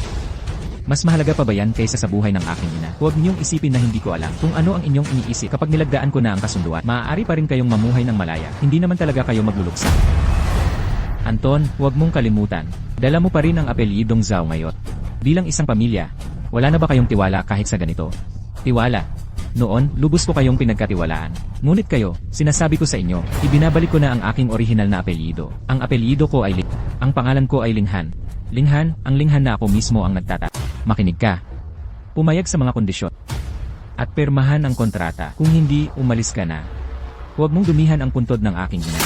Mas mahalaga pa ba yan kaysa sa buhay ng aking ina? Huwag niyong isipin na hindi ko alam kung ano ang inyong iniisip kapag nilagdaan ko na ang kasunduan. Maaari pa rin kayong mamuhay ng malaya. Hindi naman talaga kayo magluluksa. Anton, huwag mong kalimutan. Dala mo pa rin ang apelyidong Zhao ngayon. Bilang isang pamilya, wala na ba kayong tiwala kahit sa ganito? Tiwala. Noon, lubos ko kayong pinagkatiwalaan. Ngunit kayo, sinasabi ko sa inyo, ibinabalik ko na ang aking orihinal na apelyido. Ang apelyido ko ay Ang pangalan ko ay Linghan. Linghan, ang Linghan na ako mismo ang nagtata. Makinig ka. Pumayag sa mga kondisyon. At pirmahan ang kontrata. Kung hindi, umalis ka na. Huwag mong dumihan ang puntod ng aking ina.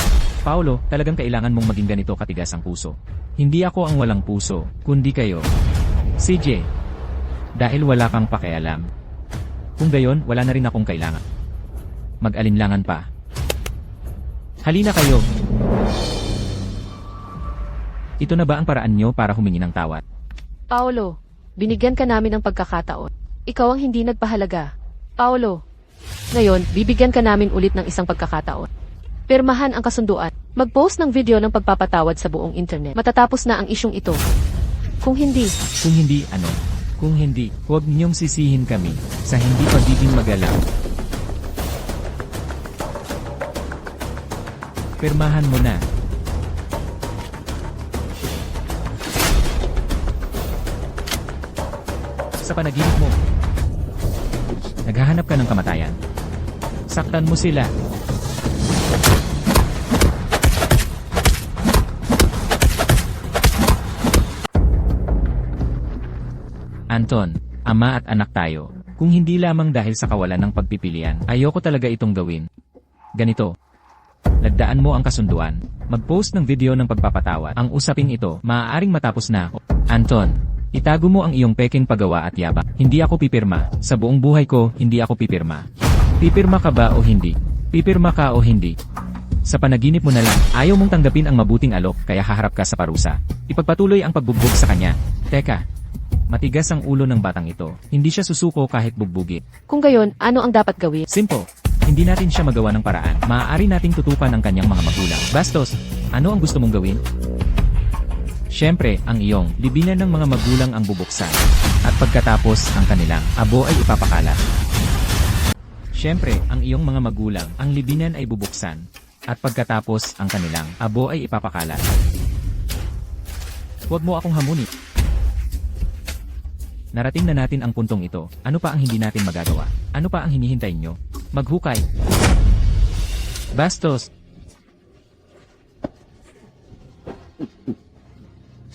Paolo, talagang kailangan mong maging ganito katigas ang puso. Hindi ako ang walang puso, kundi kayo. CJ. Dahil wala kang pakialam. Kung gayon, wala na rin akong kailangan. Mag-alinlangan pa. Halina kayo. Ito na ba ang paraan nyo para humingi ng tawad? Paolo, binigyan ka namin ng pagkakataon. Ikaw ang hindi nagpahalaga. Paolo, ngayon, bibigyan ka namin ulit ng isang pagkakataon. Pirmahan ang kasunduan. Mag-post ng video ng pagpapatawad sa buong internet. Matatapos na ang isyong ito. Kung hindi, Ano? Kung hindi, huwag niyong sisihin kami sa hindi pagiging magalaw. Pirmahan mo na. Sa panaginip mo, naghahanap ka ng kamatayan. Saktan mo sila. Anton, ama at anak tayo. Kung hindi lamang dahil sa kawalan ng pagpipilian, ayoko talaga itong gawin. Ganito. Lagdaan mo ang kasunduan. Mag-post ng video ng pagpapatawad. Ang usaping ito, maaaring matapos na. Anton, itago mo ang iyong peking paggawa at yabang. Hindi ako pipirma. Sa buong buhay ko, hindi ako pipirma. Pipirma ka ba o hindi? Pipirma ka o hindi? Sa panaginip mo na lang, ayaw mong tanggapin ang mabuting alok, kaya haharap ka sa parusa. Ipagpatuloy ang pagbugbog sa kanya. Teka. Matigas ang ulo ng batang ito. Hindi siya susuko kahit bugbugin. kung gayon, ano ang dapat gawin? Simple. Hindi natin siya magawa ng paraan. Maaari nating tutukan ang kanyang mga magulang. Bastos, ano ang gusto mong gawin? Siyempre, ang iyong libingan ng mga magulang ang bubuksan. At pagkatapos, ang kanilang abo ay ipapakalat. Siyempre, ang iyong mga magulang, ang libingan ay bubuksan. At pagkatapos, ang kanilang abo ay ipapakalat. Huwag mo akong hamunin. Narating na natin ang puntong ito. Ano pa ang hindi natin magagawa? Ano pa ang hinihintay nyo? Maghukay. Bastos.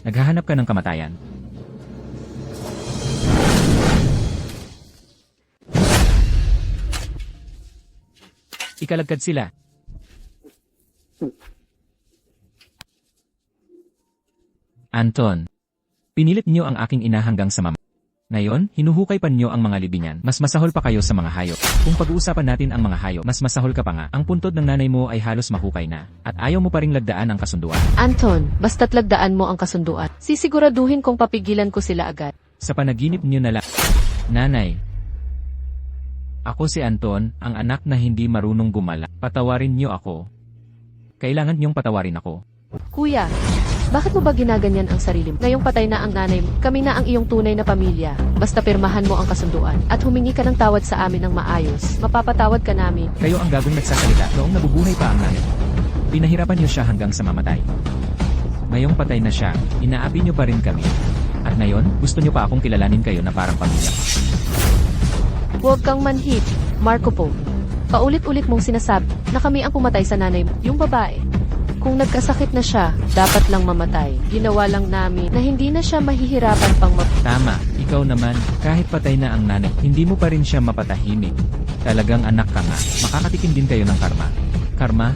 Naghahanap ka ng kamatayan. Ikalagkad sila. Anton. Pinilit niyo ang aking ina hanggang sa mama. Ngayon, hinuhukay pa niyo ang mga libingan. Mas masahol pa kayo sa mga hayop. Kung pag-uusapan natin ang mga hayop, mas masahol ka pa nga. Ang puntod ng nanay mo ay halos mahukay na. At ayaw mo pa ring lagdaan ang kasunduan. Anton, basta't lagdaan mo ang kasunduan. Sisiguraduhin kong papigilan ko sila agad. Sa panaginip niyo na lang. Nanay. Ako si Anton, ang anak na hindi marunong gumala. Patawarin niyo ako. Kailangan niyong patawarin ako. Kuya, bakit mo ba ginaganyan ang sarili mo? Ngayong patay na ang nanay mo, kami na ang iyong tunay na pamilya. Basta pirmahan mo ang kasunduan at humingi ka ng tawad sa amin ng maayos. Mapapatawad ka namin. Kayo ang gagawing nagsasalita noong nabubuhay pa ang nanay. Pinahirapan niyo siya hanggang sa mamatay. Ngayong patay na siya, inaapi niyo pa rin kami. At ngayon, gusto niyo pa akong kilalanin kayo na parang pamilya. Huwag kang manhid, Marco Po. Paulit-ulit mong sinasabi na kami ang pumatay sa nanay mo, yung babae. Kung nagkasakit na siya, dapat lang mamatay. Ginawa lang namin na hindi na siya mahihirapan pang Tama, ikaw naman, kahit patay na ang nanay, hindi mo pa rin siya mapatahimik. Talagang anak ka nga, makakatikim din kayo ng karma. Karma?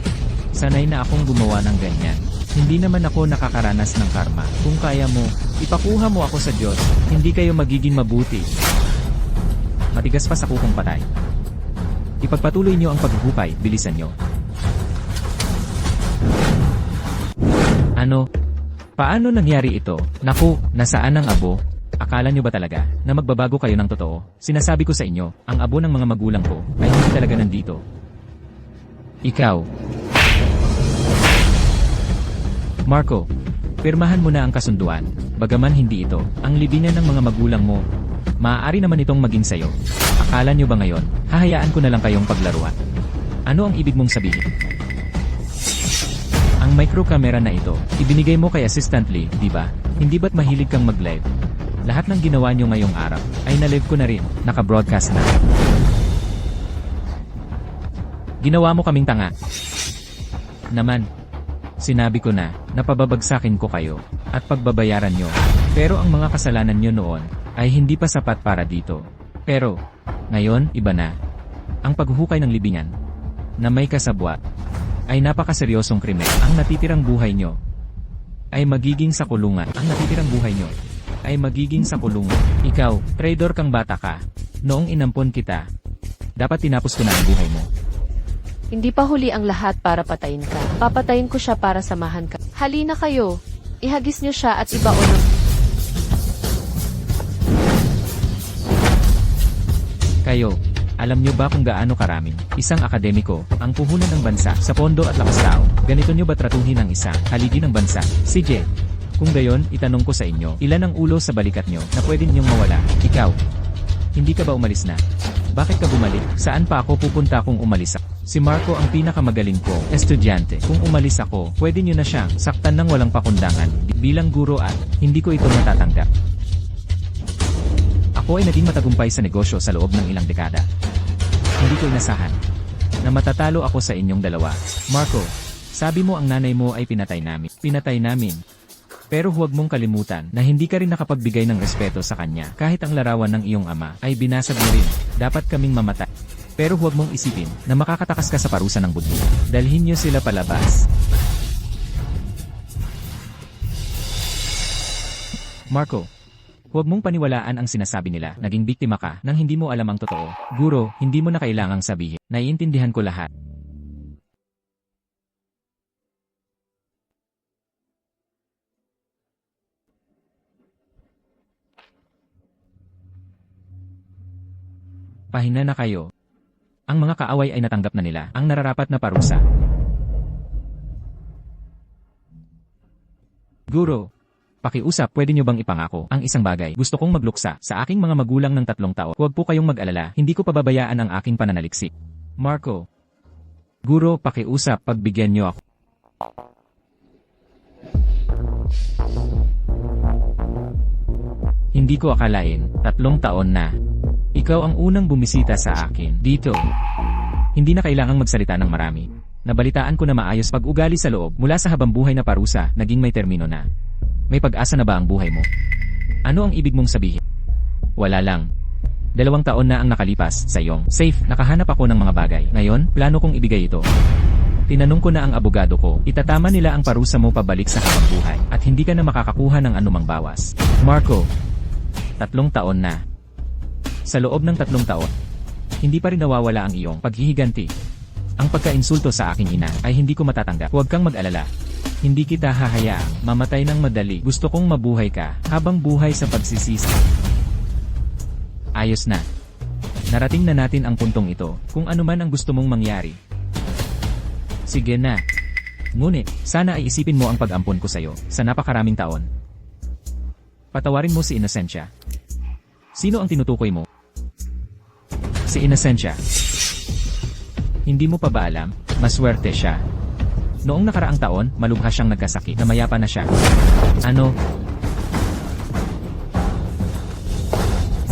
Sanay na akong gumawa ng ganyan. Hindi naman ako nakakaranas ng karma. Kung kaya mo, ipakuha mo ako sa Diyos, hindi kayo magiging mabuti. Matigas pa sa kukong patay. Ipagpatuloy niyo ang paghuhukay, bilisan niyo. Ano? Paano nangyari ito? Naku, nasaan ang abo? Akala nyo ba talaga na magbabago kayo ng totoo? Sinasabi ko sa inyo, ang abo ng mga magulang ko ay hindi talaga nandito. Ikaw. Marco, pirmahan mo na ang kasunduan. Bagaman hindi ito ang libingan ng mga magulang mo, maaari naman itong maging sayo. Akala nyo ba ngayon, hahayaan ko na lang kayong paglaruan? Ano ang ibig mong sabihin? Ang micro camera na ito, ibinigay mo kay Assistant Lee, di ba? Hindi ba't mahilig kang mag-live? Lahat ng ginawa nyo ngayong araw, ay na-live ko na rin, naka-broadcast na. Ginawa mo kaming tanga. Naman, sinabi ko na, napababagsakin ko kayo, at pagbabayaran nyo. Pero ang mga kasalanan nyo noon, ay hindi pa sapat para dito. Pero, ngayon, iba na. Ang paghuhukay ng libingan, na may kasabwat, ay napakaseryosong krimen. Ang natitirang buhay nyo ay magiging sa kulungan. Ang natitirang buhay nyo ay magiging sa kulungan. Ikaw, traitor kang bata ka. Noong inampon kita, dapat tinapos ko na ang buhay mo. Hindi pa huli ang lahat para patayin ka. Papatayin ko siya para samahan ka. Halina kayo. Ihagis niyo siya at ibaon ng... Kayo, alam nyo ba kung gaano karaming isang akademiko ang puhunan ng bansa sa pondo at lakas tao? Ganito nyo ba tratuhin ang isang haligi ng bansa? CJ, kung gayon, itanong ko sa inyo, ilan ang ulo sa balikat nyo na pwede ninyong mawala? Ikaw, hindi ka ba umalis na? Bakit ka bumalik? Saan pa ako pupunta kung umalis ako? Si Marco ang pinakamagaling ko, estudyante. Kung umalis ako, pwede nyo na siyang saktan ng walang pakundangan bilang guro at hindi ko ito matatanggap. Ako ay naging matagumpay sa negosyo sa loob ng ilang dekada. Hindi ko inasahan na matatalo ako sa inyong dalawa. Marco, sabi mo ang nanay mo ay pinatay namin. Pinatay namin. Pero huwag mong kalimutan na hindi ka rin nakapagbigay ng respeto sa kanya. Kahit ang larawan ng iyong ama ay binasag mo rin. Dapat kaming mamatay. Pero huwag mong isipin na makakatakas ka sa parusa ng budhi. Dalhin niyo sila palabas. Marco, huwag mong paniwalaan ang sinasabi nila. Naging biktima ka nang hindi mo alam ang totoo. Guro, hindi mo na kailangang sabihin. Naiintindihan ko lahat. Pahinga na kayo. Ang mga kaaway ay natanggap na nila ang nararapat na parusa. Guro, pakiusap, pwede nyo bang ipangako ang isang bagay? Gusto kong magluksa sa aking mga magulang ng 3 taon. Huwag po kayong mag-alala, hindi ko pababayaan ang aking pananaliksik. Marco, Guro, pakiusap, pagbigyan nyo ako. Hindi ko akalain, 3 taon na. Ikaw ang unang bumisita sa akin dito. Hindi na kailangang magsalita ng marami. Nabalitaan ko na maayos pag-ugali sa loob mula sa habambuhay na parusa, naging may termino na. May pag-asa na ba ang buhay mo? Ano ang ibig mong sabihin? Wala lang. 2 taon na ang nakalipas sa iyong safe. Nakahanap ako ng mga bagay. Ngayon, plano kong ibigay ito. Tinanong ko na ang abogado ko, itatama nila ang parusa mo pabalik sa habambuhay at hindi ka na makakakuha ng anumang bawas. Marco, 3 taon na. Sa loob ng 3 taon, hindi pa rin nawawala ang iyong paghihiganti. Ang pagkainsulto sa aking ina ay hindi ko matatanggap. Huwag kang mag-alala. Hindi kita hahayaang mamatay ng madali. Gusto kong mabuhay ka habang buhay sa pagsisisi. Ayos na. Narating na natin ang puntong ito, kung ano man ang gusto mong mangyari. Sige na. Ngunit, sana ay isipin mo ang pag-ampon ko sa'yo sa napakaraming taon. Patawarin mo si Inocencia. Sino ang tinutukoy mo? Si Inocencia. Hindi mo pa ba alam? Maswerte siya. Noong nakaraang taon, malubha siyang nagkasakit na mayapa na siya. Ano?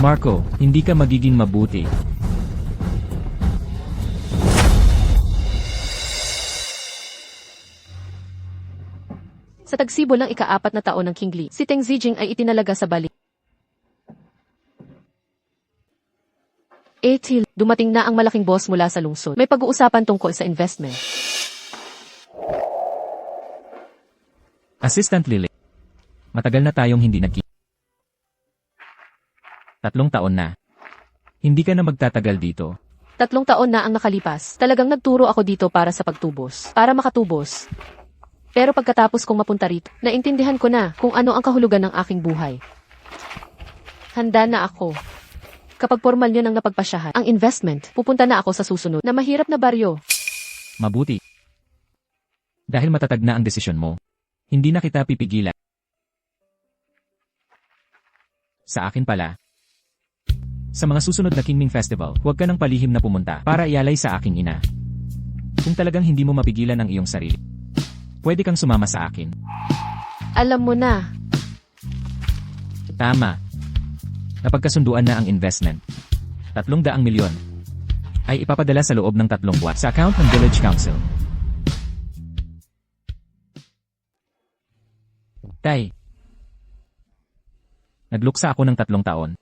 Marco, hindi ka magiging mabuti. Sa tagsibol ng ika-4 na taon ng King Li, si Teng Zijing ay itinalaga sa balik. Till, dumating na ang malaking boss mula sa lungsod. May pag-uusapan tungkol sa investment. Assistant Lily. Matagal na tayong hindi nagkita. 3 taon na. Hindi ka na magtatagal dito. 3 taon na ang nakalipas. Talagang nagturo ako dito para sa pagtubos. Para makatubos. Pero pagkatapos kong mapunta rito, naintindihan ko na kung ano ang kahulugan ng aking buhay. Handa na ako. Kapag formal niyo nang napagpasyahan ang investment, pupunta na ako sa susunod na mahirap na baryo. Mabuti. Dahil matatag na ang desisyon mo, hindi na kita pipigilan. Sa akin pala, sa mga susunod na Kingming Festival, huwag ka nang palihim na pumunta para ialay sa aking ina. Kung talagang hindi mo mapigilan ang iyong sarili, pwede kang sumama sa akin. Alam mo na, Tama. Napagkasunduan na ang investment. 300 milyon ay ipapadala sa loob ng 3 buwan sa account ng Village Council. Tay, nagluksa ako ng 3 taon.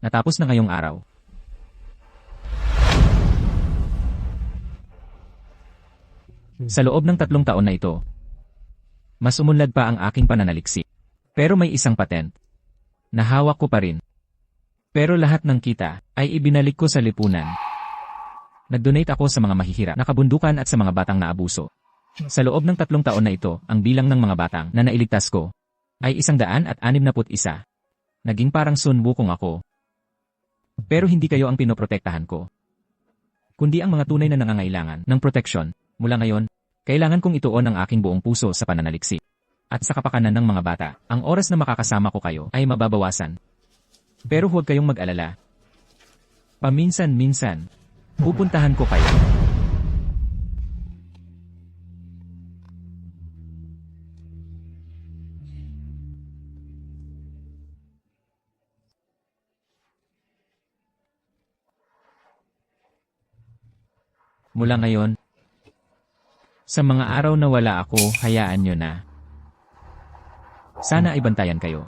Natapos na ngayong araw. Sa loob ng 3 taon na ito, mas umunlad pa ang aking pananaliksik. Pero may isang patent na hawak ko pa rin. Pero lahat ng kita ay ibinalik ko sa lipunan. Nag-donate ako sa mga mahihirap na kabundukan at sa mga batang naabuso. Sa loob ng 3 taon na ito, ang bilang ng mga batang na nailigtas ko ay 161. Naging parang Sun Wukong ako. Pero hindi kayo ang pinoprotektahan ko, kundi ang mga tunay na nangangailangan ng proteksyon. Mula ngayon, kailangan kong ituon ang aking buong puso sa pananaliksik at sa kapakanan ng mga bata. Ang oras na makakasama ko kayo ay mababawasan. Pero huwag kayong mag-alala. Paminsan-minsan, pupuntahan ko kayo. Mula ngayon, sa mga araw na wala ako, hayaan nyo na. Sana ay bantayan kayo.